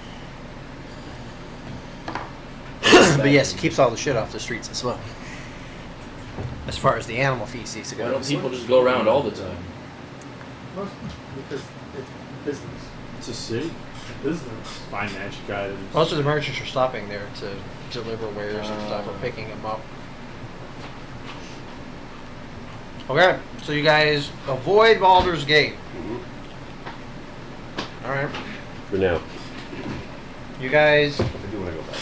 But yes, it keeps all the shit off the streets as well. As far as the animal feces Why don't goes. people just go around all the time? Most, because business. It's a city. Business. Buy magic items. Most of the merchants are stopping there to deliver wares and stuff or picking them up. Okay, so you guys avoid Baldur's Gate. All right. For now. You guys. I do want to go back.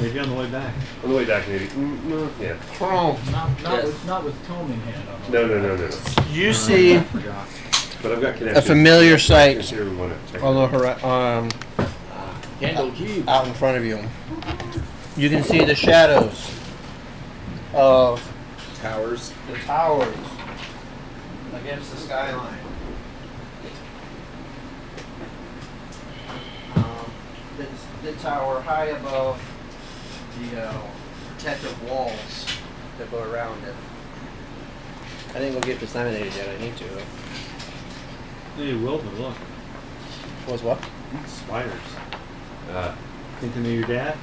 Maybe on the way back. On the way back, maybe. No, yeah. Chrome. Not with tome in hand. On No. You see I forgot. But I've got a connections. familiar sight Here we want to check. on the Candle Keep. out in front of you. You can see the shadows of Towers. the towers against the skyline. The tower high above the protective walls that go around it. I didn't go get this laminated yet. I need to. Hey, Wilbur, look. Was what? Spiders. Uh, Thinking of your dad?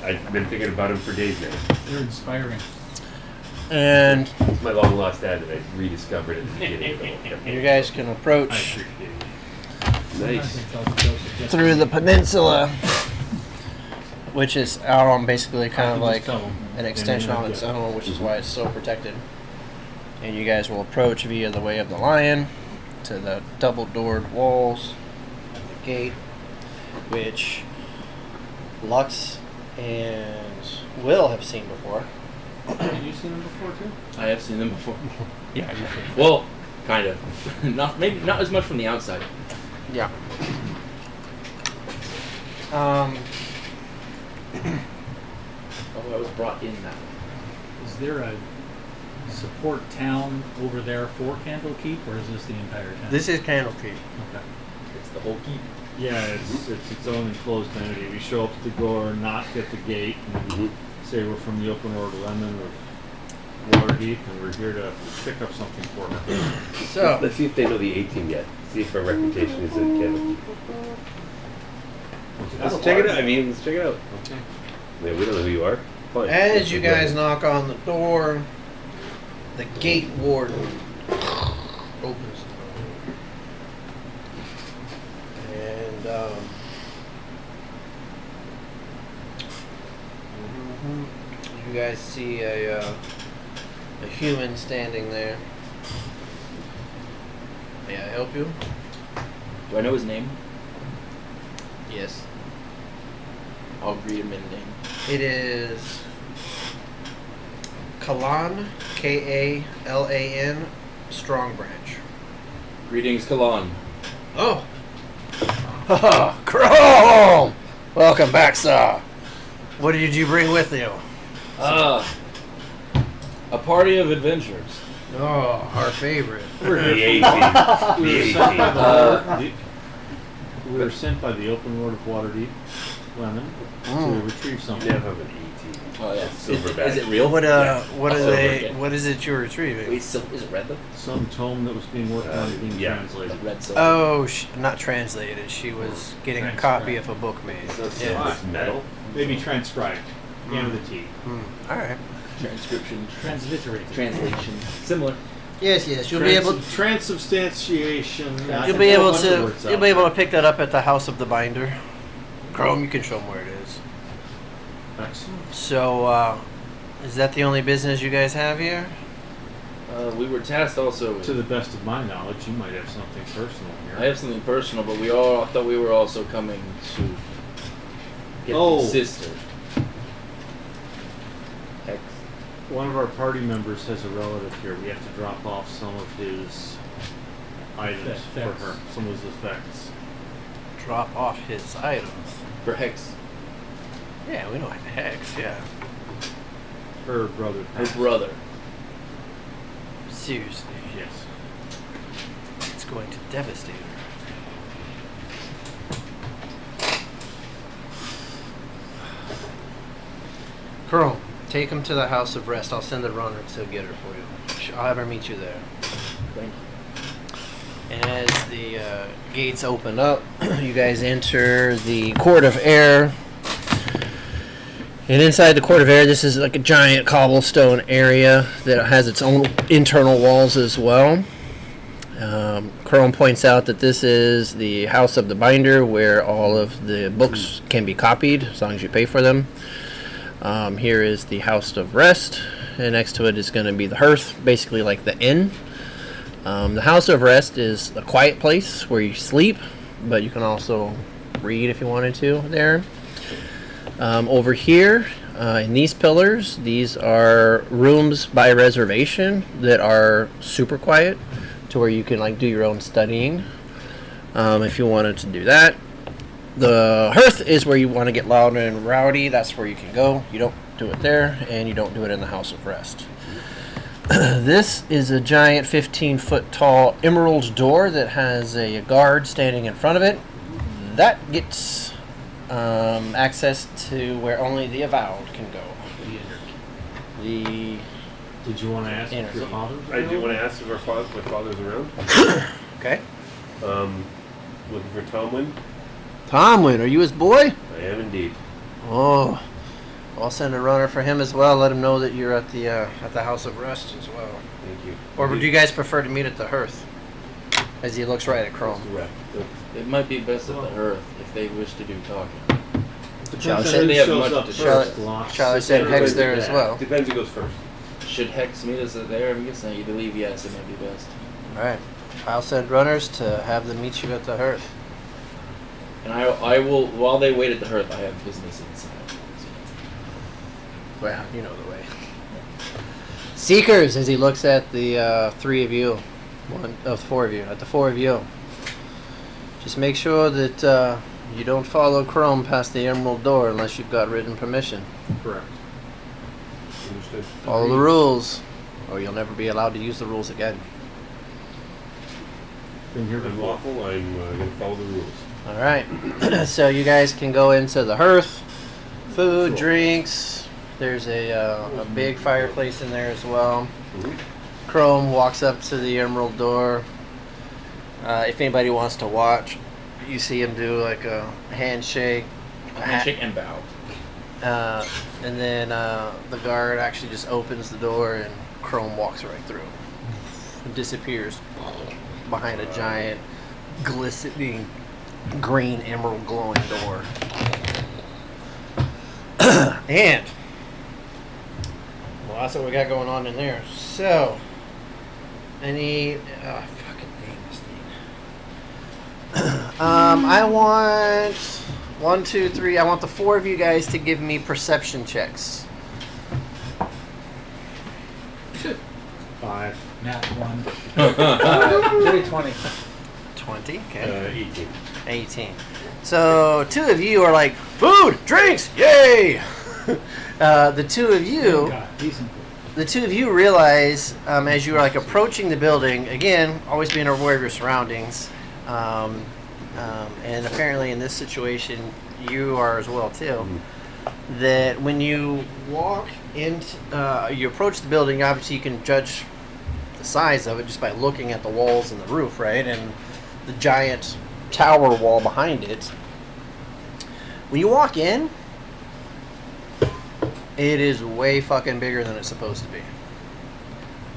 I've been thinking about him for days now. They're inspiring. And It's my long lost dad that I rediscovered at the beginning of the whole you guys can I approach appreciate it. Nice. through the peninsula, which is out on basically kind of like an extension on its own, which is why it's so protected. And you guys will approach via the Way of the Lion to the double-doored walls of the gate, which Lux and Will have seen before. Have you seen them before too? I have seen them before. Yeah. Well, kind of. Maybe not as much from the outside. Yeah. Oh, I was brought in that way. Is there a support town over there for Candlekeep, or is this the entire town? This is Candlekeep. Okay. It's the whole keep. Yeah, it's its own enclosed entity. We show up at the door, knock at the gate, and say we're from the open world of Lemon or Waterdeep, and we're here to pick up something for them. So, Let's see if they know the A-team yet. See if our reputation is in Canada. Let's check it out. Let's check it out. Okay. Yeah, we don't know who you are. Fine. as you guys knock on the door, the gate warden opens the door. And, you guys see a human standing there. May I help you? Do I know his name? Yes. I'll greet him in name. It is Kalan, Kalan, Strong Branch. Greetings, Kalan. Oh! Chrome! Welcome back, sir. What did you bring with you? A party of adventurers. Oh, our favorite. The A-team. The A-team. We were sent by the open world of Waterdeep, Lemon, to retrieve something. Never have an A-team. Oh yeah. Silverback. Is it real? What Yeah. what are Also they? red. What is it you're retrieving? Wait, is it red though? Some tome that was being worked on being yeah. translated. Like red silver. Oh, not translated. She was getting a copy of a book made. So Yeah. it's metal. Maybe transcribed. And with a T. All right. Transcription. Transliterated. Translation. Similar. Yes, yes. You'll be able. Transubstantiation. You'll be able to. You'll be able to pick that up at the House of the Binder. Chrome, you can show them where it is. Excellent. So, is that the only business you guys have here? We were tasked also with. To the best of my knowledge, you might have something personal here. I have something personal, but we all thought we were also coming to get Oh. the sister. Hex. One of our party members has a relative here. We have to drop off some of his items for Effects. her. Some of his effects. Drop off his items. For Hex. Yeah, we know what the hex. Yeah. Her brother. Her brother. Seriously, Yes. it's going to devastate her. Chrome, take him to the House of Rest. I'll send a runner to get her for you. I'll have her meet you there. Thank you. And as the gates open up, you guys enter the Court of Air. And inside the Court of Air, this is like a giant cobblestone area that has its own internal walls as well. Chrome points out that this is the house of the binder, where all of the books can be copied as long as you pay for them. Here is the house of rest, and next to it is going to be the hearth, basically like the inn. The house of rest is a quiet place where you sleep, but you can also read if you wanted to there. Over here, in these pillars, these are rooms by reservation that are super quiet, to where you can like do your own studying if you wanted to do that. The hearth is where you want to get loud and rowdy. That's where you can go. You don't do it there, and you don't do it in the house of rest. This is a giant 15-foot tall emerald door that has a guard standing in front of it. That gets access to where only the avowed can go. The Did you want to ask if your father? I do want to ask if my father's around. Okay. Looking for Tomlin. Tomlin, are you his boy? I am indeed. Oh, I'll send a runner for him as well. Let him know that you're at the house of rest as well. Thank you. Or would you guys prefer to meet at the hearth? As he looks right at Chrome. Correct. It might be best at the hearth if they wish to do talking. Shall I Depends on send- who they have shows much up to do. first, Locke. Shall I send Hex there as Yeah. well? Depends who goes first. Should Hex meet us there? I'm guessing you believe yes, it might be best. Alright. I'll send runners to have them meet you at the hearth. And I will, while they wait at the hearth, I have business inside. Well, you know the way. Seekers, as he looks at the three of you. One of four of you. At the four of you. Just make sure that you don't follow Chrome past the emerald door unless you've got written permission. Correct. Understood. Follow the rules, or you'll never be allowed to use the rules again. Been here I'm before. lawful. I'm going to follow the rules. Alright. So you guys can go into the hearth. Food, Sure. drinks. There's a big fireplace in there as well. Mhm. Chrome walks up to the emerald door. If anybody wants to watch, you see him do like a handshake. Handshake and bow. And then the guard actually just opens the door and Chrome walks right through. And disappears behind a giant, glistening, green emerald glowing door. And well, that's what we got going on in there. So, any fucking name this thing. I want 1, 2, 3. I want the four of you guys to give me perception checks. 5. Nat 1. Maybe 20. 20. Okay. 18. 18. So two of you are like food, drinks, yay! The two of you. God, decent food. The two of you realize, as you are like approaching the building, again, always being aware of your surroundings, and apparently in this situation, you are as well too. That when you walk into, you approach the building, obviously you can judge the size of it just by looking at the walls and the roof, right, and the giant tower wall behind it. When you walk in, it is way fucking bigger than it's supposed to be.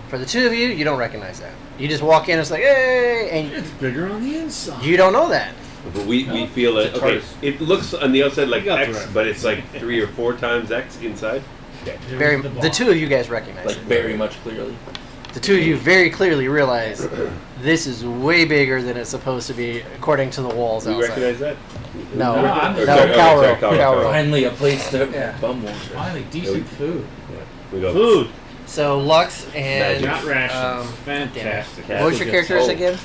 For the two of you, you don't recognize that. You just walk in, it's like, hey, and It's bigger on the inside. you don't know that. But we feel it. It's a Okay, TARDIS. it looks on the outside like You got the X, reference. but it's like 3 or 4 times X inside. Okay. Very, the two of you guys recognize Like it. very much clearly. The two of you very clearly realize this is way bigger than it's supposed to be, according to the walls We outside. recognize that? No, No, no, I'm- Calro. Calro. Calro. Finally, a place to Yeah. bum wash. Finally, decent food. We go. Food. So Lux and Not rations. um, Fantastic. what was your characters Oh. again?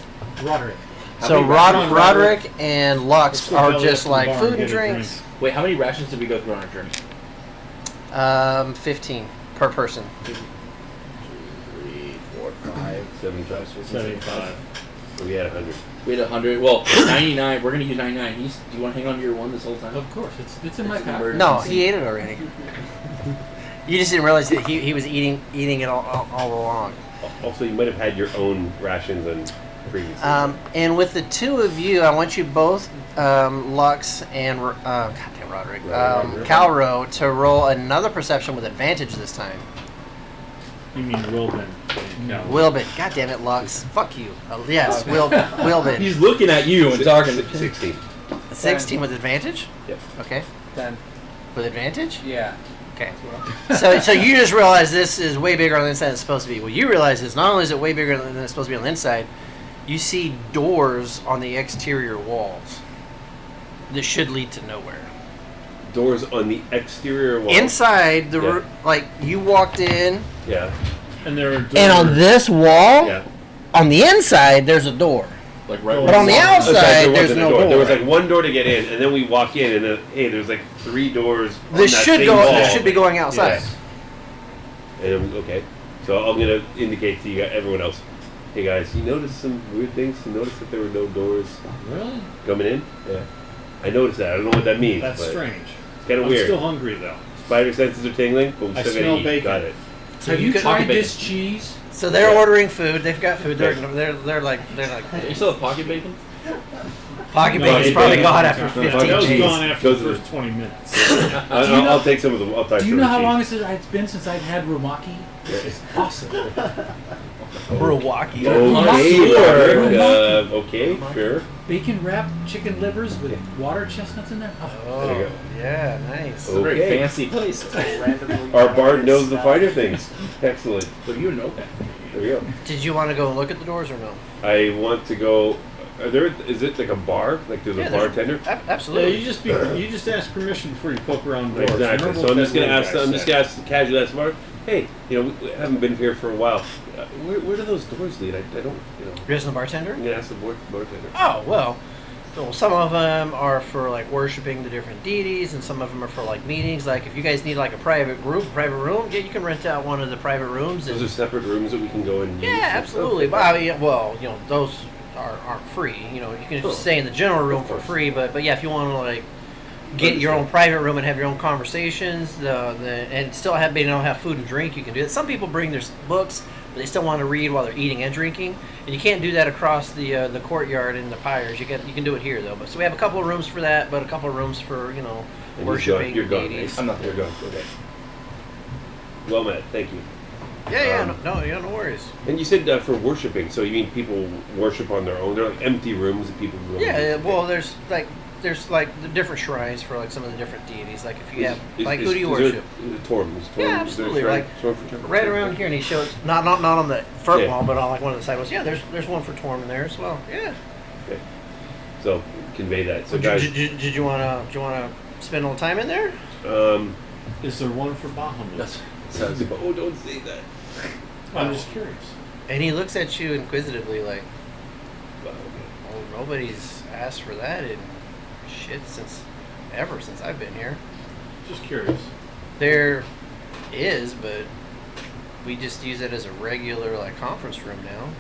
Roderick. How So many rations- Roderick and Lux Let's go are belly just up to the like bar food and and get a drinks. Wait, how many rations did we go through on our journey? 15 per person. 2, 3, 4, 5, 75. 75. We had 100. We had 100. Well, 99. We're gonna use 99. Do you want to hang on to your one this whole time? Of course, it's in my It's an pack. emergency. No, he ate it already. You just didn't realize that he was eating it all along. Also, you might have had your own rations and previously. And with the two of you, I want you both, Lux and goddamn Roderick, Roderick. Calro, to roll another perception with advantage this time. You mean Robin? Wilbin. God damn it, Lux. Fuck you. Yes, Wilbin. He's looking at you and talking. 16. 16 with advantage? Yep. Okay. 10. With advantage? Yeah. Okay. So you just realize this is way bigger on the inside than it's supposed to be. What you realize is not only is it way bigger than it's supposed to be on the inside, you see doors on the exterior walls that should lead to nowhere. Doors on the exterior wall. Inside the like you walked in, Yeah. And there are doors. and on this wall, Yeah. on the inside there's a door, Like right. but on the Oh, sorry, outside there there's wasn't a no door. door. There was like one door to get in, and then we walk in, and then hey, there's like 3 doors. on This that should same go. wall. This should be going outside. Yes. And okay, so I'm gonna indicate to you, everyone else. Hey guys, you noticed some weird things? You noticed that there were no doors Really? coming in? Yeah. I noticed that. I don't know what that means. That's but strange. It's kind of I'm weird. still hungry though. Spider senses are tingling, but we I still smell gotta eat. bacon. Got it. So Have you could- tried bacon. this cheese? So they're Yeah. ordering food. They've got food. They're Yeah. they're like You still have pocket bacon? pocket No, bacon's it probably didn't. gone after No, 15 That was days. gone after Goes the to first 20 minutes. I'll take some of them. I'll try Do you some know of the how long cheese. it's been since I've had rumaki? It's awesome. Milwaukee. Okay, Sure. Robert. Okay, sure. Bacon wrapped chicken livers with water chestnuts in there. Oh. Oh, There you go. yeah, nice. Oh. Very Okay. fancy place. Randomly Our bard knows the finer things. Excellent. But you know that. There we go. Did you want to go and look at the doors or no? I want to go. Are there? Is it like a bar? Like there's a there's- bartender? Yeah, Absolutely. you just ask permission before you poke around doors. Exactly. Remember So what I'm just that gonna one ask. guy I'm just said. gonna ask casually. Ask Mark. Hey, we haven't been here for a while. Where do those doors lead? I don't. Here's the bartender. I'm gonna ask the bartender. Oh well, some of them are for like worshiping the different deities, and some of them are for like meetings. Like if you guys need like a private room, yeah, you can rent out one of the private rooms. Those And, are separate rooms that we can go and use. yeah, absolutely. Okay. But I mean, well, those aren't free. You can Sure. stay in the general room for free. But yeah, if you want to like get your own private room and have your own conversations, and still have food and drink, you can do it. Some people bring their books, but they still want to read while they're eating and drinking, and you can't do that across the courtyard in the pyres. You can do it here though. But so we have a couple of rooms for that, but a couple of rooms for And worshiping you're gone. deities. Right? I'm not there. You're gone. Okay. Well met. Thank you. Yeah, no worries. And you said for worshiping, so you mean people worship on their own? They're like empty rooms that people go. Yeah, into? well, there's like the different shrines for like some of the different deities. Like if you have like who do you is there- worship? Is it Torm? Is Torm? Yeah, is there a absolutely, shrine- like, shrine for Torm? Right around here, and he shows not on the front Yeah. wall, but on like one of the side walls. Yeah, there's one for Torm in there as well. Yeah. Okay. So convey that. So Did guys, you wanna spend a little time in there? Is there one for Bahamut? That's oh, don't say that. I'm just curious. And he looks at you inquisitively, like, Wow, "Oh, nobody's asked for that in shit since I've been here. Just curious. There is, but we just use it as a regular like conference room now."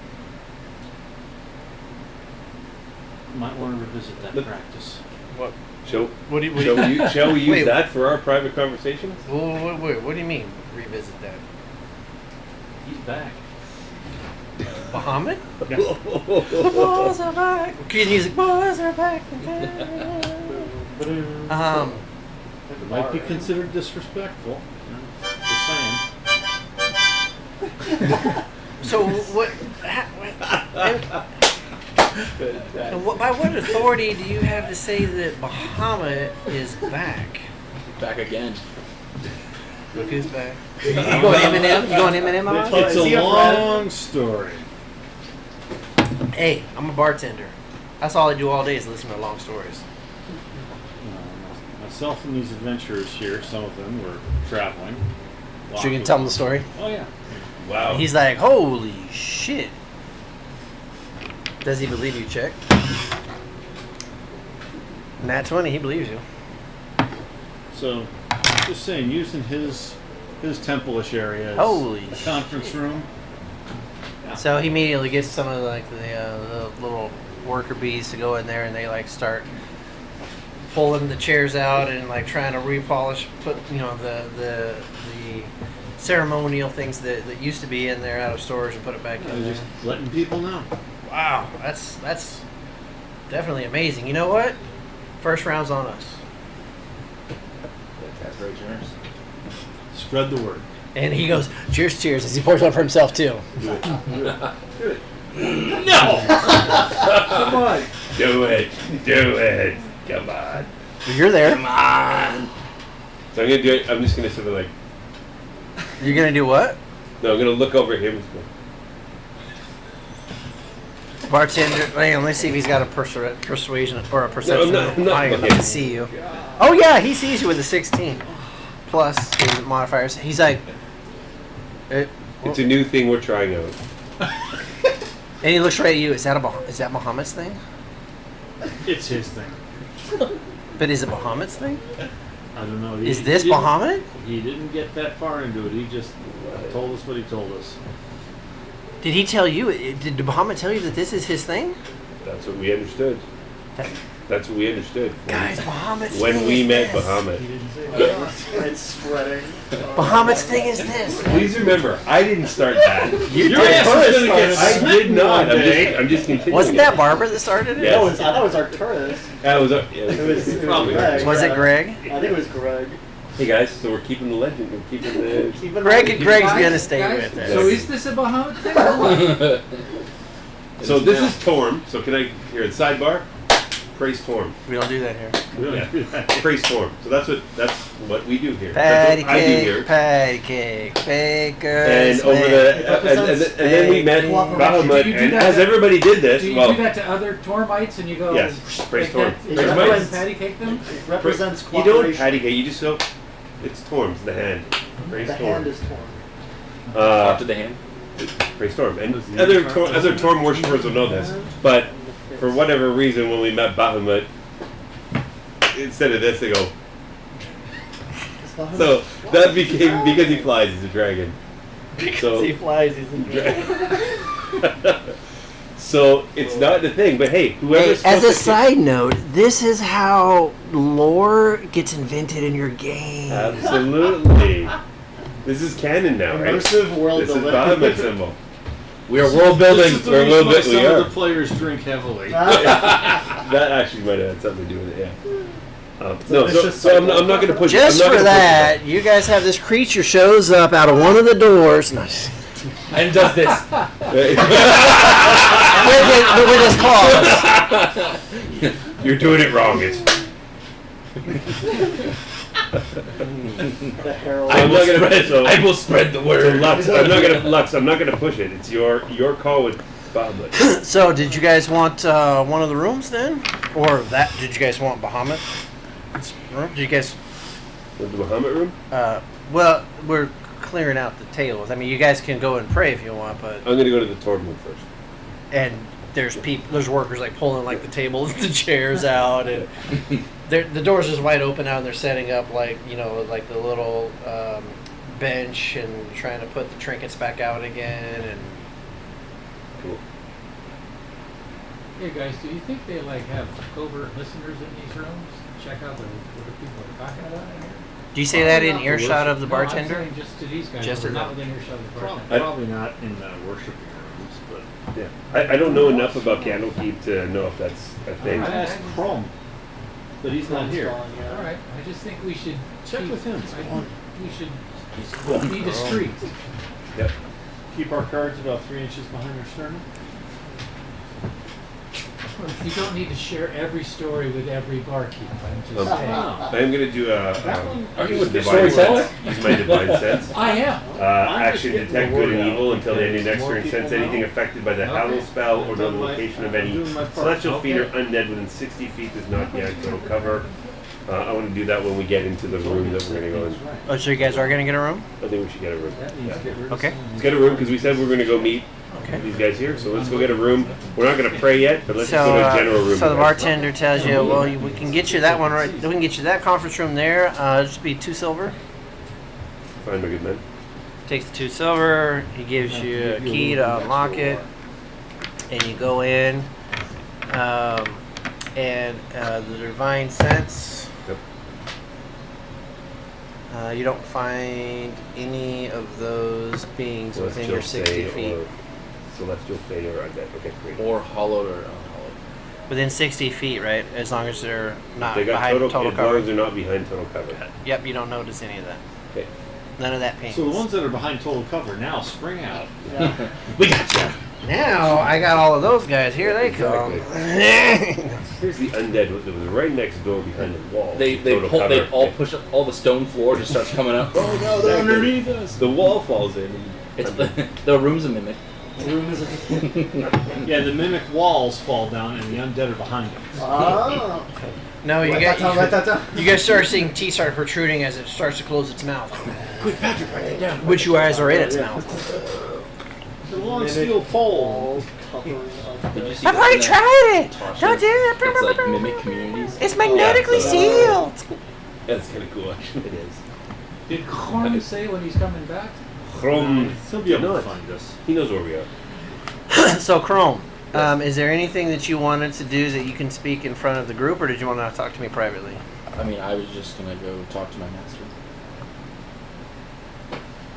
Might want to revisit that Look- practice. What? Shall What do you? shall we use Wait. that for our private conversations? Wait, what do you mean revisit that? He's back. Bahamut? The boys are back. Kid music, boys are back. It might be considered disrespectful. Just saying. So what? By what authority do you have to say that Bahamut is back? back again. Look who's back. You going Eminem? You going Eminem? on? It's Is he a a long story. Hey, I'm a bartender. That's all I do all day is listen to long stories. Myself and these adventurers here, some of them were traveling. So you can tell them the story? Oh yeah. Wow. He's like, holy shit. Does he believe you, Check? Nat 20, he believes you. So, just saying, using his temple-ish area as Holy a conference room. So he immediately gets some of like the little worker bees to go in there, and they like start pulling the chairs out and like trying to repolish, put the ceremonial things that used to be in there out of storage and put it back in there. Just letting people know. Wow, that's definitely amazing. You know what? First round's on us. That's very generous. Spread the word. And he goes, cheers, cheers, as he pours one for himself, too. No! Come on. Do it. Do it. Come on. You're there. Come on. So I'm gonna do it. I'm just gonna sort of like. You're going to do what? No, I'm gonna look over at him. Bartender, hang on, let's see if he's got a persuasion or a perception. No, I'm not high enough looking. to see you. Oh yeah, he sees you with a 16 plus his modifiers. He's like, It's a new thing we're trying out. and he looks right at you. Is that Muhammad's thing? It's his thing. But is it Muhammad's thing? I don't know. Is this he didn't- Muhammad? He didn't get that far into it. He just told us what he told us. Did he tell you? Did Muhammad tell you that this is his thing? That's what we understood. That's what we understood. Guys, Muhammad's When thing we is met this. Muhammad. It's spreading. Muhammad's thing is this. Please remember, I didn't start that. Your ass is gonna get I smitten did not. one day. I'm just continuing. Wasn't that Barbara that started it? Yeah. I thought it was Arcturus. That was. It was Probably. Greg. Was it yeah. Greg? I think it was Greg. Hey guys, so we're keeping the legend. We're keeping the. Greg's gonna stay Guys, with it. So is this a Bahamut thing? So this is Torm. So can I hear the sidebar? Praise Torm. We don't do that here. Yeah. Praise Torm. So that's what we do here. Patty That's what I do cake, here. patty cake, baker. And over and then we met Bahamut, Do you do and that as to- everybody did this, Do you well, do that to other Tormites and you go, Yes, praise like Torm. that, Praise and Torm. patty cake them? It represents you cooperation. don't patty cake. You just go. It's Torm's the hand. Praise The Torm. hand is torn. Talk to the hand. Praise Torm. And Does the other Torm worshippers will know this, but for whatever reason, when we met Bahamut, instead of this, they go. So that became because he flies. He's a dragon. So He flies, he's in so it's not the thing. But hey, whoever's Hey, as a supposed to- side note, this is how lore gets invented in your game. Absolutely. This is canon now, right? Immersive world This is building. Bahamut symbol. We are world building. This is the We're a reason little why bit- we some are. of the players drink heavily. That actually might have had something to do with it, yeah. No, It's so, just so I'm not going to push Just it. I'm for not that, you guys have this creature shows up out of one of the doors. No, just- And does this. with his claws. You're doing it wrong. It's. The herald. I'm not gonna. So, I will spread the so word. Lux, I'm not gonna push it. It's your call with Bahamut. So, did you guys want one of the rooms then, or that? Did you guys want Bahamut room? Did you guys? The Bahamut room. Well, we're clearing out the tables. I mean, you guys can go and pray if you want, but I'm gonna go to the Torm room first. and there's workers like pulling like the tables, the chairs out, and the doors just wide open out, and they're setting up like like the little bench and trying to put the trinkets back out again, and Cool. Hey guys, do you think they like have covert listeners in these rooms? Check out what the people are talking about in here. do you say that in earshot of the No, I'm bartender? saying just to these guys, Just but to not them. within earshot of the bartender. Probably not in the worshiping rooms, but Yeah. I don't know enough about Candlekeep to know if that's a thing. I asked Chrome, but he's not here. All right, I just think we should Check with him. We should be discreet. Yep. Keep our cards about 3 inches behind our sternum. You don't need to share every story with every barkeep. I'm just Um, saying. I'm gonna do a. Are you a divine storyteller? sense. Use my divine sense. I am. Action getting detect the good word and out evil until the end of because next more turn. people Sense anything know. affected by the Okay. Hallow spell or I've the done my- location of I'm any doing my part. celestial feet or Okay. undead within 60 feet does not get total cover. I want to do that when we get into the room that we're going to go in. Oh, so you guys are gonna get a room? I think we should get a room. That means Yeah. get rid of Okay. some- Let's get a room because we said we were going to go meet Okay. these guys here. So let's go get a room. We're not going to pray yet, but let's So, just go to a general room. so the guys. bartender tells you, well, we can get you that one right. We can get you that conference room there. Just be 2 silver. Fine, my good man. Takes the 2 silver. He gives you a key to unlock it, and you go in. And the divine sense. Yep. You don't find any of those beings within your 60 feet. Or celestial fate or undead. Okay, great. Or hollowed or unhollowed. Within 60 feet, right? As long as they're not They got behind total total as long cover. as they're not behind total cover. Yep, you don't notice any of that. Okay. None of that pain. So the ones that are behind total cover now spring out. Yeah. We got you. Now I got all of those guys. Here they come. Here's the undead that was right next door behind the wall. They all push up, all the stone floor just starts coming up. Oh no, they're Exactly. underneath us. The wall falls in. It's the room's a mimic. Yeah, the mimic walls fall down and the undead are behind it. Oh. No, you Write that down, write that down. You guys start seeing teeth start protruding as it starts to close its mouth. Quick, Patrick, write that down. Which you guys are in its mouth. The long steel pole. Did you see I've that already in that tried it. Tarshan? Don't do it. It's like mimic communities. It's magnetically sealed. That's kind of cool, actually. It is. Did Korn say when he's coming back? Chrome. He'll be able to not. find us. He knows where we are. So, Chrome, is there anything that you wanted to do that you can speak in front of the group, or did you want to talk to me privately? I mean, I was just gonna go talk to my master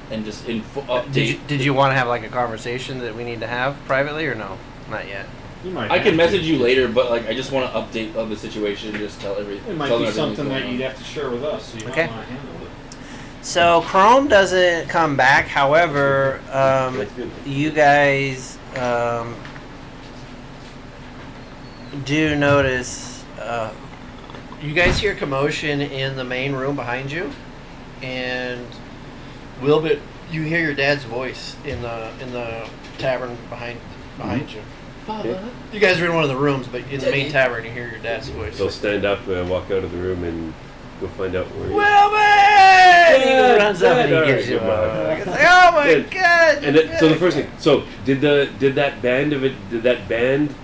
and just update. Did you want to have like a conversation that we need to have privately, or no? Not yet. You might I have can to. message you later, but like I just want to update on the situation. Just tell everything. It might be something that you'd have to share with us, so you Okay. might want to handle it. So Chrome doesn't come back. However, That's good. you guys do notice. You guys hear commotion in the main room behind you, and Wilbit, you hear your dad's voice in the tavern behind you. Father. You guys are in one of the rooms, but in the main tavern, you hear your dad's voice. They'll stand up and walk out of the room and go find out where he is. Wilbit! And he Yeah, runs up and yeah, he gives you alright, a goodbye. hug. It's like, oh my Yeah. god! And so the first thing, so did that band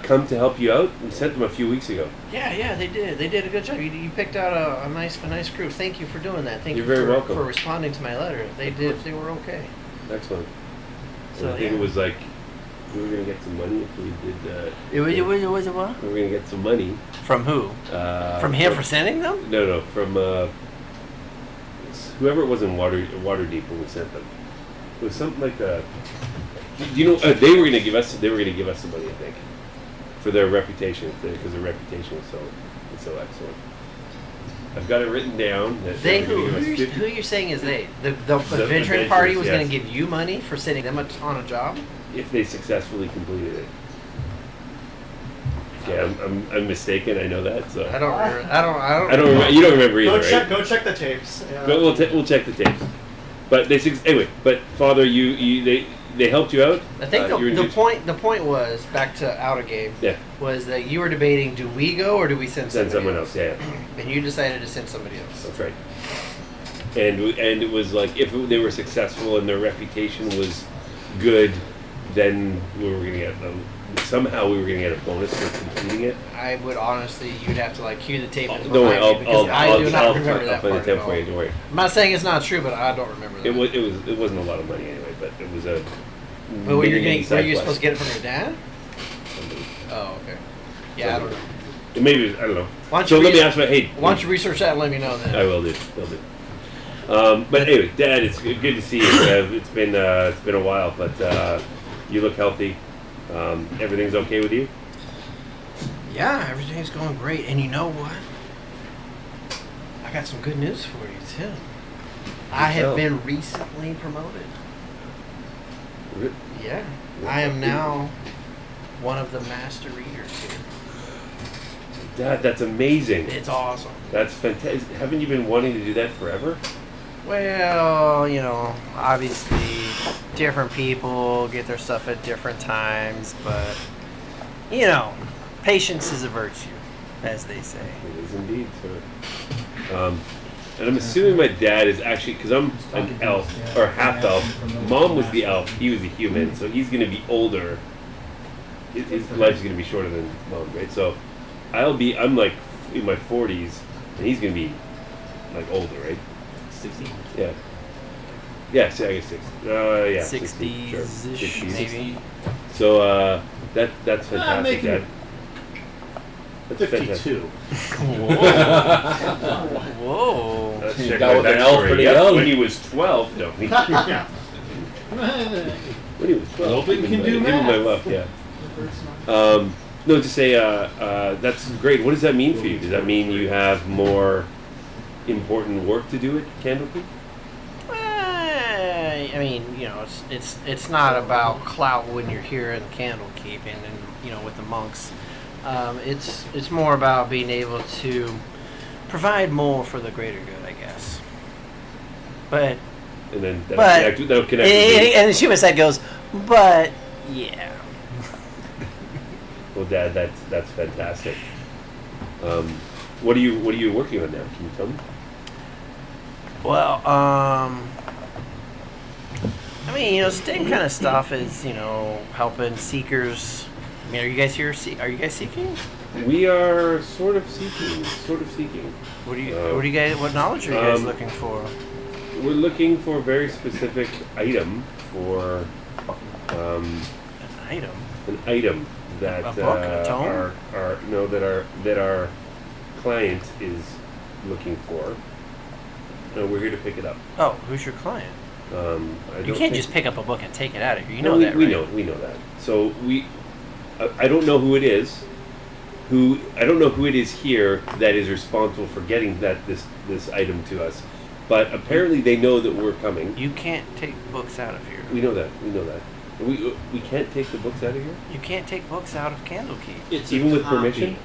come to help you out? We sent them a few weeks ago. Yeah, they did. They did a good job. You picked out a nice group. Thank you for doing that. Thank You're you very for, welcome. for responding to my letter. They did. They were okay. Excellent. So, I think yeah. it was like we were gonna get some money if we did. It was what? We were gonna get some money. From who? From him for sending them? No, from whoever it was in Waterdeep when we sent them. It was something like a. Do you know they were gonna give us some money, I think, for their reputation, because their reputation was so excellent. I've got it written down. That They were gonna who? give us 50 Who you're saying is they? The The adventuring party was adventurers, going to yes. give you money for sending them on a job? if they successfully completed it. Yeah, I'm mistaken. I know that. So I don't remember. I don't I don't remember. You don't remember either, right? Go check the tapes. Yeah. But we'll check the tapes. But anyway. But Father, they helped you out. I think You were in the good- point was back to out of game. Yeah. Was that you were debating, do we go or do we send Send somebody someone else. Yeah, And you decided to send somebody else. that's right. And it was like if they were successful and their reputation was good, then we were gonna get somehow we were gonna get a bonus for completing it. I would honestly, you'd have to like cue the tape. Don't worry, I do not remember I'll that find part the at temp all. for you. Don't worry. I'm not saying it's not true, but I don't remember that. It wasn't a lot of money anyway, but it was a. But were you beginning were side you supposed to quest. get it from your dad? Oh, okay. Yeah, I don't know. Maybe I don't know. Why don't So you let me res- ask my hey. Why don't you research that and let me know then? I will do. But anyway, Dad, it's good to see you. It's been a while, but you look healthy. Everything's okay with you? Yeah, everything's going great. And you know what? I got some good news for you too. I have tell. been recently promoted. Re- Yeah. I am now one of the master readers here. Dad, that's amazing. It's awesome. That's fantastic. Haven't you been wanting to do that forever? Well, obviously different people get their stuff at different times, but patience is a virtue, as they say. It is indeed, sir. And I'm assuming my dad is actually, because I'm an elf, or half elf. Mom was the elf, he was a human, so he's going to be older. His life's going to be shorter than Mom, right? So I'm like in my 40s, and he's going to be like older, right? 60. Yeah. Yeah, so I guess 60. Yeah, 60s-ish, sure. 60s. maybe. So that's fantastic, making Dad. That's fantastic. 52. Whoa. Let's You check got my with an elf backstory. pretty Yep, young. when he was 12. No, Yeah. when he was 12. Wilbit can do him my math. love, yeah. No, just say that's great. What does that mean for you? Does that mean you have more important work to do at Candlekeep? I mean, you know, it's not about clout when you're here in Candlekeep and you know with the monks. It's more about being able to provide more for the greater good, I guess. But And then but that'll connect with me. and Shima said goes, but yeah. Well, Dad, that's fantastic. What are you working on now? Can you tell me? Well, I mean, you know, same kind of stuff is, you know, helping seekers. I mean, are you guys here? Are you guys seeking? We are sort of seeking. What do you guys? What knowledge are you guys looking for? We're looking for a very specific item for An item. an item that A book, a tome? that our client is looking for. We're here to pick it up. Oh, who's your client? You can't just pick up a book and take it out of here. You know that, right? We know that. So I don't know who it is. I don't know who it is here that is responsible for getting this item to us. But apparently they know that we're coming. You can't take books out of here. We know that. We can't take the books out of here? You can't take books out of Candlekeep. It's Even a with copy. permission?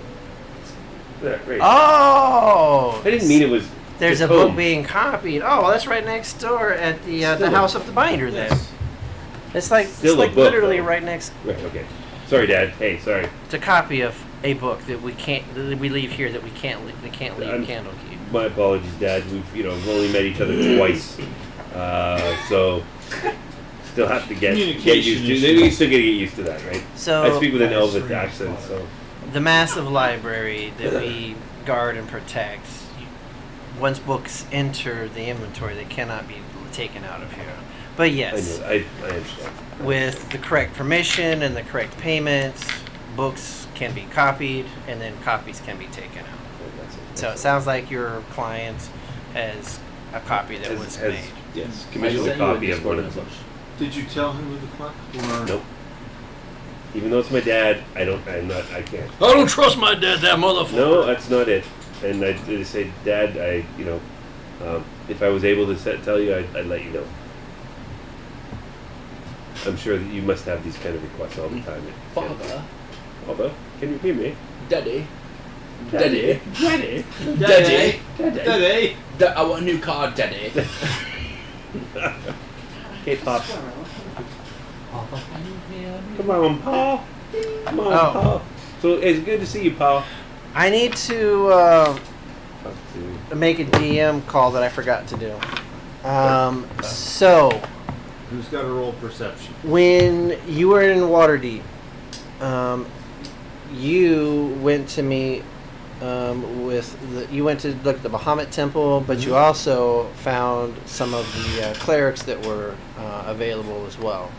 Yeah, great. Oh! I didn't mean it was. There's the a book tome. being copied. Oh, well, that's right next door at the Still house of the binder. Then Yes. it's like Still a book, literally though. right next. Right. Okay. Sorry, Dad. Hey, sorry. It's a copy of a book that we leave here that we can't leave Candlekeep. My apologies, Dad. We've only met each other twice, so still have to get used Communication to. issues. We still gotta get used to that, right? So I speak with an Elvis accent, so the massive library that we guard and protect. Once books enter the inventory, they cannot be taken out of here. But yes, I understand. with the correct permission and the correct payments, books can be copied, and then copies can be taken out. So it sounds like your client has a copy that was Has- made. Yes, I commissioned a sent you a copy of Discord one of them. message. Did you tell him who the clerk? Or Nope. Even though it's my dad, I can't. I don't trust my dad, that motherfucker. No, that's not it. And I say, Dad, if I was able to tell you, I'd let you know. I'm sure that you must have these kind of requests all the time. Father, can you hear me? Daddy. Daddy. Daddy. Daddy. Daddy. I want a new car, Daddy. Okay, Pops. Come on, Pa. Come on, Oh. Pa. So it's good to see you, Pa. I need to Talk to- make a DM call that I forgot to do. So who's got a roll perception? when you were in Waterdeep, you went to meet you went to look at the Bahamut Temple, but you also found some of the clerics that were available as well,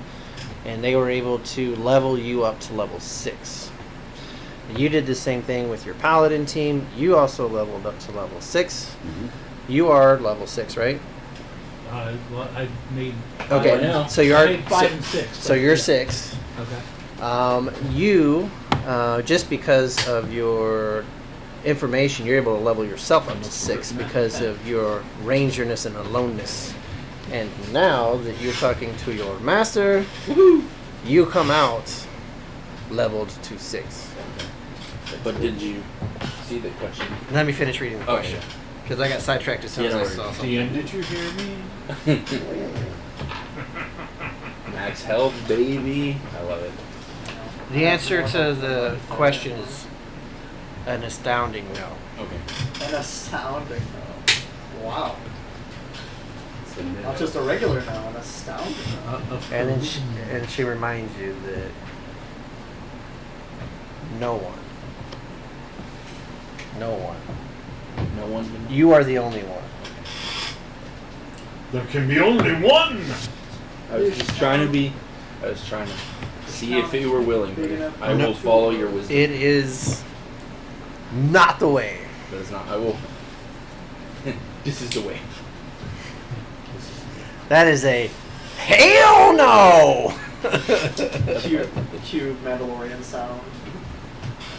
and they were able to level you up to level 6. You did the same thing with your Paladin team. You also leveled up to level 6. You are level 6, right? Well, I made. Okay, I know. so you I are made 5 and 6. so you're 6. Okay. You, just because of your information, you're able to level yourself up to 6 because of your rangerness and aloneness. And now that you're talking to your master, you come out leveled to 6. But did you see the question? Let me finish reading the Okay. question, because I got sidetracked as soon Yeah, no as I worries. saw something. DM, did you hear me? Max health, baby. I love it. The answer to the question is an astounding no. Okay. An astounding no. Wow. It's a minute. Not just a regular no, an astounding no. And then she reminds you that no one, No one's been. you are the only one. There can be only one. I was just trying to see if you were willing. But if I will follow your wisdom. It is not the way. But it's not. I will. This is the way. That is a hell no. Cue Mandalorian sound.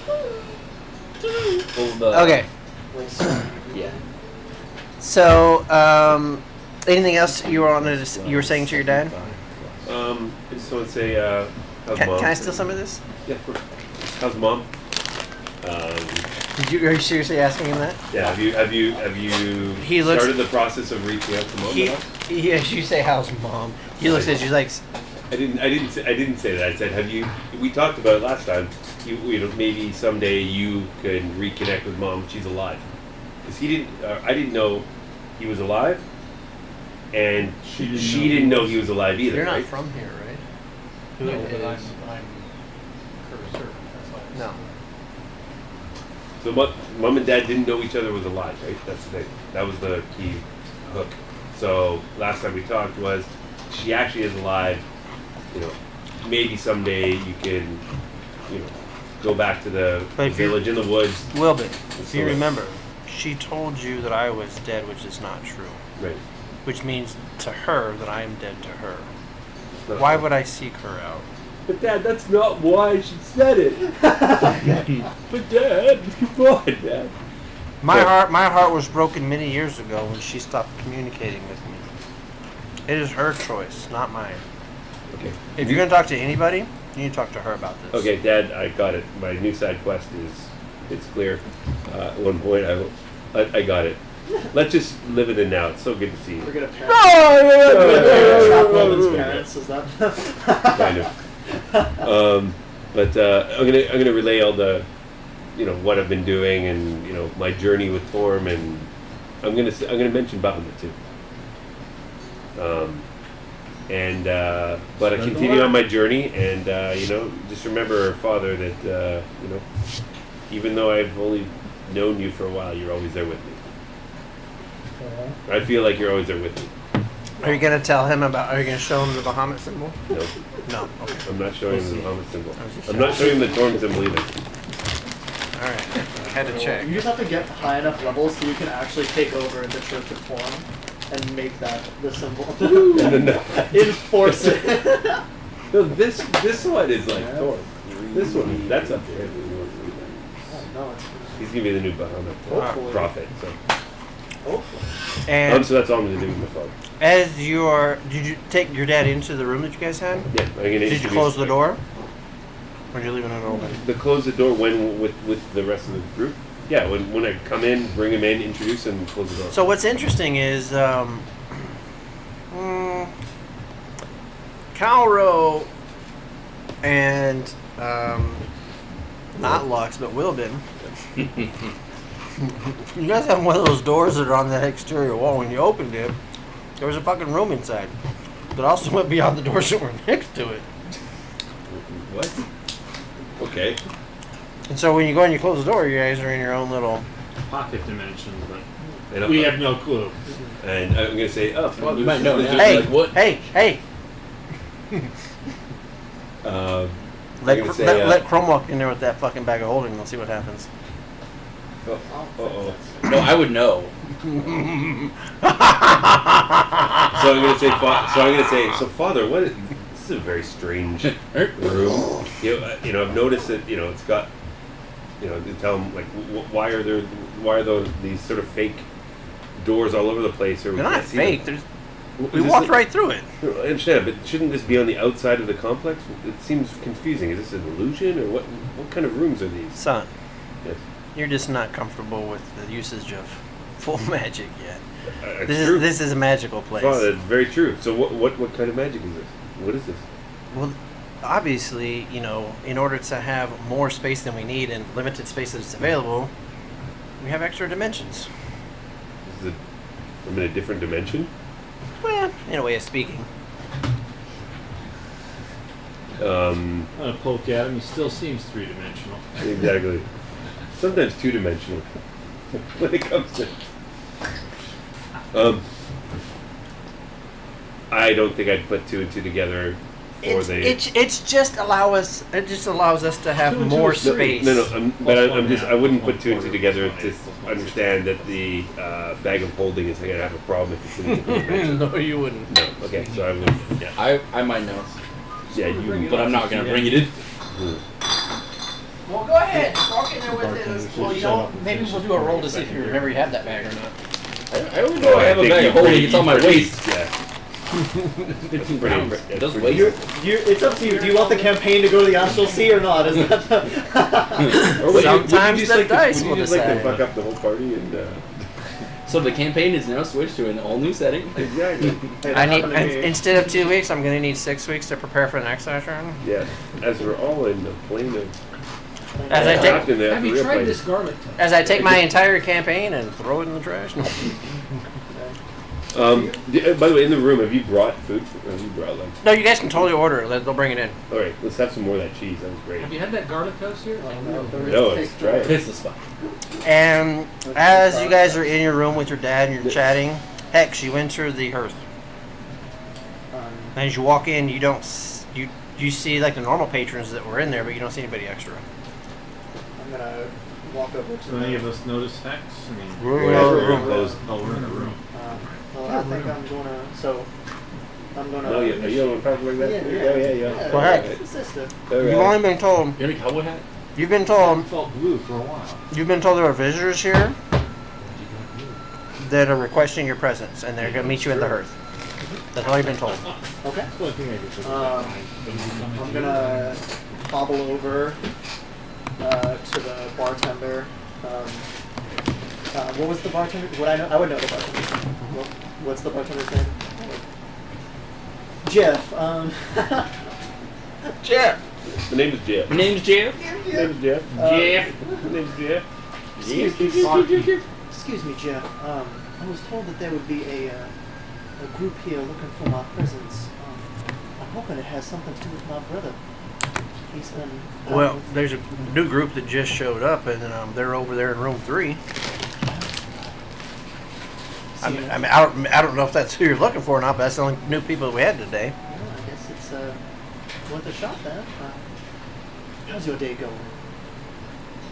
Well, the, Okay, Like, Yeah. so Anything else you were saying to your dad? I just want to say, how's Can mom? I steal some of this? Yeah, of course. How's mom? Are you seriously asking him that? Yeah. Have you He looks- started the process of reaching out to mom? Yes, you say how's mom. He looks at you like, I didn't say that. I said, have you? We talked about it last time. You know, maybe someday you could reconnect with mom. She's alive, because he didn't. I didn't know he was alive, and she didn't know he was alive either. you're not right? from here, right? Who No, is? but I'm her servant. That's why I No. So mom and dad didn't know each other was alive, right? That's the thing. That was the key hook. So last time we talked was she actually is alive. You know, maybe someday you can, you know, go back to the But if you- village in the woods. Wilbur, if So you that- remember, she told you that I was dead, which is not true. Right. Which means to her that I am dead to her. Not Why true. would I seek her out? But Dad, that's not why she said it. But Dad, come on, Dad. My Yeah. heart was broken many years ago when she stopped communicating with me. It is her choice, not mine. Okay. If you're gonna talk to anybody, you need to talk to her about this. Okay, Dad, I got it. My new side quest it's clear. At one point, I got it. Let's just live in the now. It's so good to see you. We're gonna trap Logan's parents. Is that? Kind of. But I'm gonna relay all the, you know, what I've been doing and, you know, my journey with Torm, and I'm gonna mention Bahamut too. But I continue on my journey, and you know, just remember, Father, that you know, even though I've only known you for a while, you're always there with me. I feel like you're always there with me. Are you gonna tell him about? Are you gonna show him the Bahamut symbol? No, No. Okay. I'm not showing him the Bahamut symbol. I was just I'm not showing him the Torm symbol either. All right. Had to check. You just have to get high enough levels so you can actually take over the Church of Torm and make that the symbol. No. Enforce it. No, this one is like Torm. This one, that's up to him. No, He's gonna be the new Bahamut Hopefully. prophet. So. And So that's all I'm gonna do with my father. did you take your dad into the room that you guys had? Yeah, I'm gonna Did you introduce- close the door? Or did you leave it open? The close the door when with the rest of the group. Yeah, when I come in, bring him in, introduce him, close the door. So what's interesting is Calro and not Lux, but Wilbin. You guys have one of those doors that are on that exterior wall. When you opened it, there was a fucking room inside that also went beyond the doors that were next to it. What? Okay. And so when you go and you close the door, you guys are in your own little. Pocket dimension, but And we have no clue. And I'm gonna say, oh, Father, You might know this is now. Hey, Like what? hey! I'm Let gonna say, let Chrome walk in there with that fucking bag of holding. And we'll see what happens. Uh-oh. No, I would know. So I'm gonna say, so Father, what? This is a very strange room. You know, I've noticed that, you know, it's got, you know, to tell him like, why are these sort of fake doors all over the place? Or we They're not can't see them? fake. We walked right through it. I understand, but shouldn't this be on the outside of the complex? It seems confusing. Is this an illusion, or what? What kind of rooms are these? Son, Yes. you're just not comfortable with the usage of full magic yet. It's true. This is a magical place. Father, that's very true. So what kind of magic is this? What is this? Well, obviously, you know, in order to have more space than we need and limited space that's available, we have extra dimensions. This is I'm in a different dimension. Well, in a way of speaking. I'm gonna poke at him. He still seems three-dimensional. Exactly. Sometimes two-dimensional when it comes to. I don't think I'd put two and two together for the. It just allows us to have Two and more two is three. space. No, but Plus I'm one just. half, I wouldn't plus put two and two one together quarter, to plus one understand that the bag of holding is going to have a problem if it's in a different dimension. No, you wouldn't. No. Okay, so I would. Yeah. I might know, Yeah, you. but I'm not gonna bring it in. Well, go ahead. Walk in there with it. Well, you know, maybe we'll do a roll to see if you remember you have that bag or not. I don't know. I have a bag of holding. It's on my waist. Yeah. 15 pretty pounds. impre- It does that's weigh. It's up to you. Do you want the campaign to go to the Astral Sea or not? Is that the Or would Sometimes you just the like dice to, will would you just like to decide. fuck up the whole party and So the campaign is now switched to an all new setting. exactly. Hey, that I need happened to me. instead of 2 weeks, I'm gonna need 6 weeks to prepare for the next session. Yeah, as we're all in the plane of As I take Captain there, Have the you real tried plane. this garlic toast? as I take my entire campaign and throw it in the trash. By the way, in the room, have you brought food? Have you brought like? No, you guys can totally order it. They'll bring it in. All right, let's have some more of that cheese. That was great. Have you had that garlic toast here? No, let's try it. Piss the spot. And as you guys are in your room with your dad and you're chatting, Hex, you enter the hearth. And as you walk in, you see like the normal patrons that were in there, but you don't see anybody extra. I'm gonna walk over to Do any of the. us notice Hex? I mean, We're in the room closed. oh, we're in a room. Well, I think I'm gonna. So, I'm gonna. No, are you on top like that? Yeah. Go ahead. It's a sister. You've only been told. You're in a cowboy hat? You've been I told. felt blue for a while. You've been told there are visitors here that are requesting your presence, and they're gonna meet you in the hearth. That's all you've been told. Okay. That's the only thing I could think of. I'm gonna hobble over to the bartender. What was the bartender? Would I know? I would know the bartender. What's the bartender's name? Jeff. Jeff. The name is Jeff. My name's Jeff. The name is Jeff. Jeff. The name is Jeff. Excuse me, Jeff. I was told that there would be a group here looking for my presence. I'm hoping it has something to do with my brother. He's been. Well, there's a new group that just showed up, and they're over there in room 3. I don't know if that's who you're looking for or not, but that's the only new people that we had today. Well, I guess it's worth a shot then. How's your day going?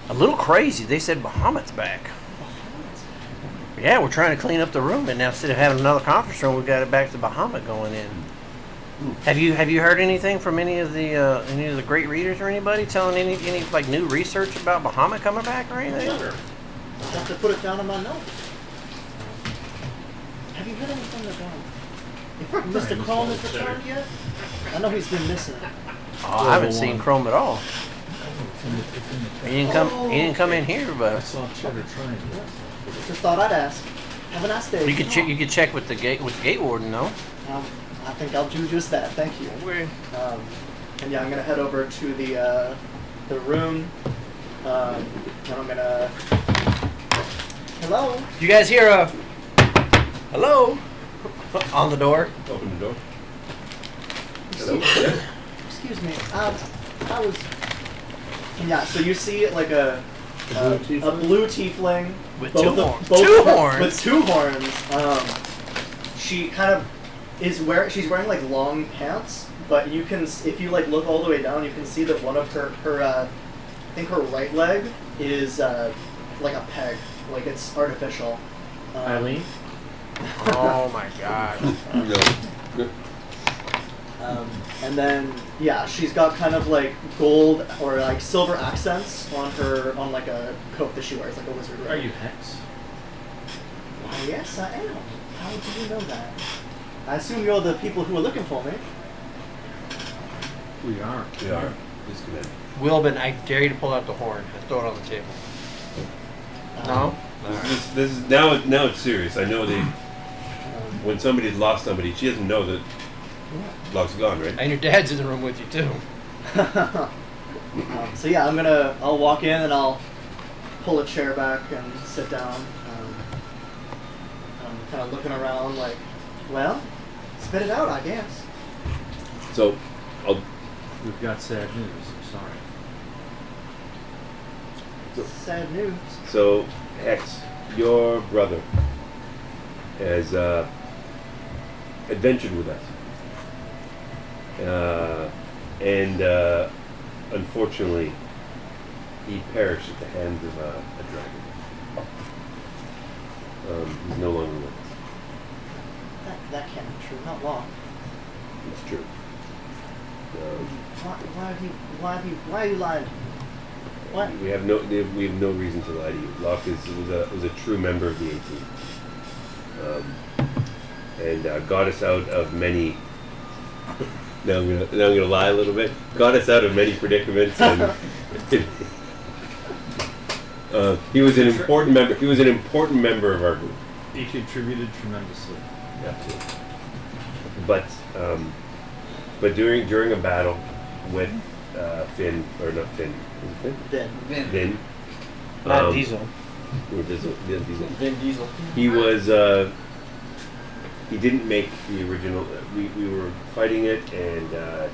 A little crazy. They said Bahamut's back. Yeah, we're trying to clean up the room, and now instead of having another conference room, we got it back to Bahamut going in. Have you heard anything from any of the great readers or anybody telling any like new research about Bahamut coming back or anything? Sure. I have to put it down in my notes. Have you heard anything about Mr. Chrome has returned yet? I know he's been missing. Oh, I haven't seen Chrome at all. He didn't come. He didn't come in here, I but saw Cheddar trying to. Just thought I'd ask. Have a nice day. you could check with the gate warden, though. I think I'll do just that. Thank you. And yeah, I'm gonna head over to the room. And I'm gonna. Hello. You guys hear a hello on the door? Open the door. Excuse me. I was. Yeah. So you see like a blue tiefling With both two of- horns. both Two of her- horns. With 2 horns. She kind of is she's wearing like long pants, but you can if you like look all the way down, you can see that one of her I think her right leg is like a peg, like it's artificial. Eileen? Oh my god! And then yeah, she's got kind of like gold or like silver accents on like a coat that she wears, like a wizard. Are you Hex? Why, yes, I am. How do you know that? I assume you're the people who are looking for me. We are. We are. Please come in. Wilbin, I dare you to pull out the horn and throw it on the table. No? This is now it's serious. I know when somebody's lost somebody, she doesn't know that love's gone, right? And your dad's in the room with you too. So yeah, I'll walk in and I'll pull a chair back and sit down. I'm kind of looking around like, well, spit it out, I guess. So, We've got sad news. I'm sorry. Sad news. So, Hex, your brother has adventured with us. And unfortunately, he perished at the hands of a dragon. He's no longer with us. That can't be true. Not long. It's true. Why are you lying? What? We have no reason to lie to you. Locke was a true member of the 18. and got us out of many. Now I'm gonna lie a little bit. Got us out of many predicaments, and he was an important member. He was an important member of our group. He contributed tremendously. Absolutely. But during a battle with Finn, or not Finn, is it Finn? Vin. Not Diesel. Or Diesel. Yeah, Diesel. Vin Diesel. He was. He didn't make the original. We were fighting it, and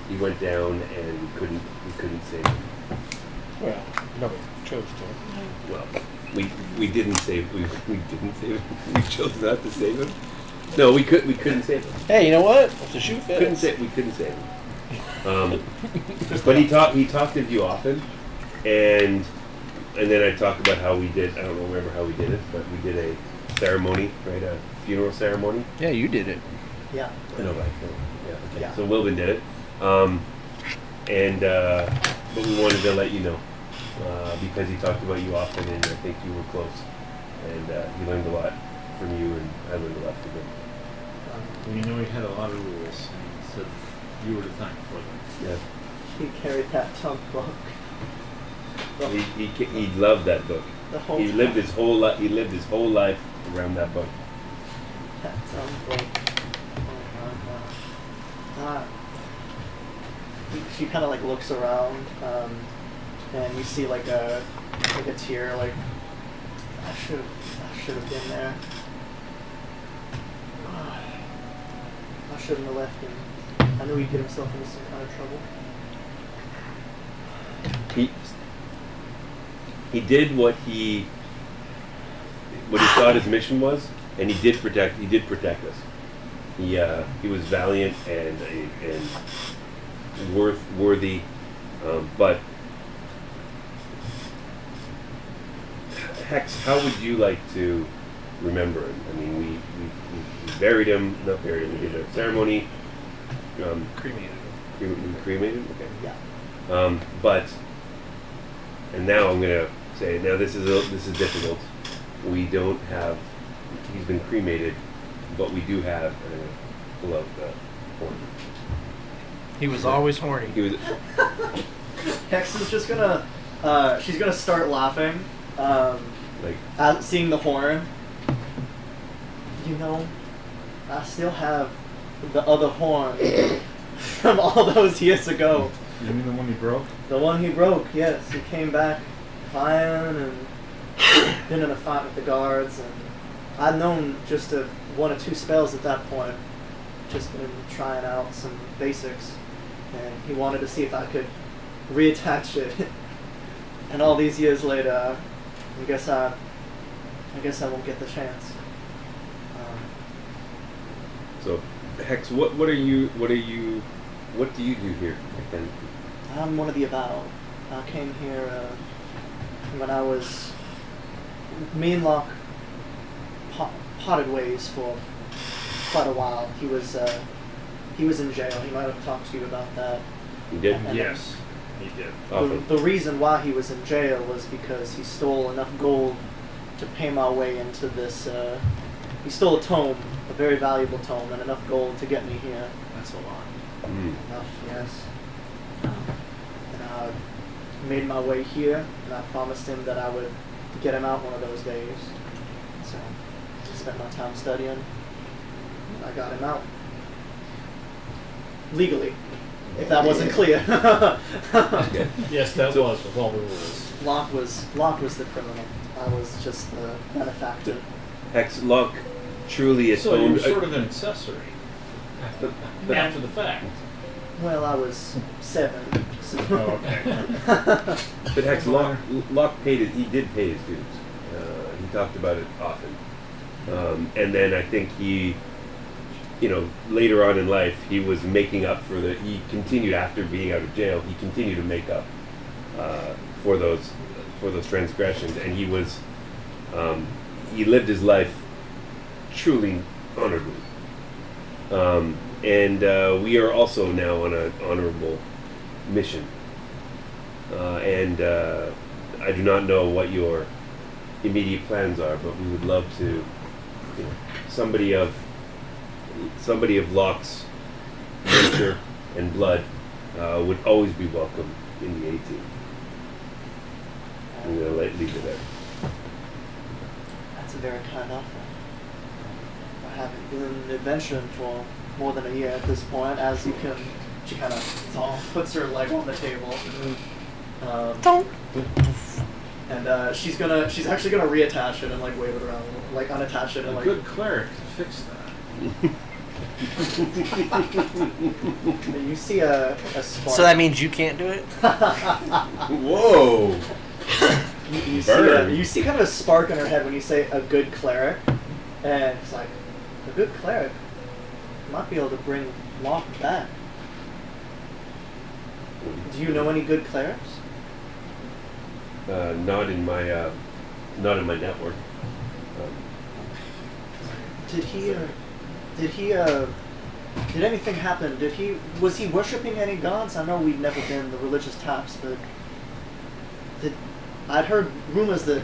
he went down, and we couldn't save him. Well, nobody chose to. Well, we didn't save. We didn't save him. We chose not to save him. No, we couldn't save him. Hey, you know what? If the shoe fits. We couldn't save him. But he talked of you often, and then I talked about how we did. I don't remember how we did it, but we did a ceremony, right? A funeral ceremony. Yeah, you did it. Yeah. I know, right? Yeah. Okay. Yeah. So Wilbin did it, but we wanted to let you know because he talked about you often, and I think you were close, and he learned a lot from you, and I learned a lot from him. We know he had a lot of rules, and he said you were to thank for them. Yeah. He carried that tongue book. He loved that book. The whole He lived his whole life. He lived his whole life around that book. That tongue book. Oh my god. She kind of like looks around, and you see like a tear. Like I should have been there. I shouldn't have left him. I knew he'd get himself into some kind of trouble. He did what he thought his mission was, and he did protect us. He was valiant and worthy, but Hex, how would you like to remember him? I mean, we buried him, not buried him. We did a ceremony. Cremated. Cremated. Okay. Yeah. And now I'm gonna say, now this is difficult. We don't have. He's been cremated, but we do have a beloved horn. He was always horny. He was. Hex is just gonna. She's gonna start laughing. Like, at seeing the horn. You know, I still have the other horn from all those years ago. You mean the one he broke? The one he broke, yes. He came back flying and been in a fight with the guards, and I'd known just one or two spells at that point. Just been trying out some basics, and he wanted to see if I could reattach it. And all these years later, I guess I won't get the chance. So, Hex, what do you do here? Again? I'm one of the Avowed. I came here when I was. Me and Locke parted ways for quite a while. He was in jail. He might have talked to you about that. You did? And Yes, he did. the reason why he was in jail was because he stole enough gold to pay my way into this. He stole a tome, a very valuable tome, and enough gold to get me here. That's a lot. Enough, yes. And I made my way here, and I promised him that I would get him out one of those days. So I spent my time studying, and I got him out. Legally, if that wasn't clear. Yes, that was with all the rules. Locke was the criminal. I was just the benefactor. Hex, Locke truly So you atoned. were sort of an accessory after the fact. Well, I was 7. So. Oh, okay. But Hex, Locke paid it. He did pay his dues. He talked about it often. And then I think he, later on in life, he was making up for he continued after being out of jail. He continued to make up for those transgressions, and he was he lived his life truly honorably. And we are also now on an honorable mission. And I do not know what your immediate plans are, but we would love to somebody of Locke's nature and blood would always be welcome in the 18. I'm gonna leave it there. That's a very kind offer. I haven't been adventuring for more than a year at this point, as you can. She kind of puts her leg on the table. And she's actually gonna reattach it and like wave it around, like unattach it and A like. good cleric can fix that. You see a spark. So that means you can't do it? Whoa! You see kind of a spark in her head when you say a good cleric, and it's like a good cleric might be able to bring Locke back. Do you know any good clerics? Not in my network. Did anything happen? Was he worshipping any gods? I know we've never been the religious types, but I'd heard rumors that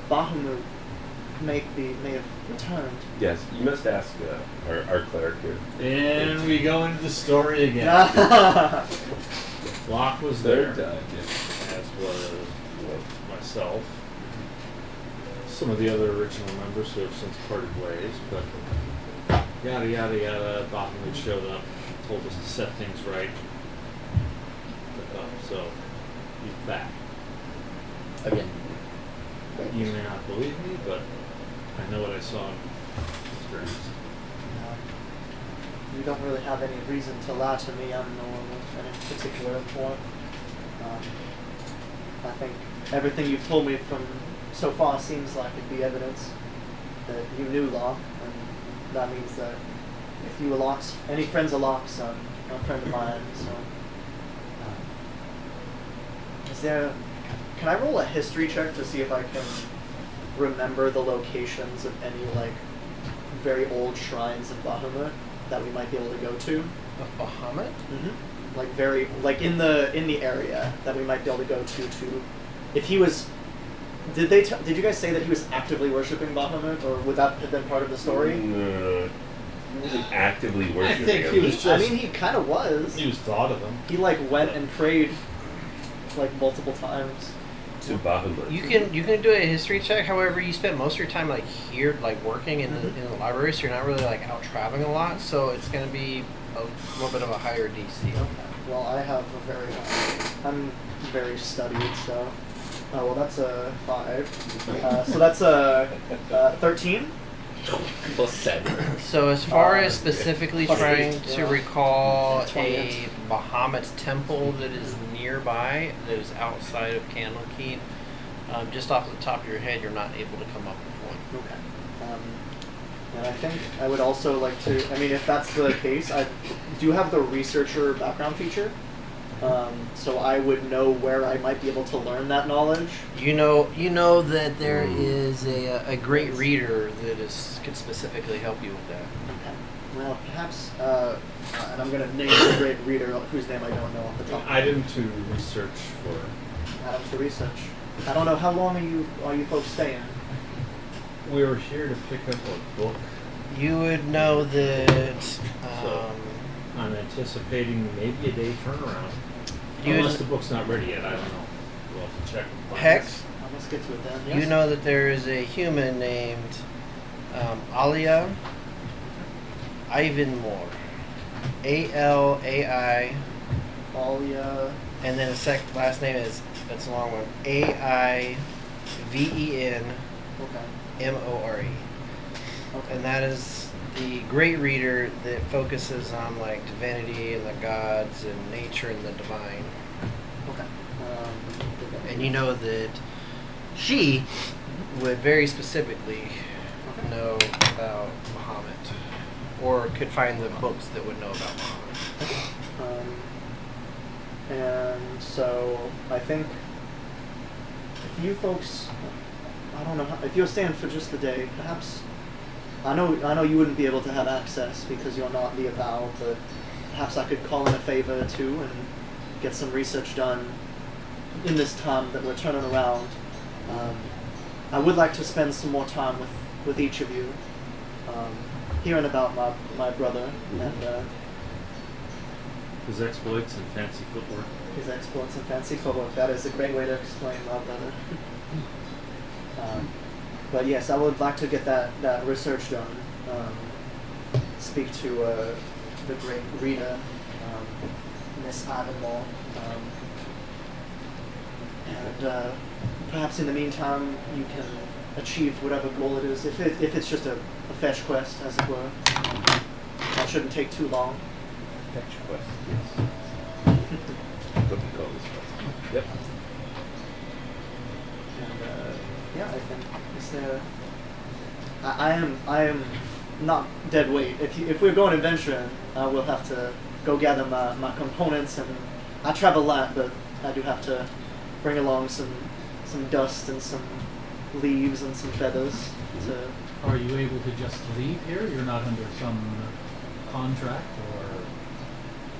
Bahamut may have returned. Yes, you must ask our cleric here. And we go into the story again. Locke was Third there, time, as was myself. Some of the other original members who have since parted ways, but yada yada yada. Bahamut showed up, told us to set things right. So he's back. Again. You may not believe me, but I know what I saw in his dreams. You don't really have any reason to lie to me on any particular point. I think everything you've told me from so far seems like it'd be evidence that you knew Locke, and that means that if you were Locke's, any friends of Locke's, a friend of mine. So, can I roll a history check to see if I can remember the locations of any like very old shrines in Bahamut that we might be able to go to? Of Bahamut? Mm-hmm. Like very like in the area that we might be able to go to if he was. Did you guys say that he was actively worshiping Bahamut, or would that have been part of the story? No, he wasn't actively worshiping. I think he was just. He kind of was. He was thought of him. He like went and prayed like multiple times. To Bahamut. You can do a history check. However, you spent most of your time like here, like working in the library, so you're not really like out traveling a lot. So it's going to be a little bit of a higher DC. Okay. Well, I have a I'm very studied, so. Oh well, that's a 5. So that's a 13. Plus 7. So as far as specifically Plus trying 8, to yeah. recall 20. a Bahamut temple that is nearby, that is outside of Candlekeep, just off the top of your head, you're not able to come up with one. Okay. And I think I would also like to. I mean, if that's the case, I do have the researcher background feature. So I would know where I might be able to learn that knowledge. You know that there is a great reader that could specifically help you with that. Okay. Well, perhaps, and I'm going to name the great reader whose name I don't know off the top. Item to research for. Item to research. I don't know, how long are you folks staying? We were here to pick up a book. You would know that. So I'm anticipating maybe a day turnaround. You Unless would- the book's not ready yet, I don't know. We'll have to check. with plans. Hex. Let's get to it then. You Yes? know that there is a human named Alia Ivanmore. Alai, Alia. and then the last name that's a long one. Aivenmore. Okay. Okay. And that is the great reader that focuses on like divinity and the gods and nature and the divine. Okay. And you know that she would very specifically know about Muhammad, or could find the books that would know about Muhammad. And so I think if you folks, I don't know, if you're staying for just the day, perhaps. I know you wouldn't be able to have access because you're not the Avow, but perhaps I could call in a favor too and get some research done in this time that we're turning around. I would like to spend some more time with each of you. hearing about my brother and His exploits and fancy footwork. his exploits and fancy footwork. That is a great way to explain my brother. But yes, I would like to get that research done. Speak to the great Rita, Miss Ivanmore, and perhaps in the meantime you can achieve whatever goal it is. If it's just a fetch quest, as it were, that shouldn't take too long. Fetch quest. Yes. What we call this quest. Yep. And yeah, I think is there. I am not dead weight. If we're going adventuring, I will have to go gather my components, and I travel a lot, but I do have to bring along some dust and some leaves and some feathers. To Are you able to just leave here? You're not under some contract or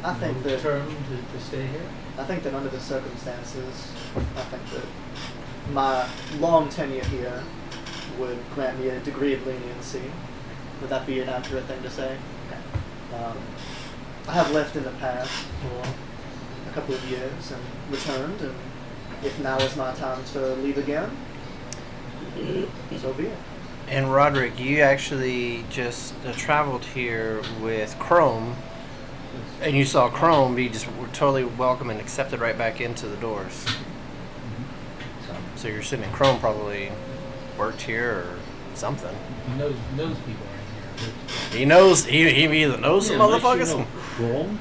I think that term to stay here? I think that under the circumstances, I think that my long tenure here would grant me a degree of leniency. Would that be an accurate thing to say? I have left in the past for a couple of years and returned, and if now is my time to leave again, so be it. And Roderick, you actually just traveled here with Chrome, and you saw Chrome. You just were totally welcome and accepted right back into the doors. So you're assuming Chrome probably worked here or something. He knows people around here. He knows. He either knows some motherfuckers. Chrome?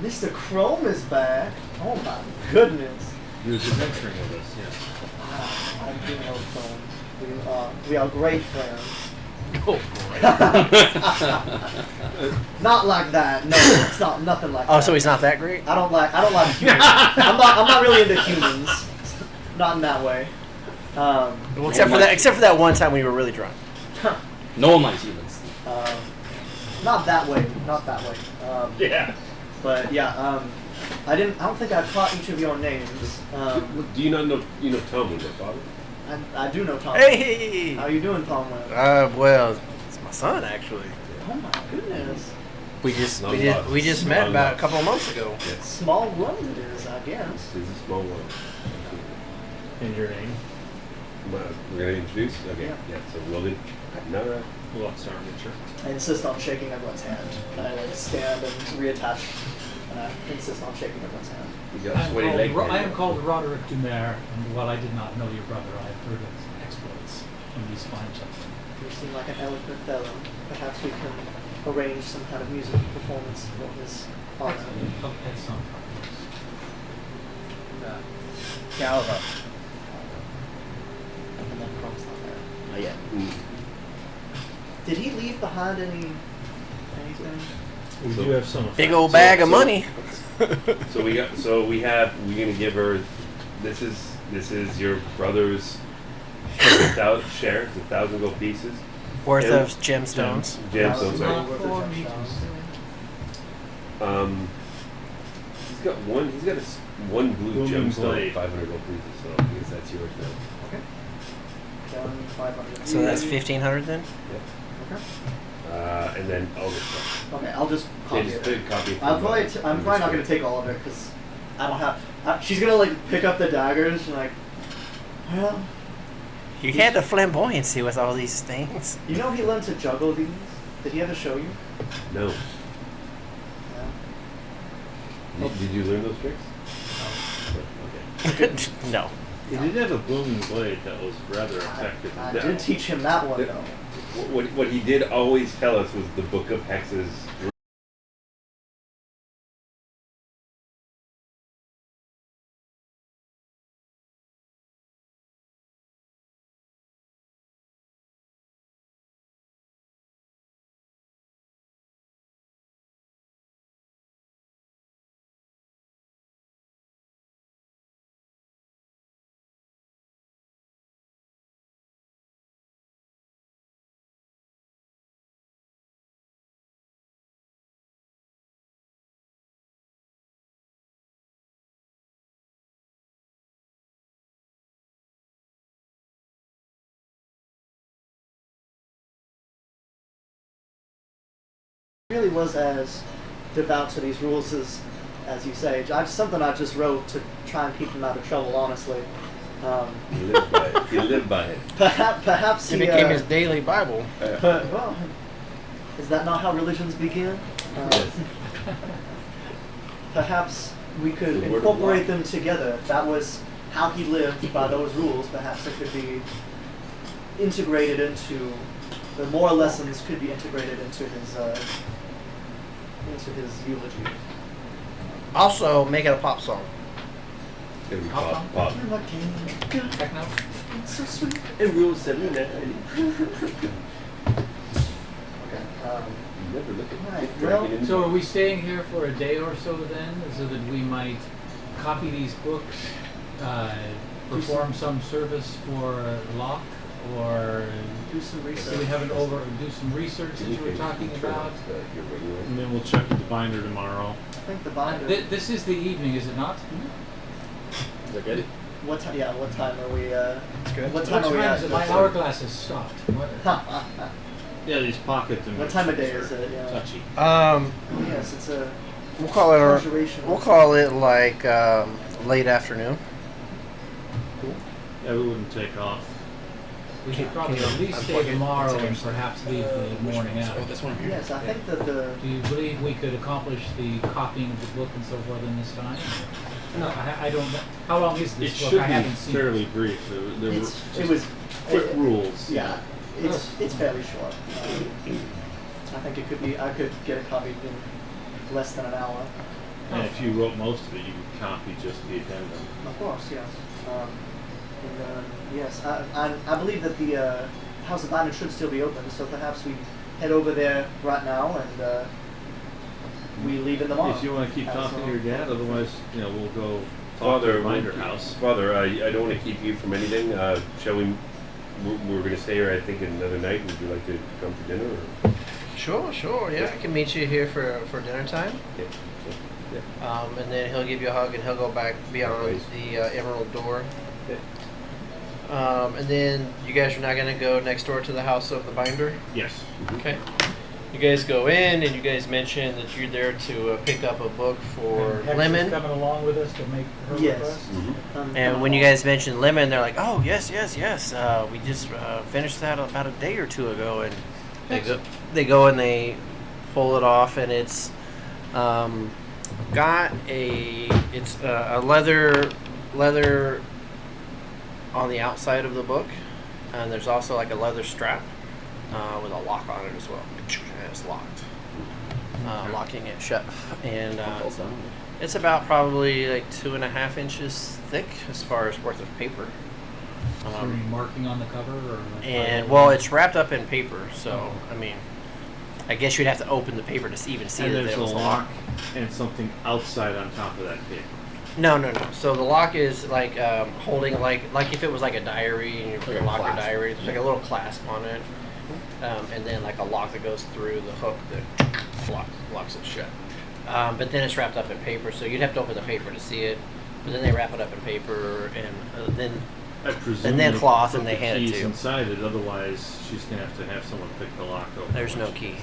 Mr. Chrome is back. Oh my goodness. He was adventuring with us, yes. I do know Chrome. We are great friends. Oh, Not like that. No, it's not nothing like that. oh, so he's not that great. I don't like humans. I'm not really into humans. Not in that way. Well, except for that one time we were really drunk. No one likes humans. Not that way. Not that way. Yeah. But yeah, I don't think I caught each of your names. Do you not know Tom, your father? I do know Tom. Hey. How you doing, Tom? Well, it's my son actually. Oh my goodness. We just met about a couple of months ago. Yes. Small world it is, I guess. This is a small one. And your name? We're going to introduce? Okay. Yeah. So Wilden. Nara. Lux Armature. I insist on shaking everyone's hand. I stand and reattach, and I insist on shaking everyone's hand. You got a sweaty leg. I am called Roderick Dumer, and while I did not know your brother, I have heard of his exploits in these fine gentlemen. You seem like an eloquent fellow. Perhaps we can arrange some kind of musical performance for his honor. At some point. Galva. And then Crump's not there. Not yet. Did he leave behind anything? We So- do have some Big old bag of money. We're gonna give her. This is your brother's share. It's 1,000 gold pieces. Worth And- of gemstones. Gemstones. Sorry. Worth of gemstones. He's got one. He's got one blue Blooming gemstone, blade. 500 gold pieces. So I guess that's yours now. Okay. 500. So that's 1,500 then. Okay. And then all this stuff. Okay, I'll just Yeah, copy just it. copy it. I'm from, probably from I'm the probably not screen. gonna take all of it because I don't have. She's gonna like pick up the daggers and like, well, You had the flamboyancy with all these things. you know he learned to juggle these. Did he ever show you? No. No. Did you learn those tricks? Okay. No. He did have a booming blade that was rather effective. I No. did teach him that one The- though. What he did always tell us was the Book of Hexes really was as devout to these rules as you say. Something I just wrote to try and keep him out of trouble, honestly. You live by it. You live by it. Perhaps It he became his daily Bible. well, is that not how religions begin? Yes. Perhaps we could The word of incorporate law. them together. If that was how he lived by those rules, perhaps it could be integrated into the moral lessons could be integrated into his eulogy. Also, make it a pop song. It's gonna be pop, pop. Techno? It's so sweet. And Rule 79. Okay. Never look at Right, gift well, wrapping in So the- are we staying here for a day or so then, so that we might copy these books, perform some service for Locke, or do some research. do we have do some research as you were talking about? Your regular- And then we'll check with the binder tomorrow. I think the binder. This is the evening, is it not? Is that good? What time? Yeah. What time are we? It's good. What time What are we time at? is it? My hourglass has stopped. What? Yeah, these pocket dimensions. What time of day is it? Yeah. Touchy. Yes, it's a We'll call it. conjuration. We'll call it like late afternoon. Yeah, we wouldn't take off. We should probably at least stay tomorrow and perhaps leave the morning Oh, out. this one here. Yes, I think that the. Do you believe we could accomplish the copying of the book and so forth in this time? No, I don't know. How long is It this book? should I be haven't seen fairly brief. There were It just was. quick rules. Yeah, it's fairly short. I think it could be. I could get it copied in less than an hour. And if you wrote most of it, you could copy just the addendum. Of course, yes. Yes, I believe that the House of Diamond should still be open, so perhaps we head over there right now and we leave in the morning. If you want to keep talking to your dad, otherwise, we'll go talk to Father, the binder house. Father, I don't want to keep you from anything. Shall we? We're going to stay here, I think, another night. Would you like to come for dinner? Or? Sure. Yeah, I can meet you here for dinner time. Okay. So, yeah. And then he'll give you a hug and he'll go back beyond Nice. the emerald door. Okay. And then you guys are not going to go next door to the house of the binder? Yes. Okay. You guys go in and you guys mention that you're there to pick up a book for Hector's Lemon. coming along with us to make her Yes. request. And when you guys mention Lemon, they're like, "Oh, yes. We just finished that about a day or two ago." And they go and they pull it off, and it's got a leather on the outside of the book, and there's also like a leather strap with a lock on it as well. And it's locked, locking it shut, and it's about probably like 2.5 inches thick as far as worth of paper. Is there any marking on the cover? Or And well, it's wrapped up in paper, so I mean, I guess you'd have to open the paper to even see And that there's it a was lock and something outside on top of that paper. No. So the lock is like holding like if it was like a diary and you Like a lock your clasp. diary. There's like a little clasp on it, and then like a lock that goes through the hook that locks it shut. But then it's wrapped up in paper, so you'd have to open the paper to see it. But then they wrap it up in paper, and then I presume And then they cloth, put and they the hand it keys to you. inside it. Otherwise, she's gonna have someone pick the lock open. there's no key.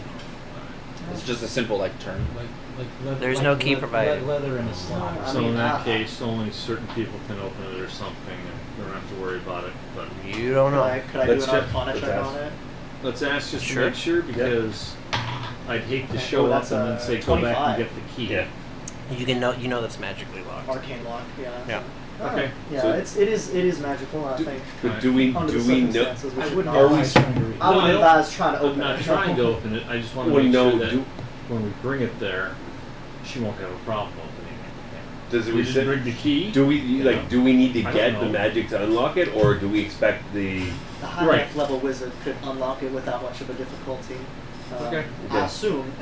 It's just a simple turn. like leather, There's no key provided. Leather in a slot. I So mean, in that case, only certain people can open it or something, and you don't have to worry about it. But You don't Could know. I do Let's an check. Arcana Let's check ask. on it? let's ask just Sure. to make sure, because I'd hate to Okay. show Oh, up that's and then say go back 25. and get the key. Yeah. You know that's magically locked. Arcane lock, yeah. Yeah. Okay. Yeah, So- it is magical. I think But do we under the know? circumstances, we I should wouldn't not. advise trying to read. I would No, I don't- advise trying to I'm open not it. trying to open it. I just want to Well, make no, sure that do- when we bring it there, she won't have a problem opening it. Does it We just reset? bring the key. Do we Yeah. do we need to I don't get the know. magic to unlock it, or do we expect the? The high Right. enough level wizard could unlock it without much of a difficulty. Okay. I assume,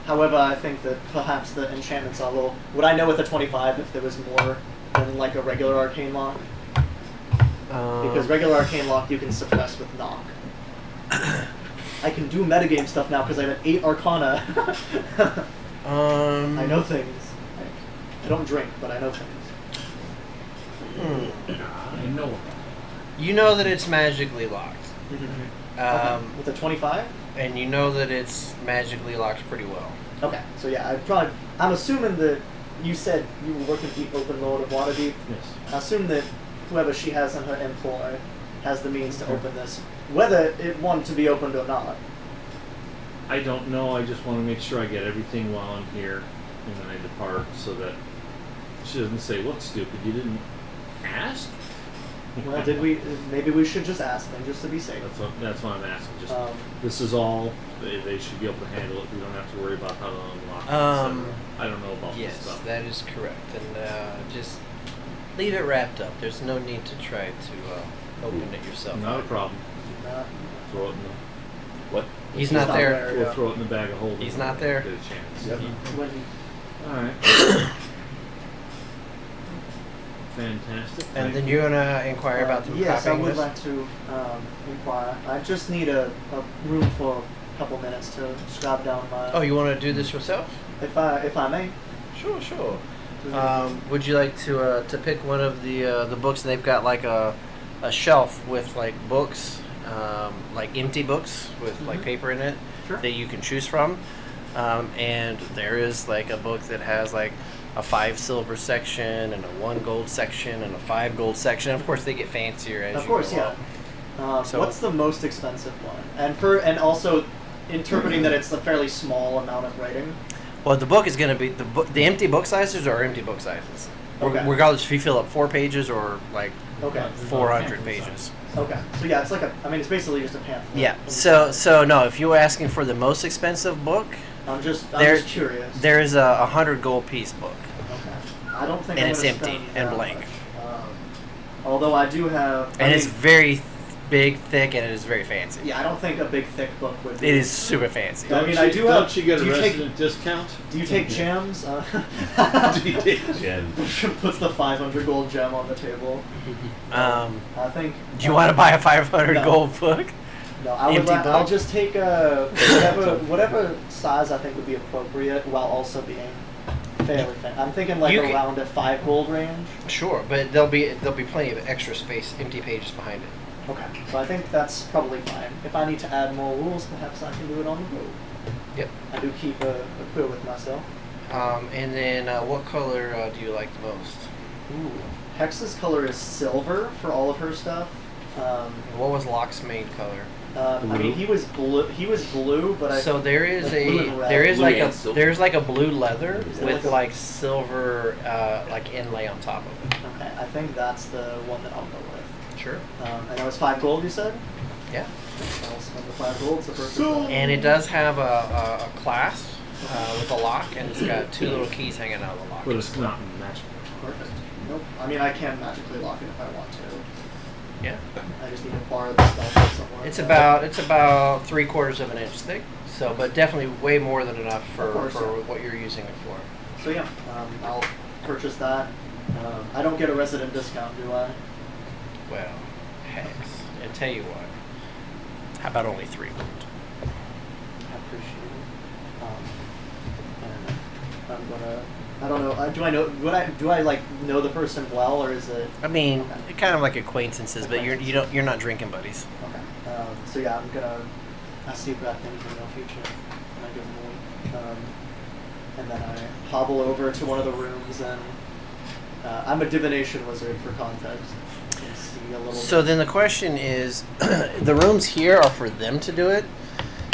however, I think that perhaps the enchantments are low. Would I know with a 25 if there was more than like a regular arcane lock? Because regular arcane lock you can suppress with knock. I can do metagame stuff now because I have an 8 arcana. I know things. I don't drink, but I know things. I know. You know that it's magically locked. Okay. With a 25? and you know that it's magically locked pretty well. Okay, so yeah, I'm assuming that you said you were working the open lord of Waterdeep. Yes. I assume that whoever she has in her employ has the means to open this, whether it wanted to be opened or not. I don't know. I just want to make sure I get everything while I'm here, and then I depart, so that she doesn't say, "Look, stupid, you didn't ask." Well, maybe we should just ask them just to be safe. That's what I'm asking. Just Um, this is all they should be able to handle it. We don't have to worry about how to unlock it. I don't know about Yes, this stuff. that is correct. And just leave it wrapped up. There's no need to try to open it yourself. Not a problem. Not- Throw it in the What? He's not there. We'll yeah. throw it in the bag of holding. He's when not we there? Get a chance. Yep. All right. Fantastic. And Thank then you. you're gonna inquire about them Yes, I copying would this? like to inquire. I just need a room for a couple minutes to scribe down my. Oh, you want to do this yourself? If I may. Sure, sure. Would you like to pick one of the books? And they've got like a shelf with like books, like empty books with like paper in it Sure. that you can choose from. And there is like a book that has like a 5 silver section and a 1 gold section and a 5 gold section. Of course, they get fancier as Of you course, go yeah. up. So- What's the most expensive one? And also interpreting that it's a fairly small amount of writing. Well, the book is going to be the empty book sizes are empty book sizes. Okay. Regardless if you fill up 4 pages or like Okay. 400 pages. Okay. So yeah, it's like it's basically just a pamphlet. Yeah. So no, if you were asking for the most expensive book, I'm just There- curious. there is a 100 gold piece book. Okay. I don't think. And I'm it's gonna empty spend and that blank. much. Although I do have. And I it's mean, very big, thick, and it is very fancy. Yeah, I don't think a big thick book would be. It is super fancy. I mean, I do have. Don't you get a do you take- resident discount? Do you take gems? Do you take Jen? Puts the 500 gold gem on the table. I think. Do you want to buy a 500 No. gold book? No, I'll book? just take whatever size I think would be appropriate while also being fairly thin. I'm thinking like You can- around a 5 gold range. Sure, but there'll be plenty of extra space, empty pages behind it. Okay, so I think that's probably fine. If I need to add more rules, perhaps I can do it on the road. Yep. I do keep a quill with myself. And then what color do you like the most? Ooh. Hex's color is silver for all of her stuff. What was Locke's main color? I mean, he was blue, but So there is like blue and red. Blue and silver. there's like a blue leather Is it with like a- like silver like inlay on top of it. Okay, I think that's the one that I'll go with. Sure. And that was 5 gold, you said? Yeah. I'll spend the 5 gold. And it does have a clasp with a lock, and it's got 2 little keys hanging out of the lock. But it's not magical. Perfect. Nope. I mean, I can magically lock it if I want to. Yeah. I just need to borrow the spell from somewhere. It's about 3/4 of an inch thick. So, but definitely way more than enough for Of course, yeah. what you're using it for. So yeah, I'll purchase that. I don't get a resident discount, do I? Well, Hex. And tell you what. How about only 3 gold? I appreciate it. And I'm gonna. I don't know. Do I know? Do I like know the person well, or is it? I mean, Okay. kind of like acquaintances, but you're not drinking buddies. Okay. So yeah, I'm gonna ask you about things in the future, and I give them a week. And then I hobble over to one of the rooms, and I'm a divination wizard for context. You can see a little. So then the question is, the rooms here are for them to do it.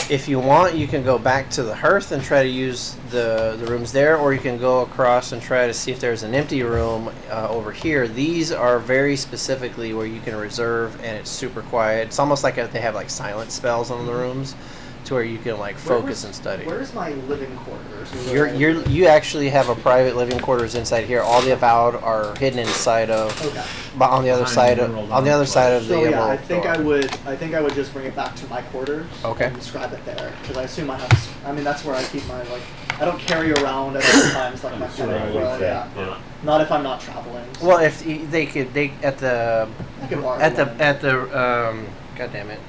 If you want, you can go back to the hearth and try to use the rooms there, or you can go across and try to see if there's an empty room over here. These are very specifically where you can reserve, and it's super quiet. It's almost like they have like silent spells on the rooms, to where you can like focus and study. Where's my living quarters? You actually have a private living quarters inside here. All the avowed are hidden inside of, Okay. but on the other side of the So yeah, I emerald think door. I would just bring it back to my quarters. Okay. And describe it there, because I assume I have. I mean, that's where I keep my I don't carry around at all times like my Sure, phone. Well, yeah. yeah. Not if I'm not traveling. So Well, if they at the I can borrow at the one. God damn it.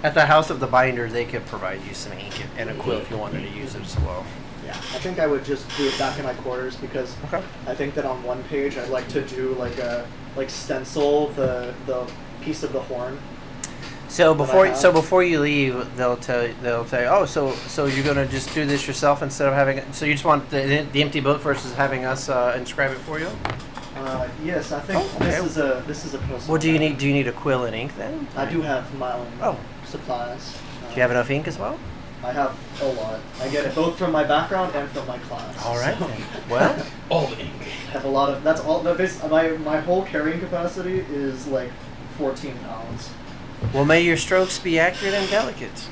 At the House of the Binder, they could provide you some ink and a quill if you wanted to use it as well. Yeah, I think I would just do it back in my quarters because Okay. I think that on one page I'd like to do stencil the piece of the horn. So before have. before you leave, they'll tell you, oh, so you're gonna just do this yourself instead of having, so you just want the empty book versus having us inscribe it for you? Yes, I think this is a personal. Well, do you need a quill and ink then? I do have my own Oh. supplies. Do you have enough ink as well? I have a lot. I get it both from my background and from my class. All right So then. Well, All the ink. I have a lot of. That's all. My whole carrying capacity is like 14 pounds. well, may your strokes be accurate and delicate.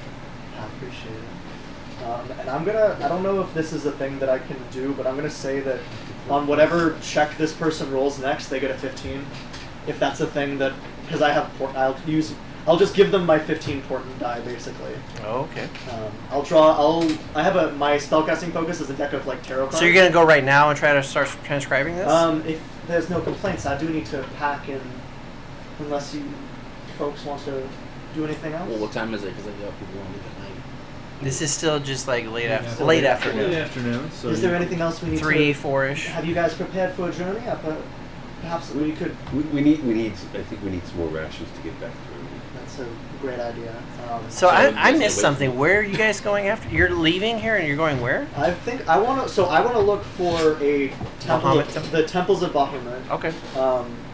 I appreciate it. And I'm gonna. I don't know if this is a thing that I can do, but I'm gonna say that on whatever check this person rolls next, they get a 15. If that's a thing that, because I have, I'll just give them my 15 portent die basically. Oh, okay. I have my spellcasting focus is a deck of like tarot cards. So you're gonna go right now and try to start transcribing this? If there's no complaints, I do need to pack in, unless you folks want to do anything else. Well, what time is it? Because I got people want to leave at night. This is still just like late afternoon. Late afternoon. afternoon. So Is there anything else we need 3, to 4-ish. have you guys prepared for a journey? Perhaps we could. We need. I think we need some more rations to get back to him. That's a great idea. So So I you guys missed can wait something. Where are you guys going after? You're leaving here and you're going where? I think I want to. So I want to look for a temple, Bahamut? the temples of Bahamut. Okay.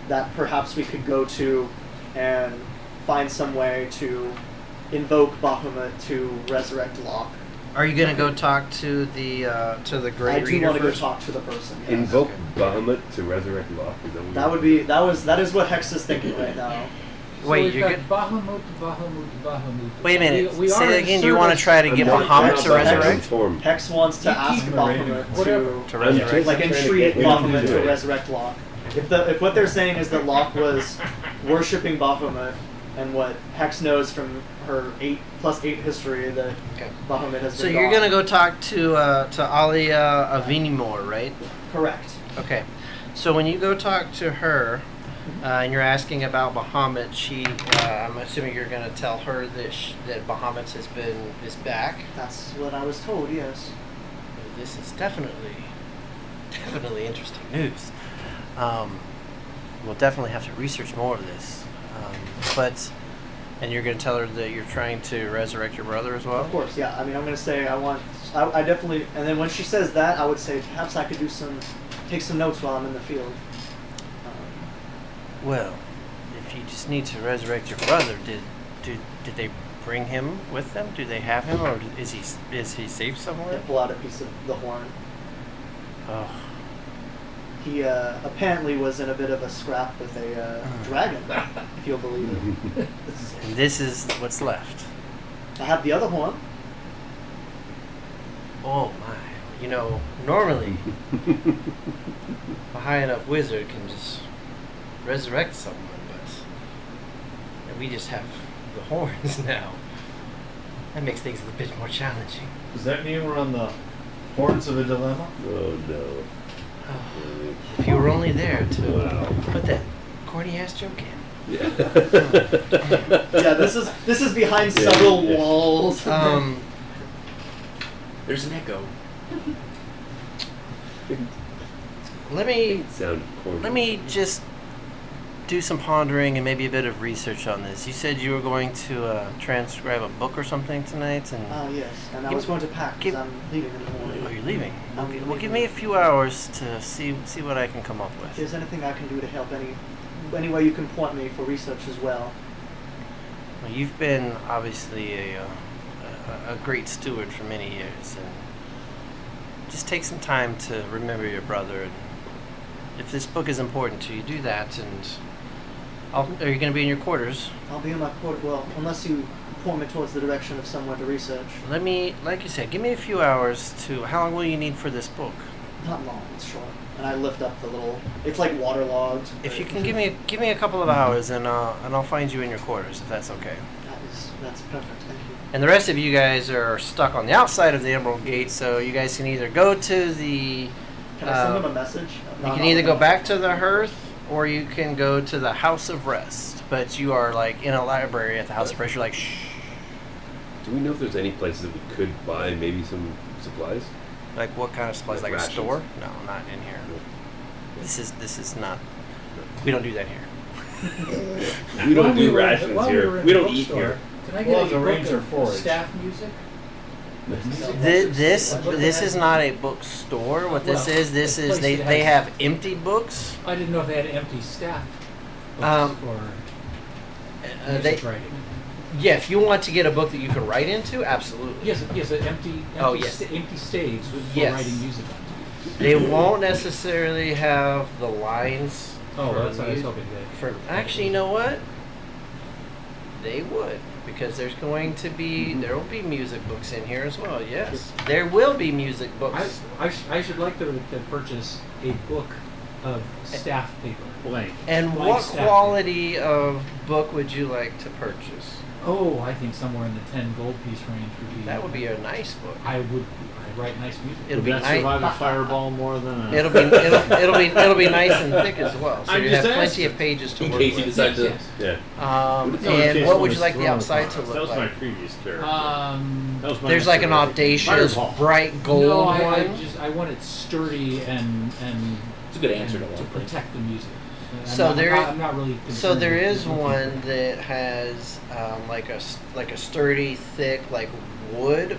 That perhaps we could go to and find some way to invoke Bahamut to resurrect Locke. Are you gonna go talk to the great I do reader want to go first? talk to the person. Yes. Invoke Bahamut to resurrect Locke. Is that what That is what Hex is thinking right now. So Wait, we've you're got good? Bahamut. Wait a minute. We Say are that in again. You want to service- try to get Bahamut to resurrect? Hex wants to You ask keep Bahamut whatever. To resurrect. like I'm trying to entreat get Bahamut into to it. resurrect Locke. If what they're saying is that Locke was worshipping Bahamut, and what Hex knows from her 8+8 history that Okay. Bahamut has So been you're gone. gonna go talk to Alia Avinimor, right? Correct. Okay. So when you go talk to her, and you're asking about Bahamut, I'm assuming you're gonna tell her that Bahamut is back. That's what I was told. Yes. This is definitely interesting news. We'll definitely have to research more of this. And you're going to tell her that you're trying to resurrect your brother as well? Of course. Yeah. I mean, I'm gonna say I definitely. And then when she says that, I would say perhaps I could take some notes while I'm in the field. Well, if you just need to resurrect your brother, did they bring him with them? Do they have him, or is he safe They somewhere? pull out a piece of the horn. Oh, He apparently was in a bit of a scrap with a dragon, if you'll believe it. and this is what's left. I have the other horn. Oh my! You know, normally a high enough wizard can just resurrect someone, but we just have the horns now. That makes things a little bit more challenging. Does that mean we're on the horns of a dilemma? Oh no. If you were only there to put that corny ass joke in. Yeah. Yeah, this is behind Yeah, several yeah. walls. There's an echo. Let me Sound corny. let me just do some pondering and maybe a bit of research on this. You said you were going to transcribe a book or something tonight, and Yes, and I Give- was going to pack give- because I'm leaving in the oh, morning. you're leaving. I'm Okay, well, give leaving. me a few hours to see what I can come up If with. there's anything I can do to help, any way you can point me for research as well. Well, you've been obviously a great steward for many years, and just take some time to remember your brother. And if this book is important to you, do that. And are you going to be in your quarters? I'll be in my port. Well, unless you point me towards the direction of somewhere to research. Let me, like you said, give me a few hours to. How long will you need for this book? Not long. It's short. And I lift up the little. It's like waterlogged. If you can give me a couple of hours, and I'll find you in your quarters if that's okay. That's perfect. Thank you. And the rest of you guys are stuck on the outside of the Emerald Gate, so you guys can either go to the. Can I send them a message? You can either go back to the hearth, or you can go to the House of Rest. But you are like in a library at the House of Rest. You're like, shh. Do we know if there's any places that we could buy maybe some supplies? Like what kind of supplies? Like a Rations. store? No, not in here. No. This is not. We don't do that here. We don't do While rations we here. were in We the don't eat bookstore, here. Can I Well, get the a book Ranger of forage. staff music? This is not a bookstore. What this Well, is, this a is place they that they has- have empty books. I didn't know if they had empty staff books Um, for They music writing. Yeah, if you want to get a book that you can write into, absolutely. Yes, an empty Oh, yes. empty stage for Yes. writing music on. They won't necessarily have the lines. Oh, for that's what I was mu- hoping they. For actually, you know what? They would, because there's going to be there will be music books in here as well. Yes, there will be music books. I should like to purchase a book of staff paper. Blank. And blank what staff quality of book would you like to purchase? Oh, I think somewhere in the 10 gold piece range would be. That would be a nice book. I'd write nice music. It'll Would be that nice. survive a fireball more than a... It'll be nice and thick as well. So I'm you just have plenty asking. of pages to In work case you with. decide to. Yes. Yeah. No, in And case what one would you was like the thrown outside upon to us. look That was my like? previous character. That was my There's like an character. audacious, Fireball. bright gold No, one. I want it sturdy and It's a good answer and to to one. protect the music. So I'm not really. So concerned there with is looking- one that has like a sturdy, thick like wood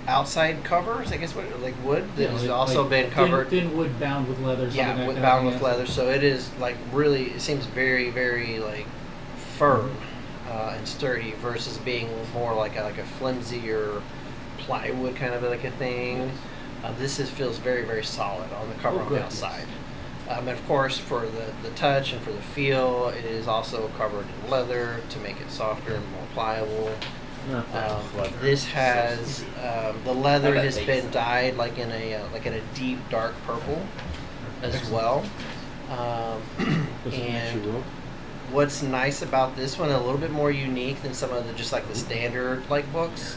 outside covers. I guess what like wood that Yeah, has like- also like been covered. Thin wood bound with leather. Yeah, something like that, bound with yes. leather. So it is like really. It seems very, very like firm and sturdy versus being more like a flimsier plywood kind of like a thing. This feels very, very solid on the cover Oh, on good, the outside. And of course, for the touch and for the feel, it is also covered in leather to make it softer and more pliable. Not that clever. This has the leather How that has tastes. been dyed like in a deep dark purple as well. Does it match And your rope? what's nice about this one, a little bit more unique than some of the just like the standard like books,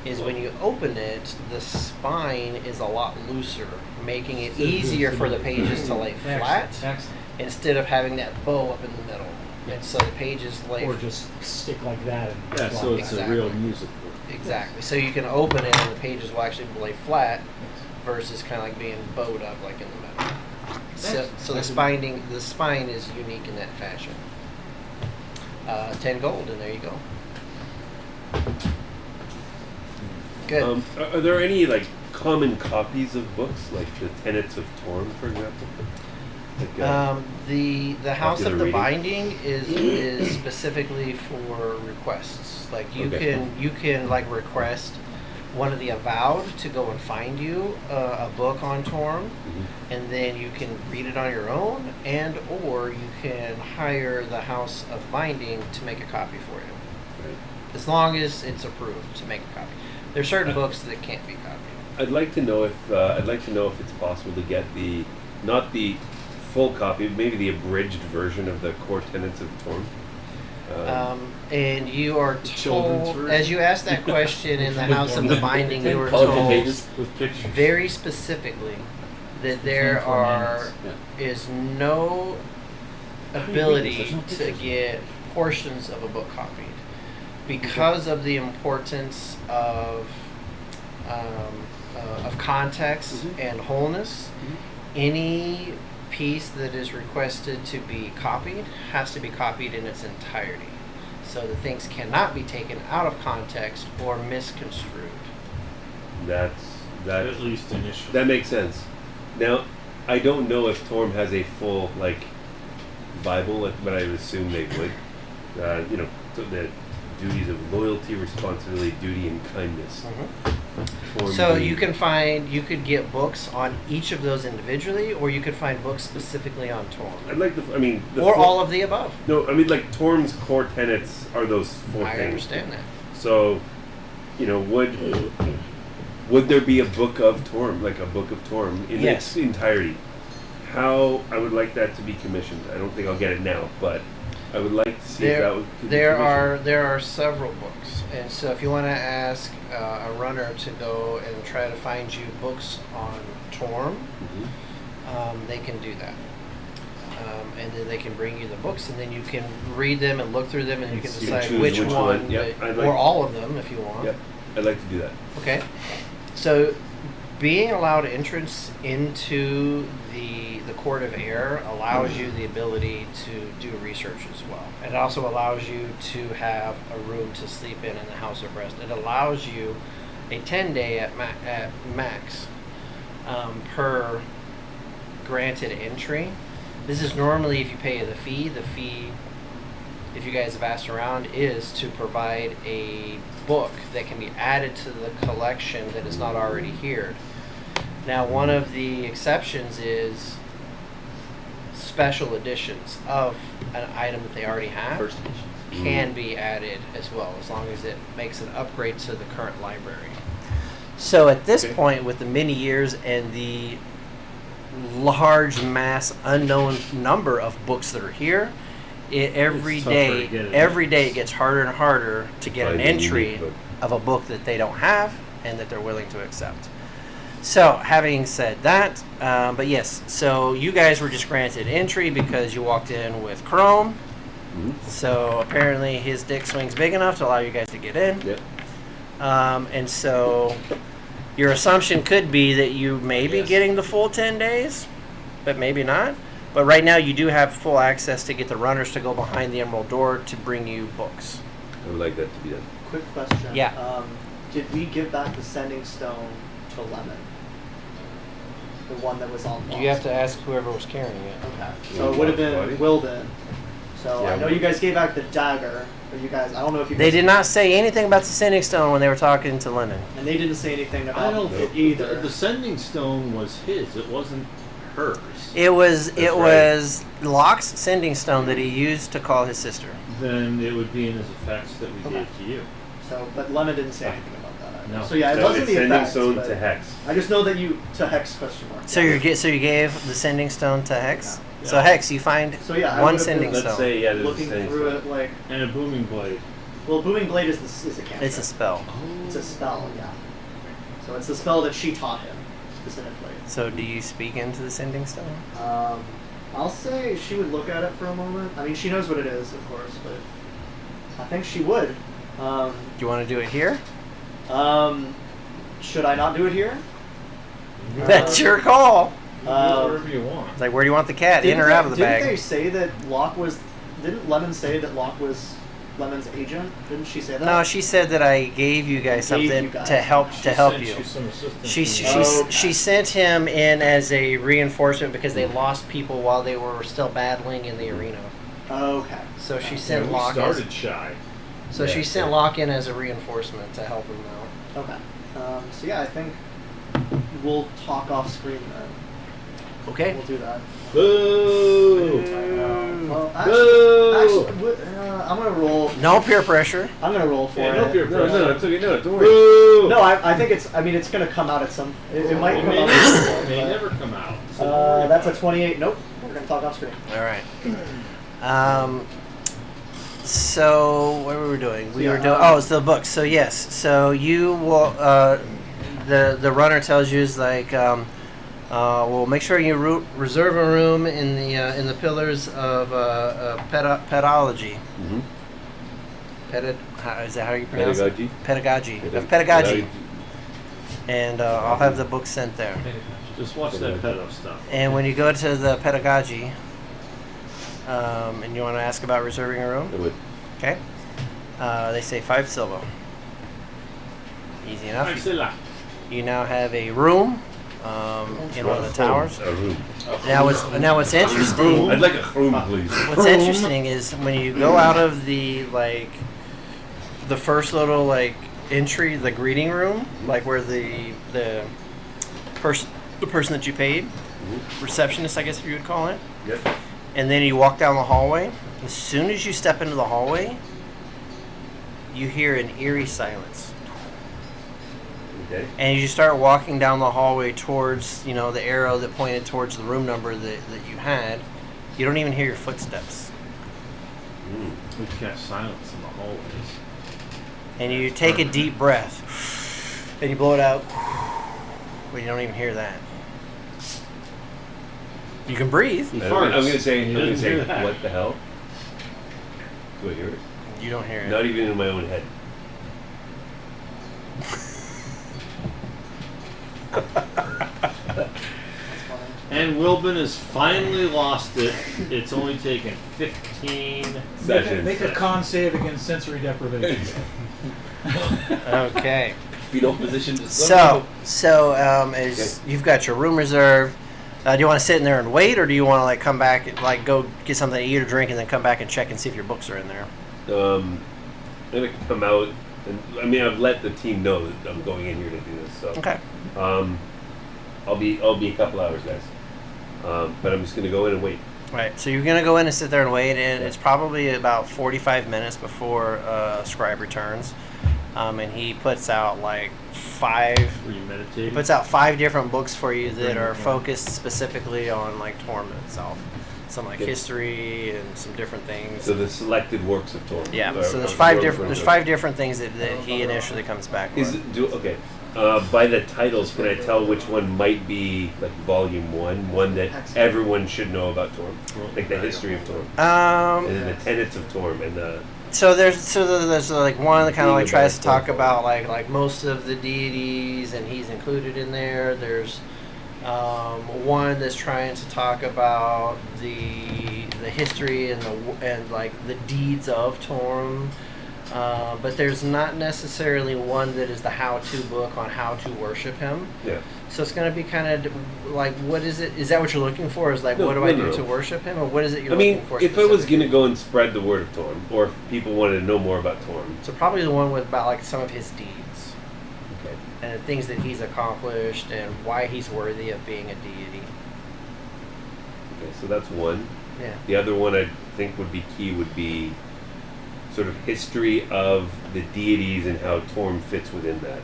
is when you open it, the spine is a lot looser, making it easier for the pages to lay flat Excellent. instead of having that bow up in the middle. And so the pages lay Or just stick like that. And Yeah, so it's Exactly. a real music book. exactly. So you can open it and the pages will actually lay flat versus kind of like being bowed up like in the middle. So the spine is unique in that fashion. 10 gold, and there you go. Good. Are there any like common copies of books, like the Tenets of Torm, for example? Like, The House popular of the reading? Binding is specifically for requests. Like Okay. you can like request one of the Avowed to go and find you a book on Torm, Mhm. and then you can read it on your own, and or you can hire the House of Binding to make a copy for you, Right. as long as it's approved to make a copy. There's certain books that can't be copied. I'd like to know if it's possible to get not the full copy, maybe the abridged version of the core Tenets of Torm. And you are children's told, version? as you asked that question in the House of the Binding, you were Colorful told pages. With pictures. very specifically that there Yeah. is no ability to get portions of a book copied because of the importance of context and wholeness. Any piece that is requested to be copied has to be copied in its entirety, so that things cannot be taken out of context or misconstrued. That At least initially. that makes sense. Now, I don't know if Torm has a full Bible, but I would assume they would. The duties of loyalty, responsibility, duty, and kindness. Torm So being- you could get books on each of those individually, or you could find books specifically on Torm, I'd like the or full- all of the above. No, I mean like Torm's core tenets are those four I things. understand that. So, would there be a book of Torm, like a book of Torm in Yes. its entirety? How I would like that to be commissioned. I don't think I'll get it now, but I would like to see if that could be commissioned. There are several books, and so if you want to ask a runner to go and try to find you books on Torm, they can do that. And then they can bring you the books, and then you can read them and look through them, and you can You decide choose which which one, one. Yep, I'd like- or all of them if you want. Yep, I'd like to do that. Okay. So being allowed entrance into the court of air allows you the ability to do research as well. It also allows you to have a room to sleep in the house of rest. It allows you a 10-day at max per granted entry. This is normally if you pay the fee. The fee, if you guys have asked around, is to provide a book that can be added to the collection that is not already here. Now, one of the exceptions is special editions of an item that they already have First edition. can be added as well, as long as it makes an upgrade to the current library. So at this point, with the many years and the large mass unknown number of books that are here, every It's tougher to day get it. it gets harder and harder to get an Find a unique entry book. of a book that they don't have and that they're willing to accept. So, having said that, but yes, so you guys were just granted entry because you walked in with Chrome. Mhm. So apparently his dick swings big enough to allow you guys to get in. Yep. And so your assumption could be that you may be Yes. getting the full 10 days, but maybe not. But right now you do have full access to get the runners to go behind the emerald door to bring you books. I would like that to be done. Quick question. Yeah. Did we give back the sending stone to Lemon? The one that was on lost? You have to ask whoever was carrying it. Okay. So it would have Body? been Wilden. So Yeah, I know you guys gave back the dagger, but you guys, I don't know if you They guys, did not say anything about the sending stone when they were talking to Lennon. and they didn't say anything I about don't it either. The sending stone was his. It wasn't hers. It was That's right. Locke's sending stone that he used to call his sister. Then it would be in his effects that we Okay. gave to you. So, but Lemon didn't say anything about that. No. So yeah, it So wasn't it's the sending effects. stone but to Hex. I just know that you to Hex question mark. So you gave the sending stone to Hex. Yeah. So Hex, you find So yeah, I one would've sending been- Let's stone. say, yeah, there's a looking sending through stone. it like, And a booming blade. well, Booming Blade is a cantrip. It's a spell. It's a spell, yeah. So it's the spell that she taught him specifically. So do you speak into the sending stone? I'll say she would look at it for a moment. I mean, she knows what it is, of course, but I think she would. Do you want to do it here? Should I not do it here? That's your call. You do whatever you want. It's like, where do you want the cat? In or out of the Didn't they bag? say that Locke was? Didn't Lemon say that Locke was Lemon's agent? Didn't she say that? No, she said that I gave you guys Gave something you guys. to help She to help sent you. some assistance She from she, the- she sent him in as a reinforcement because they lost people while they were still battling in the arena. Okay. So she Yeah, sent we Locke. started shy. So Yeah, she sent yeah. Locke in as a reinforcement to help him out. Okay. So yeah, I think we'll talk off screen then. Okay. We'll do that. Boo! Well, Boo! I'm gonna roll. No peer pressure. I'm gonna roll for Yeah, it. no peer No, pressure. it's okay. No, don't worry. Boo! No, I think it's. I mean, it's gonna come out at some. It might It come may out. never, At may some never come out. So don't worry that's a about it. 28. Nope. We're gonna talk off screen. All right. So what were we doing? We Yeah, were doing. It's the books. So yes. So you will. The runner tells you is like. Well, make sure you reserve a room in the pillars of pedology. Mm-hmm. Is that how you pronounce Pedagogy. it? Pedagogy. Of pedagogy. And I'll have the book sent there. Just watch that pedo stuff. And when you go to the pedagogy, and you want to ask about reserving a room, I would. okay? They say 5 silver. Easy enough. Excellent. You now have a room in one of the towers. A room. Now what's interesting. I'd like a room, please. What's interesting is when you go out of the first little entry, the greeting room, like where the person that you paid, receptionist, I guess you would call it, Yep. and then you walk down the hallway. As soon as you step into the hallway, you hear an eerie silence. Okay. And you start walking down the hallway towards, the arrow that pointed towards the room number that you had. You don't even hear your footsteps. Mm. We kept silence in the hallways. And you take a deep breath. And you blow it out. But you don't even hear that. You can breathe. He I'm farts. gonna say, He doesn't hear that. what the hell? Do I hear it? You don't hear it. Not even in my own head. And Wilbin has finally lost it. It's only taken 15 Sessions. Make a con save against sensory deprivation. Okay. Fetal position to So as you've got your room reserved, do you want to sit in there and wait, or do you want to like come back, like go get something to eat or drink, and then come back and check and see if your books are in there? I'm gonna come out, and I mean I've let the team know that I'm going in here to do this. So Okay. I'll be a couple hours, guys. But I'm just gonna go in and wait. Right. So you're gonna go in and sit there and wait, and it's probably about 45 minutes before Scribe returns, and he puts out like Were you meditating? puts out 5 different books for you that are focused specifically on like Torm itself, some like Okay. history and some different things. So the selected works of Torm. Yeah. Or- So or there's 5 works different from- things that he initially comes back Is with. it, okay. By the titles, can I tell which one might be like volume one that everyone should know about Torm, like the history of Torm, and then the tenets of Torm, and the So there's like one that kind of like Being tries to about talk about like most of the deities, and he's included in there. There's one that's trying to talk about the history and like the deeds of Torm. But there's not necessarily one that is the how-to book on how to worship him. yeah. So it's going to be kind of like, what is it? Is that what you're looking for? Is like, No, what do I do no. to worship him, or what is it you're I mean, looking for? if I was specifically? gonna go and spread the word of Torm, or if people wanted to know more about Torm, So probably the one with about like some of his deeds okay. and the things that he's accomplished and why he's worthy of being a deity. Okay, so that's one. Yeah. The other one I think would be key would be sort of history of the deities and how Torm fits within that.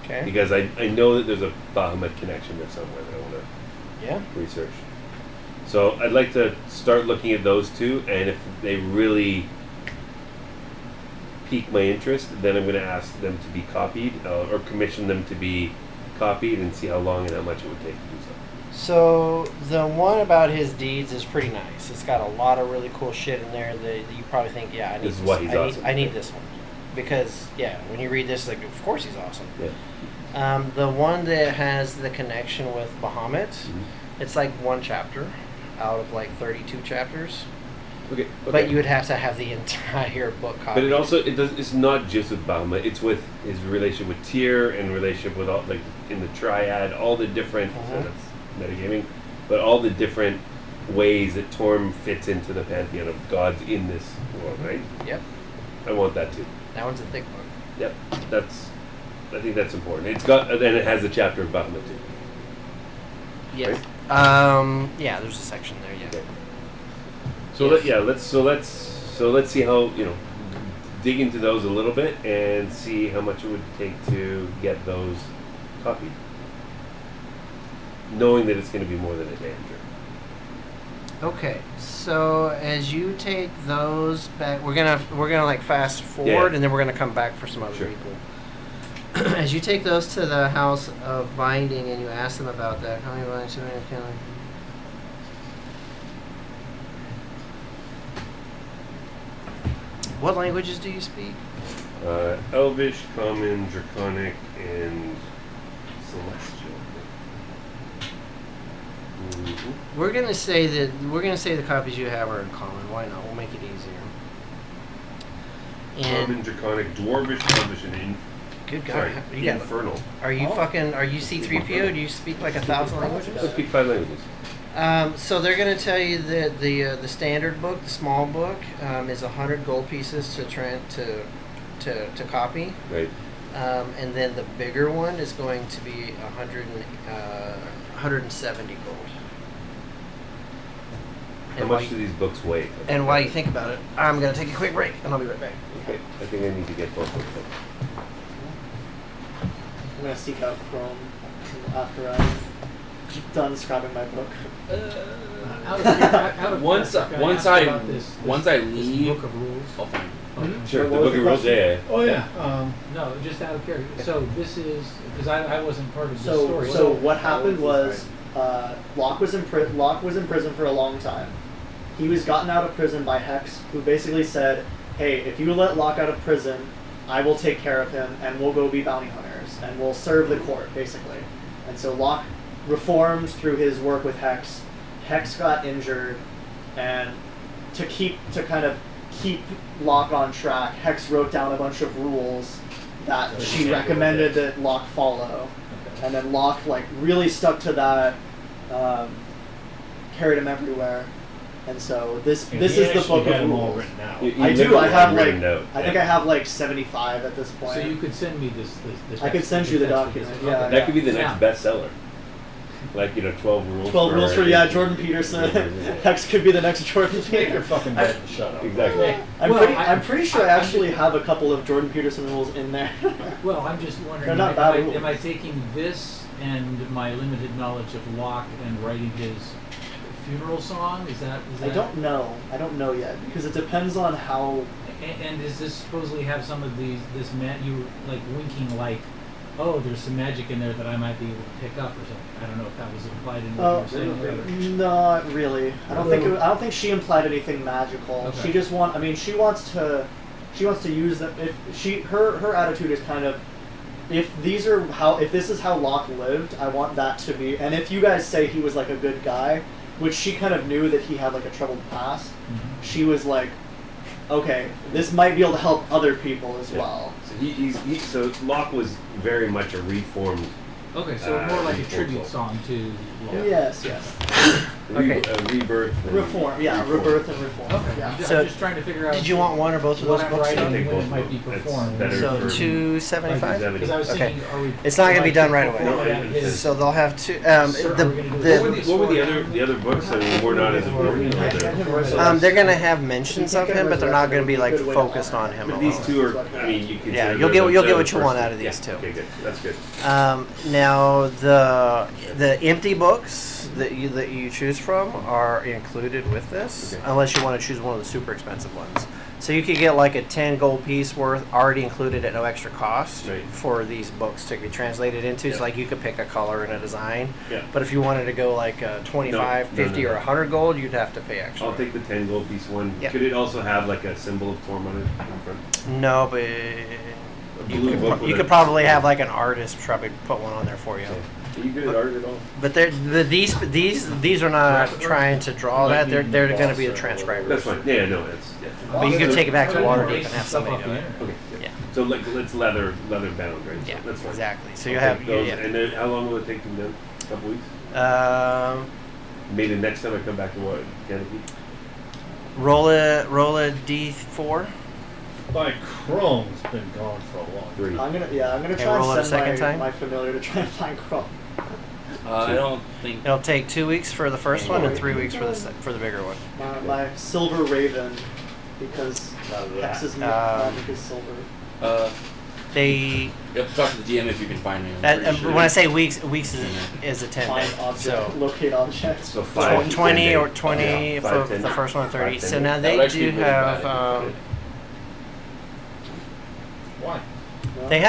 Okay. Because I know that there's a Bahamut connection there somewhere that I want Yeah. to research. So I'd like to start looking at those two, and if they really pique my interest, then I'm going to ask them to be copied, or commission them to be copied, and see how long and how much it would take to do so. So the one about his deeds is pretty nice. It's got a lot of really cool shit in there that you probably think, yeah, I need This is why he's awesome. I need this one. Because, yeah, when you read this, like, of course he's awesome. Yeah. The one that has the connection with Bahamut, it's like one chapter out of like 32 chapters. Okay. But you would have to have the entire book copied. But it also it's not just with Bahamut. It's with his relationship with Tyr and relationship with all, like in the triad, all the different that's metagaming, but all the different ways that Torm fits into the pantheon of gods in this world, right? Yep. I want that too. That one's a thick book. Yep. I think that's important. It's got, and it has a chapter of Bahamut too. Yes. Yeah, there's a section there, yeah. Okay. So let's see how, dig into those a little bit and see how much it would take to get those copied. Knowing that it's going to be more than a day, I'm sure. Okay, so as you take those back, we're gonna like fast forward, and then we're gonna come back for some other Sure. people. As you take those to the house of binding, and you ask them about that, how many lines do I have counting? What languages do you speak? Elvish, Common, Draconic, and Celestial. Mm-hmm. We're gonna say the copies you have are in common. Why not? We'll make it easier. And Common, Draconic, Dwarvish, Elvish, and good God, sorry, you got. Infernal. Are you C-3PO? Do you speak like 1,000 languages? I speak 5 languages. So they're going to tell you that the standard book, the small book, is 100 gold pieces to copy, Right. and then the bigger one is going to be 170 gold. How much do these books weigh? And while you think about it, I'm going to take a quick break, and I'll be right back. Okay, I think I need to get both of them. I'm gonna seek out Chrome after I'm done describing my book. Once I leave, Book of Rules. I'll find it. Sure, What the was book the of rules, question? yeah. Oh yeah. No, just out of curiosity. So this is because I wasn't part of the story. So what happened was Locke was in prison for a long time. He was gotten out of prison by Hex, who basically said, "Hey, if you let Locke out of prison, I will take care of him, and we'll go be bounty hunters, and we'll serve the court, basically." And so Locke reformed through his work with Hex. Hex got injured, and to kind of keep Locke on track, Hex wrote down a bunch of rules that she recommended that Locke follow. And then Locke like really stuck to that, carried him everywhere. And so this is the book of rules. Written out. I do. I have like written out. I think I have like 75 at this point. So you could send me this. I could send you the document. Yeah. That could be the Yeah. next bestseller. Like 12 rules. 12 rules for Jordan Peterson. Hex could be the next Jordan Make your Peterson. fucking bed and shut up. Exactly. I'm pretty sure I actually have a couple of Jordan Peterson rules in there. Well, I'm just wondering, They're not bad am I rules. taking this and my limited knowledge of Locke and writing his funeral song? Is that? I don't know. I don't know yet because it depends on how. And does this supposedly have some of these? You were like winking like, oh, there's some magic in there that I might be able to pick up or something. I don't know if that was implied in what you were saying. Not really. I don't think she implied anything magical. Okay. She just she wants to use them. Her attitude is kind of, if this is how Locke lived, I want that to be. And if you guys say he was like a good guy, which she kind of knew that he had like a troubled past, she was like, okay, this might be able to help other people as well. So Locke was very much a reformed. Okay, so more like a reformed tribute soul. song to Locke. Yes. Okay. Rebirth. And Reform. Yeah. Rebirth and reform. Okay, Yeah. So, I'm just trying to figure out. Did you want one or both of what those I'm books? writing I'll take and when both it might of be them. That's performed? better. So for- 275. Because I was Okay. thinking, are we? It's not gonna be done right away. No, His, So they'll have two. Sir, are we gonna do What were the other books? I mean, we're not as important. they're gonna have mentions of him, but they're not gonna be like focused on him. But alone. these two are. I mean, you can. Yeah, you'll get what you want out of these two. Okay, good. That's good. Now the empty books that you choose from are included with this, Okay. unless you want to choose one of the super expensive ones. So you could get like a 10 gold piece worth already included at no extra cost Right. for these books to be translated into. Yeah. So like you could pick a color and a design. Yeah. But if you wanted to go like 25, 50, no. or 100 gold, you'd have to pay extra. I'll take the 10 gold piece one. Yeah. Could it also have like a symbol of Torm on it in front? No, but blue book with you a- could probably have like an artist probably put one on there for you. Okay. Are you good at art at all? But these are not trying to draw that. They're going to be the transcribers. That's fine. Yeah, no, that's. Yeah. But you could take it back to Well, Waterdeep and have stuff somebody off do the it. internet. Okay. Yeah. So like it's leather bound, right? Yeah, So that's fine. exactly. So I'll you have take those, yeah. And then how long will it take them down? A couple weeks? Maybe next time I come back to what Canopy. Roll a d4. My Chrome's been gone for a long 3. I'm gonna Okay, try roll it a and second send time. my familiar to try and find Chrome. I don't think. It'll take 2 weeks for the first one and 3 weeks for the bigger one. My silver raven, because Hex's magic is silver. They You have to talk to the GM if you can find me. I'm that, pretty sure. when I say weeks is a 10 Find day. object, So locate objects. So 5 to 10 20 days. or 20 Yeah, for 5, 10. the first one, 30. 5, 10 So now That they would actually do be really have bad. Why? they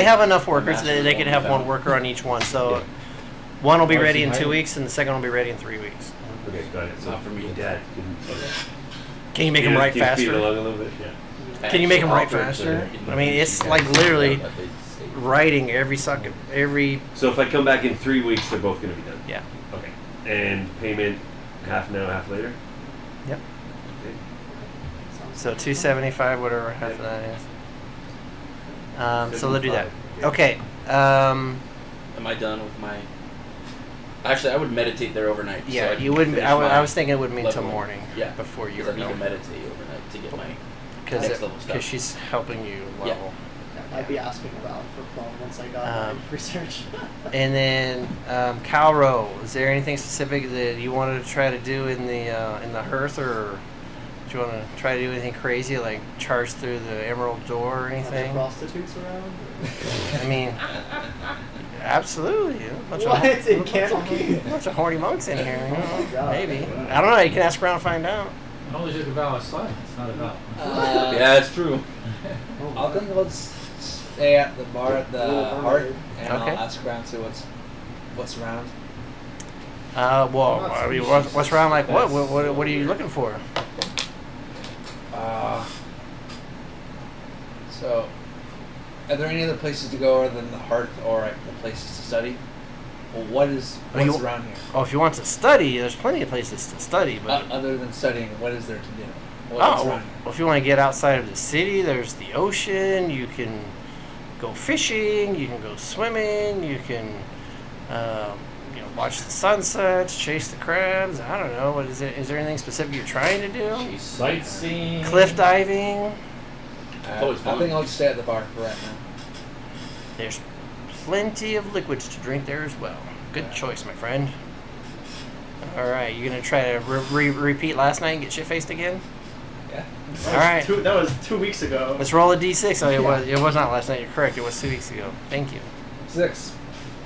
have enough workers that they could have one worker on each one. So Yeah. one will be ready in 2 weeks and the second will be ready in 3 weeks. Okay, got it. So Not for me. Dad, Can you make them write Can you speed it faster? along a little bit? Yeah. Can you make 'em write Offered to- faster? I mean, it's like literally writing every So if I come back in 3 weeks, they're both going to be done. yeah. Okay. And payment half now, half later. Yep. Okay. So 275, whatever half of that is. So they'll do that. 75, Okay. Am I done with my? Actually, I would meditate there overnight. so Yeah, I can you wouldn't. finish I my was thinking it wouldn't be until leveling. morning. Yeah, Before you because were I need to going. meditate overnight to get my next level stuff. Because she's helping you level. I'd be asking around for Chrome once I got my research. And then Calro, is there anything specific that you wanted to try to do in the hearth, or do you want to try to do anything crazy like charge through the emerald door or Are there anything? prostitutes around? I mean, absolutely. A bunch What? of In Canopy? bunch of horny monks in here. You Oh my know, God. maybe. I don't know. You can ask around and find out. I only took a vow of silence, not a vow. Yeah, it's true. I'll go stay at the bar at the Heart, and Okay. I'll ask around to what's around. Well, I mean, what's around? Like what? What are you looking for? So, are there any other places to go other than the Heart or the places to study? Well, what's around here? Oh, if you want to study, there's plenty of places to study. But Other than studying, what is there to do? What's well, around here? if you want to get outside of the city, there's the ocean. You can go fishing. You can go swimming. You can, watch the sunsets, chase the crabs. I don't know. What is it? Is there anything specific you're trying to do? Sightseeing. Cliff diving. always I fun. think I'll just stay at the bar for right now. There's plenty of liquids to drink there as well. Good choice, my friend. All right, you gonna try to repeat last night and get shit faced again? Yeah. All right. That was 2 weeks ago. Let's roll a d6. Oh, Yeah. it was not last night. You're correct. It was 2 weeks ago. Thank you. 6.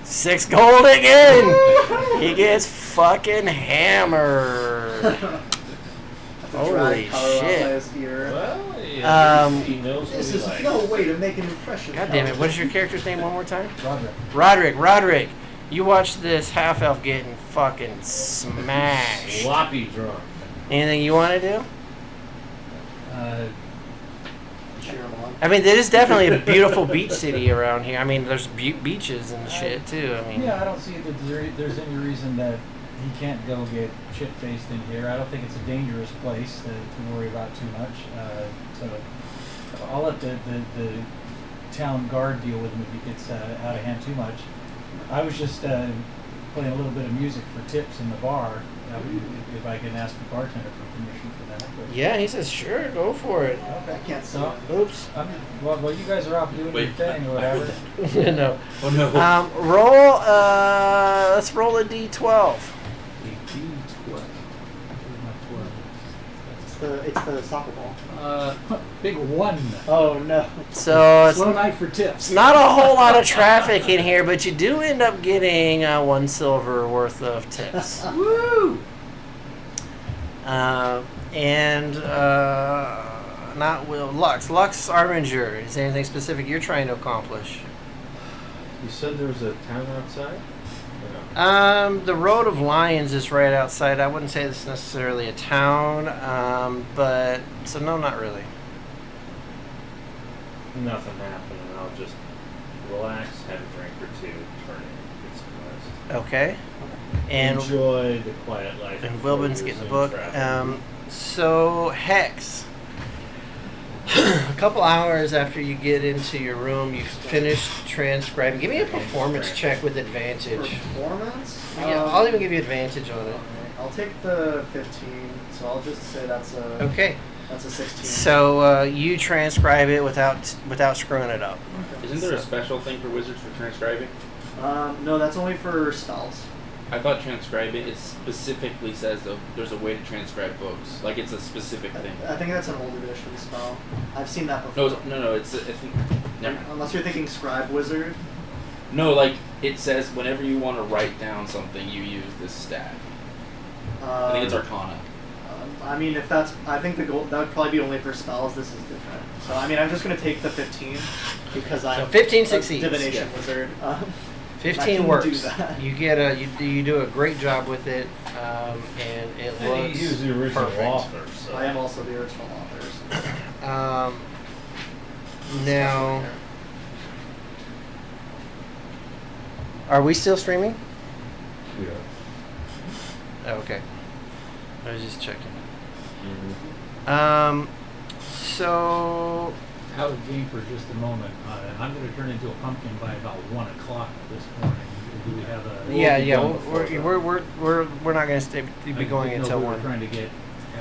6 gold again. He gets fucking hammered. That's a Holy dry Colorado shit. last year. Well, yeah, Um, he knows what This he is likes. no way to make an impression. God damn it! What is your character's name one more time? Roderick. Roderick. You watch this half elf getting fucking smashed. Sloppy drunk. Anything you want to do? Cheer him on. I mean, it is definitely a beautiful beach city around here. I mean, there's beaches and shit too. I mean, Yeah, I don't see that there's any reason that he can't go get shit faced in here. I don't think it's a dangerous place to worry about too much. So I'll let the town guard deal with him if he gets out of hand too much. I was just playing a little bit of music for tips in the bar. If I can ask the bartender for permission for that. But, yeah, he says sure, go for it. I can't see So, it. Oops. well, you guys are off doing your thing or whatever. No. Oh no. Roll. Let's roll a d12. It's the soccer ball. Big 1. Oh no. So it's Slow night for tips. not a whole lot of traffic in here, but you do end up getting 1 silver worth of tips. Woo! Not Will. Lux Arminger. Is there anything specific you're trying to accomplish? You said there was a town outside? Or no? The Road of Lions is right outside. I wouldn't say it's necessarily a town, but so no, not really. Nothing happened, and I'll just relax, have a drink or two, turn in, get some rest. Okay. And Enjoy the quiet life. and before Wilburn's we getting the resume book. travel. So Hex. A couple hours after you get into your room, you've finished transcribing. Give me a performance check with advantage. Performance? Yeah, I'll even give you advantage on it. Okay. I'll take the 15, so I'll just say that's a Okay. that's a 16. So you transcribe it without screwing it up. Isn't there a special thing for wizards for transcribing? No, that's only for spells. I thought transcribing, it specifically says though there's a way to transcribe books. Like it's a specific thing. I think that's an old edition spell. I've seen that before. No, it's I think never mind. Unless you're thinking Scribe Wizard. No, like it says whenever you want to write down something, you use this stat. I think it's Arcana. I mean, if that's, I think the goal that would probably be only for spells. This is different. So I mean, I'm just gonna take the 15 because I'm 15 a succeeds. divination Yeah. wizard. 15 I can do works. that. You get you do a great job with it, and it And looks he was the original perfect. author, so. I am also the original author. Now, are we still streaming? Yeah. Oh, okay. I was just checking. Mm-hmm. So Out of game for just a moment. I'm going to turn into a pumpkin by about 1 o'clock this morning. Do we have a? yeah, done before we're not going to be I going didn't know until we were 1. trying to get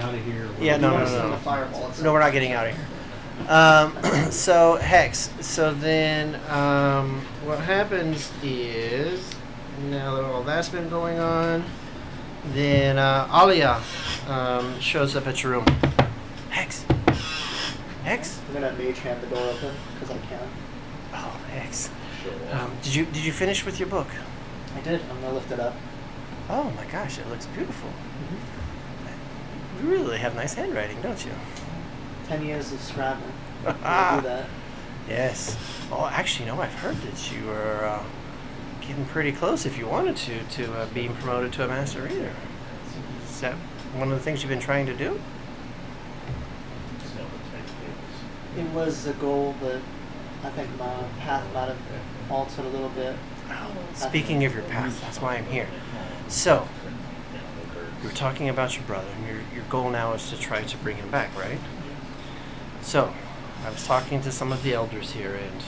out of here. Yeah, You no, wanna no, send no. the fireball itself. No, we're not getting out of here. So Hex. So then, what happens is now that all that's been going on, then Alia shows up at your room. Hex. Hex. I'm gonna mage hand the door open because I can. Oh, Hex. Sure. Did you finish with your book? I did. I'm gonna lift it up. Oh my gosh, it looks beautiful. You really have nice handwriting, don't you? 10 years of scribbling. I do that. Yes. Oh, actually, no, I've heard that you were getting pretty close, if you wanted to being promoted to a master reader. Is that one of the things you've been trying to do? It was a goal that I think my path might have altered a little bit. Speaking of your past, that's why I'm here. So, you were talking about your brother, and your goal now is to try to bring him back, right? So, I was talking to some of the elders here, and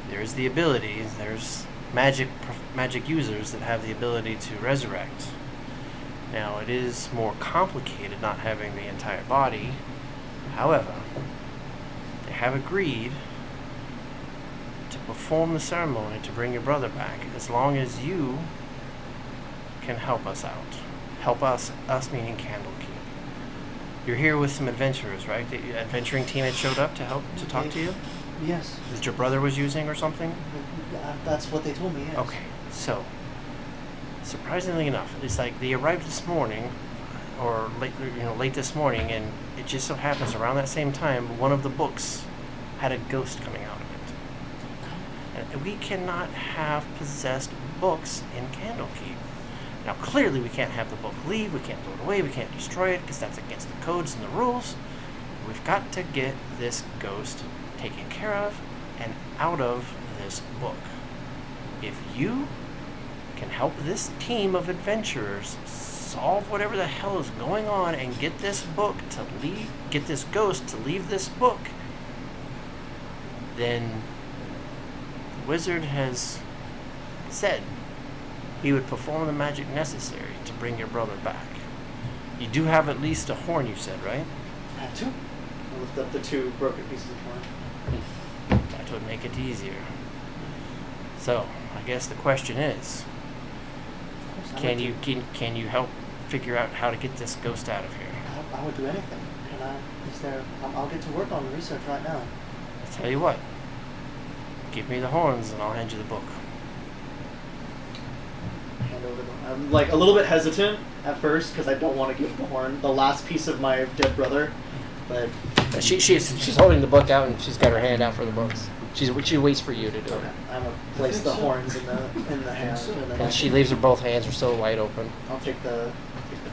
there's the ability, there's magic users that have the ability to resurrect. Now, it is more complicated not having the entire body. However, they have agreed to perform the ceremony to bring your brother back, as long as you can help us out. Help us meaning Candlekeep. You're here with some adventurers, right? The adventuring team had showed up to help to talk to you? Yes. That your brother was using or something? That's what they told me, yes. Okay, so surprisingly enough, it's like they arrived this morning, or late this morning, and it just so happens around that same time, one of the books had a ghost coming out of it. And we cannot have possessed books in Candlekeep. Now, clearly, we can't have the book leave. We can't throw it away. We can't destroy it because that's against the codes and the rules. We've got to get this ghost taken care of and out of this book. If you can help this team of adventurers solve whatever the hell is going on and get this ghost to leave this book, then the wizard has said he would perform the magic necessary to bring your brother back. You do have at least a horn, you said, right? I have two. I lift up the two broken pieces of horn. That would make it easier. So, I guess the question is, can you help figure out how to get this ghost out of here? I would do anything. I'll get to work on the research right now. I'll tell you what. Give me the horns and I'll hand you the book. Hand over I'm like a little bit hesitant at first because I don't want to give the horn, the last piece of my dead brother. But she's holding the book out and she's got her hand out for the books. She waits for you to do it. I'm gonna place the horns in the hand, and she leaves her both hands are still wide open. I'll take the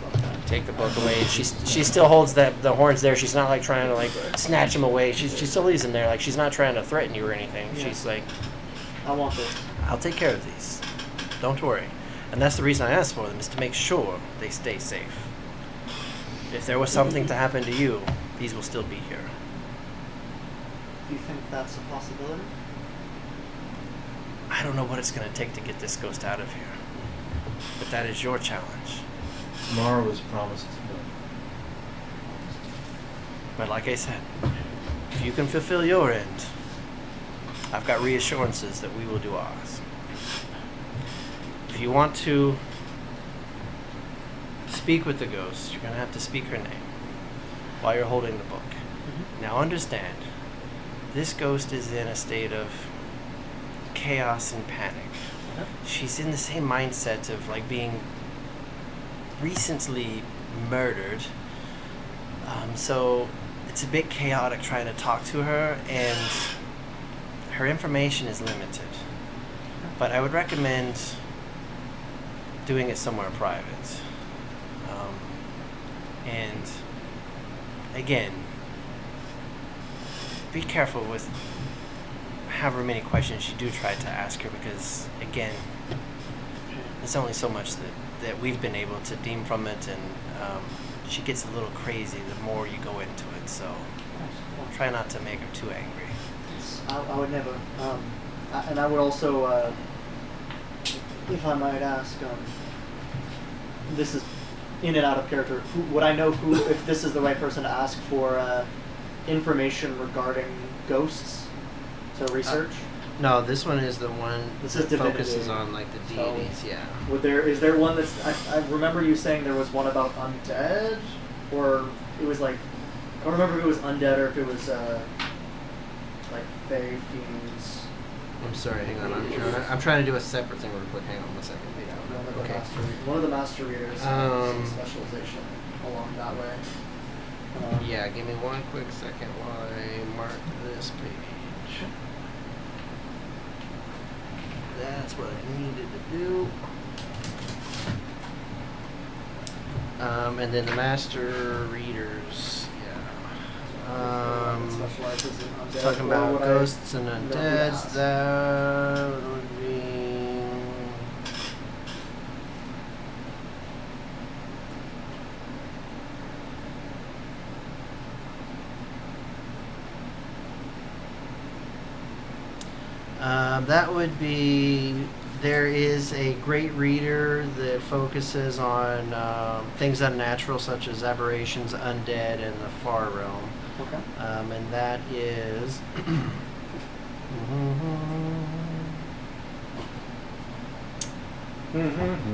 book back. Take the book away. She still holds the horns there. She's not like trying to like snatch them away. She still leaves them there. Like she's not trying to threaten you or anything. Yeah. She's like, I want this. I'll take care of these. Don't worry. And that's the reason I asked for them, is to make sure they stay safe. If there was something to happen to you, these will still be here. Do you think that's a possibility? I don't know what it's going to take to get this ghost out of here. But that is your challenge. Tomorrow was promised. But like I said, if you can fulfill your end, I've got reassurances that we will do ours. If you want to speak with the ghost, you're going to have to speak her name while you're holding the book. Mm-hmm. Now understand, this ghost is in a state of chaos and panic. Uh-huh. She's in the same mindset of like being recently murdered. So it's a bit chaotic trying to talk to her, and her information is limited. But I would recommend doing it somewhere private. And again, be careful with however many questions you do try to ask her, because again, there's only so much that we've been able to deem from it, and she gets a little crazy the more you go into it, so try not to make her too angry. I would never. And I would also, if I might ask, this is in and out of character, would I know if this is the right person to ask for information regarding ghosts to research? No, this one is the one that focuses on like the deities. So, yeah. Is there one that's? I remember you saying there was one about undead, or it was like, I don't remember if it was undead or if it was like fae fiends. I'm sorry, hang on. I'm trying to do a separate thing real quick. Hang on 1 second. One of the master readers has some specialization along that way. Yeah, give me 1 quick second while I mark this page. That's what I needed to do. And then the master readers, yeah. Specializes in undead. Talking about ghosts and undeads. That would be. There is a great reader that focuses on things unnatural, such as aberrations, undead, and the far realm. Okay. And that is.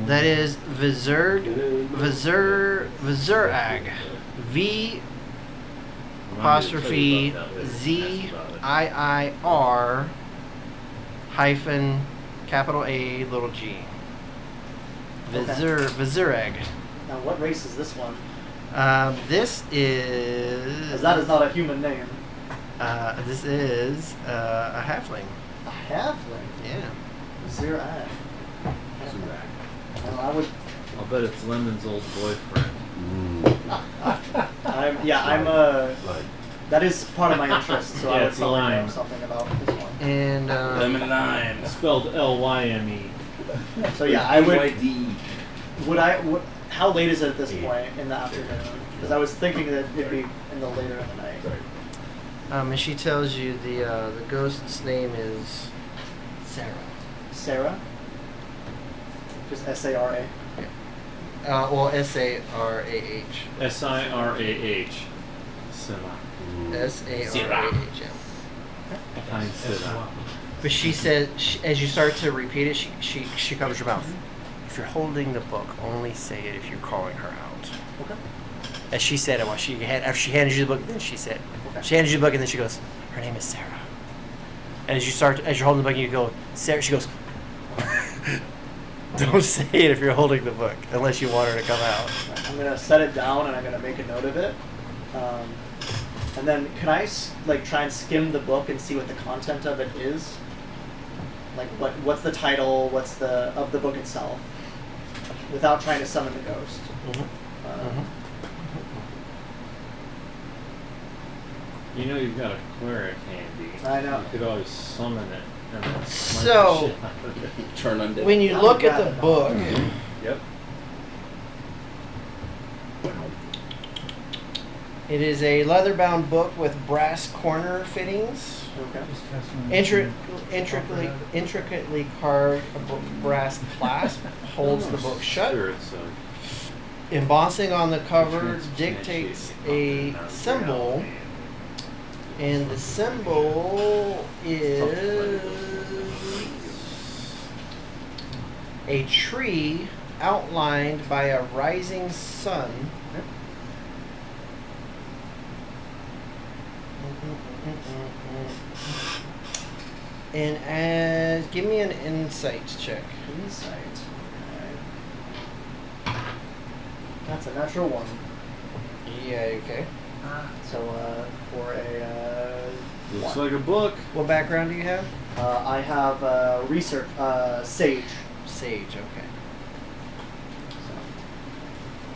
That is Vizurag. V apostrophe ZIIR hyphen capital A little G. Vizurag. Now, what race is this one? This is. Because that is not a human name. This is a halfling. A halfling? Yeah. Zurag. Well, I would. I'll bet it's Lemon's old boyfriend. That is part of my interest, so I would it's probably know lime. something about this one. And Lemon lime. Spelled Lyme. So yeah, I would. BYD. How late is it at this point in the afternoon? Because I was thinking that it'd be in the later in the night. and she tells you the ghost's name is Sarah. Sarah. Just S-A-R-A. Well, S-A-R-A-H. Sirah. Sarah. S-A-R-A-H. Yeah. Fine, Sarah. But she said, as you start to repeat it, she covers your mouth. If you're holding the book, only say it if you're calling her out. Okay. As she said it, after she handed you the book, then she said, she handed you the book, and then she goes, her name is Sarah. And as you're holding the book, and you go, Sarah. She goes, don't say it if you're holding the book, unless you want her to come out. I'm gonna set it down and I'm gonna make a note of it. And then can I try and skim the book and see what the content of it is? Like what's the title? What's of the book itself? Without trying to summon the ghost. You know you've got a cleric handy. I know. You could always summon it and then smite So, the shit out of it. Turn undead. when you look at the book, Yep. it is a leather-bound book with brass corner fittings. Okay. Intricately carved brass clasp holds the book shut. Spirits, Embossing on the cover dictates a symbol, and the symbol is a tree outlined by a rising sun. And give me an insight check. Insight. Okay. That's a natural one. Yeah, okay. So for a looks one. like a book. What background do you have? I have research sage. Sage, okay.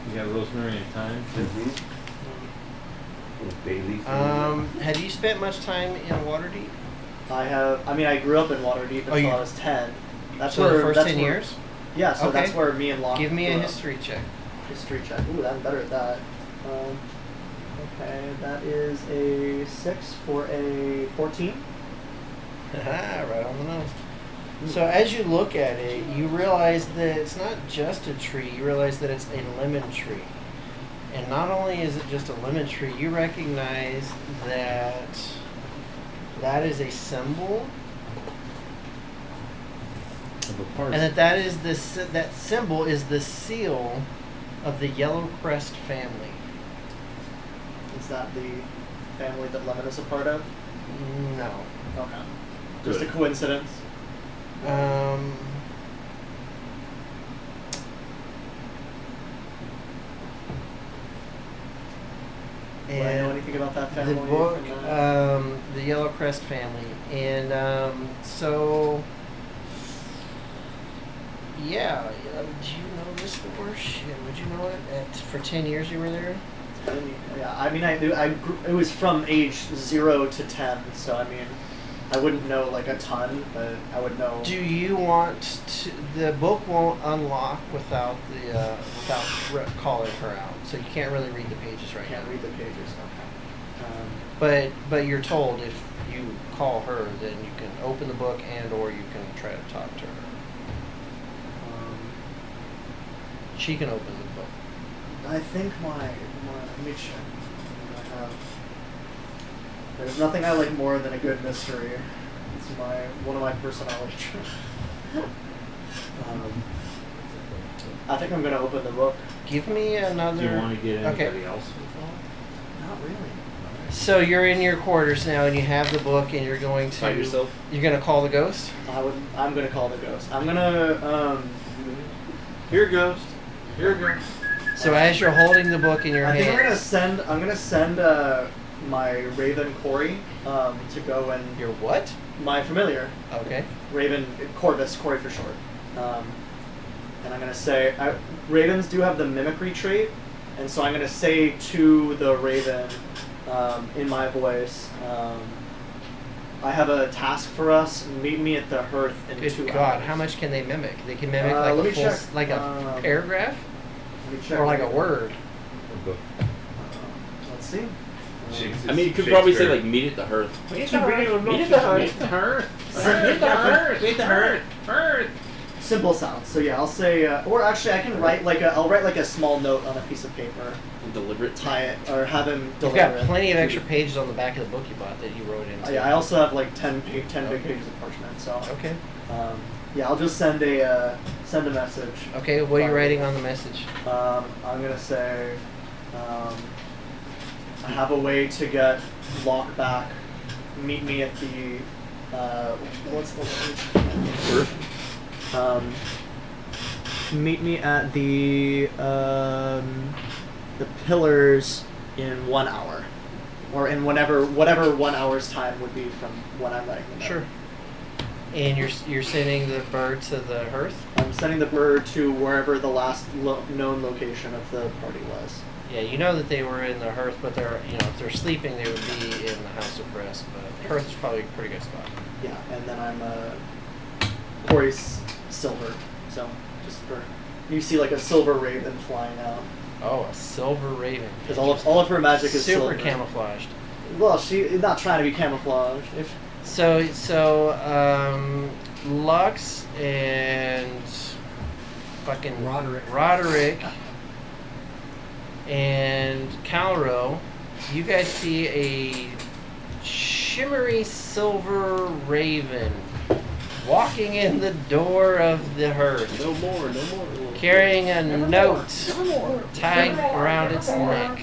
You got rosemary and thyme. Bailey. Have you spent much time in Waterdeep? I have. I mean, I grew up in Waterdeep until I was 10. That's So where the first that's 10 where- years? Yeah, so Okay. that's where me and Locke. Give me a grew up. history check. History check. Ooh, I'm better at that. Okay, that is a 6 for a 14. Right on the nose. So as you look at it, you realize that it's not just a tree. You realize that it's a lemon tree. And not only is it just a lemon tree, you recognize that that is a symbol, Of a parson. and that symbol is the seal of the Yellow Crest family. Is that the family that Lemon is a part of? No. Okay. Just a Good. coincidence. Do I know And anything about that family? the book, from that? the Yellow Crest family, and so yeah. Do you know this lore? Shit, would you know it? For 10 years you were there. Yeah, I mean, it was from age 0 to 10, so I mean, I wouldn't know like a ton, but I would know. Do you want to? The book won't unlock without calling her out, so you can't really read the pages I right can't now. read the pages. Okay. But you're told if you call her, then you can open the book and or you can try to talk to her. She can open the book. I think my let me check. I have. There's nothing I like more than a good mystery. It's one of my personality traits. I think I'm gonna open the book. Give me another. Do you want to get anybody Okay. else involved? Not really. So you're in your quarters now, and you have the book, and you're going to. By yourself? You're gonna call the ghost. I'm gonna call the ghost. I'm gonna Here, ghost. Here, ghost. So as you're holding the book in your I think hands, I'm gonna send my Raven Corey to go and your what? my familiar Okay. Raven Corey for short. And I'm gonna say ravens do have the mimicry trait, and so I'm gonna say to the raven in my voice, I have a task for us. Meet me at the hearth in Good 2 God, hours. how much can they mimic? They can mimic let like me a full, check. like a paragraph, Let me check or like a right word. Let's see. I mean, you could probably say like meet at the hearth. Meet at the hearth. Meet at the hearth. Meet at the hearth. Meet at the hearth. Meet at the hearth. Hearth. Simple sounds. So yeah, I'll say, or actually, I can write I'll write like a small note on a piece of paper, Deliberate. tie it, or have him You've deliver got it. plenty of extra pages on the back of the book you bought that you wrote into. Yeah, I also have like 10 big Okay. pages of parchment. So Okay. yeah, I'll just send a message. Okay, what are you writing on the message? I'm gonna say, I have a way to get lock back. Meet me at the what's the language? Meet me at the pillars in 1 hour, or in whatever 1 hour's time would be from when I'm writing the note. Sure. And you're sending the bird to the hearth? I'm sending the bird to wherever the last known location of the party was. Yeah, you know that they were in the hearth, but they're if they're sleeping, they would be in the house of rest. But the hearth is probably a pretty good spot. Yeah, and then I'm Corey's silver. So just for you see like a silver raven flying out Oh, a silver raven. because all of her magic is super silver. camouflaged. Well, she's not trying to be camouflaged. If So Lux and fucking Roderick and Calro, you guys see a shimmery silver raven walking in the door of the hearth, No more. carrying a note tied around its neck,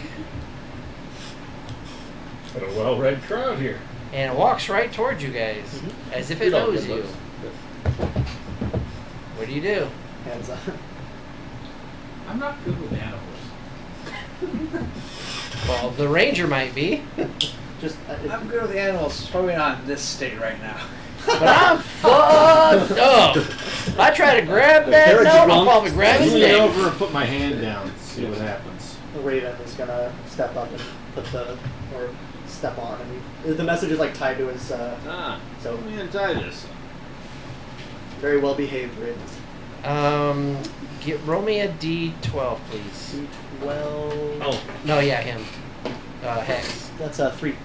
Got a well-read crowd here. and it walks right towards you guys as if it knows you. What do you do? hands up. I'm not good with animals. Well, the ranger might be, Just I'm good with animals. It's probably not in this state right now. but I'm fucked up. I try to grab that note, I'll probably grab his Lean neck. over and put my hand down. See what happens. the raven is gonna step up and step on, and the message is like tied to his. So Let me untie this. very well behaved ravens. Roll me a D12, please. D12. Oh, No, yeah, him. Hex. That's a 3.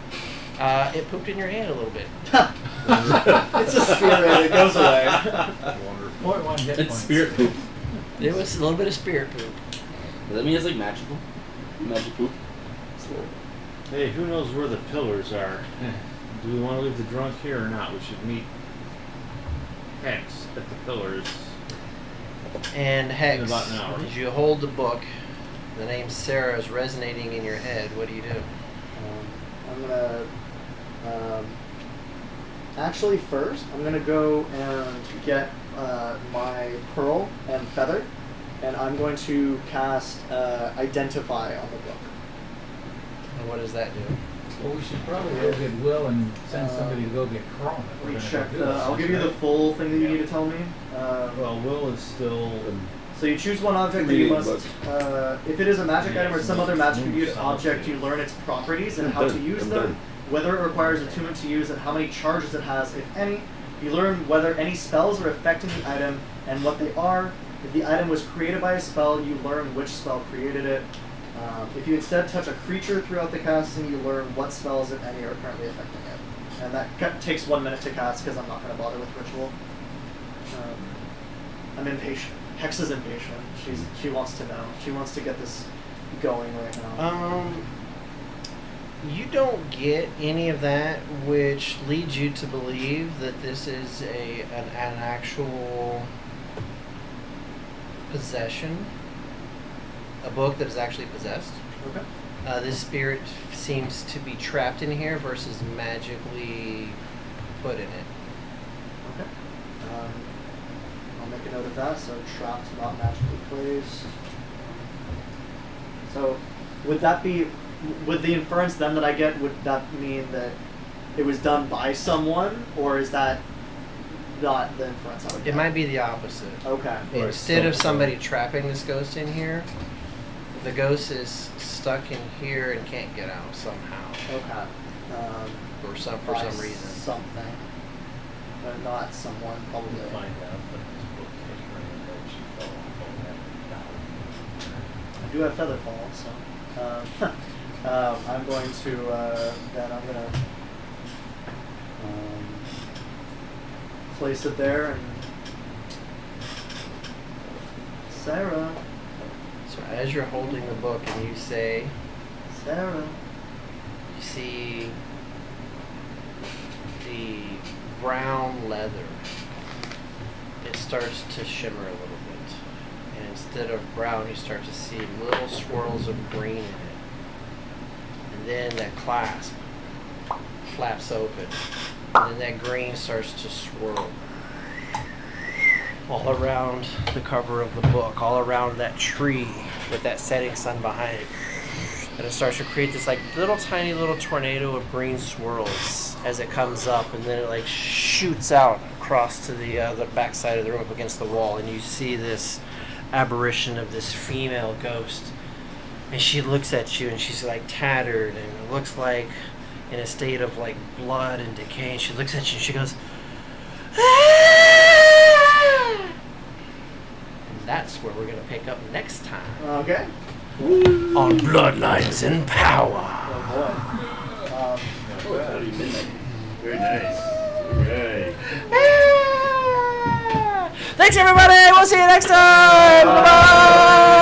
It pooped in your hand a little bit. It's a spirit. It goes away. wonderful. 0.1 hit It's points. spirit poop. It was a little bit of spirit poop. Does that mean it's like magical? Magic poop? Hey, who knows where the pillars are? Do we want to leave the drunk here or not? We should meet Hex at the pillars. And Hex, In about an hour. as you hold the book, the name Sarah is resonating in your head. What do you do? I'm gonna. Actually, first, I'm gonna go and get my pearl and feather, and I'm going to cast Identify on the book. And what does that do? Well, we should probably go get Will and send somebody to go get Chrome. if Let we're me gonna check go do the. this. I'll give you the full thing that you need to tell me. Well, Will is still. So you choose one object that you must. If it is a magic item or some other magic object, you learn its properties and how to use them, whether it requires attunement to use, and how many charges it has, if any. You learn whether any spells are affecting the item and what they are. If the item was created by a spell, you learn which spell created it. If you instead touch a creature throughout the casting, you learn what spells, if any, are currently affecting it. And that takes 1 minute to cast because I'm not going to bother with ritual. I'm impatient. Hex is impatient. She wants to know. She wants to get this going right now. You don't get any of that, which leads you to believe that this is an actual possession, a book that is actually possessed. Okay. This spirit seems to be trapped in here versus magically put in it. Okay. I'll make a note of that. So trapped, not magically placed. So would that be, would the inference then that I get, would that mean that it was done by someone, or is that not the inference I would get? It might be the opposite. Okay. Instead of somebody trapping this ghost in here, the ghost is stuck in here and can't get out somehow. Okay. For some reason. Something. But not someone, probably. Find out, but this book is running that she fell off. I do have Featherfall, so I'm going to then I'm gonna place it there and Sarah. So as you're holding the book and you say, Sarah. you see the brown leather. It starts to shimmer a little bit. And instead of brown, you start to see little swirls of green in it. And then that clasp flaps open. And then that green starts to swirl all around the cover of the book, all around that tree with that setting sun behind it. And it starts to create this like little tiny little tornado of green swirls as it comes up, and then it like shoots out across to the back side of the room up against the wall, and you see this apparition of this female ghost. And she looks at you and she's like tattered and it looks like in a state of like blood and decay. And she looks at you and she goes, "Ah!" And that's where we're going to pick up next time Okay. on Bloodlines and Power. Oh boy. Very nice. Right. Ah! Thanks everybody. We'll see you next time. Bye-bye.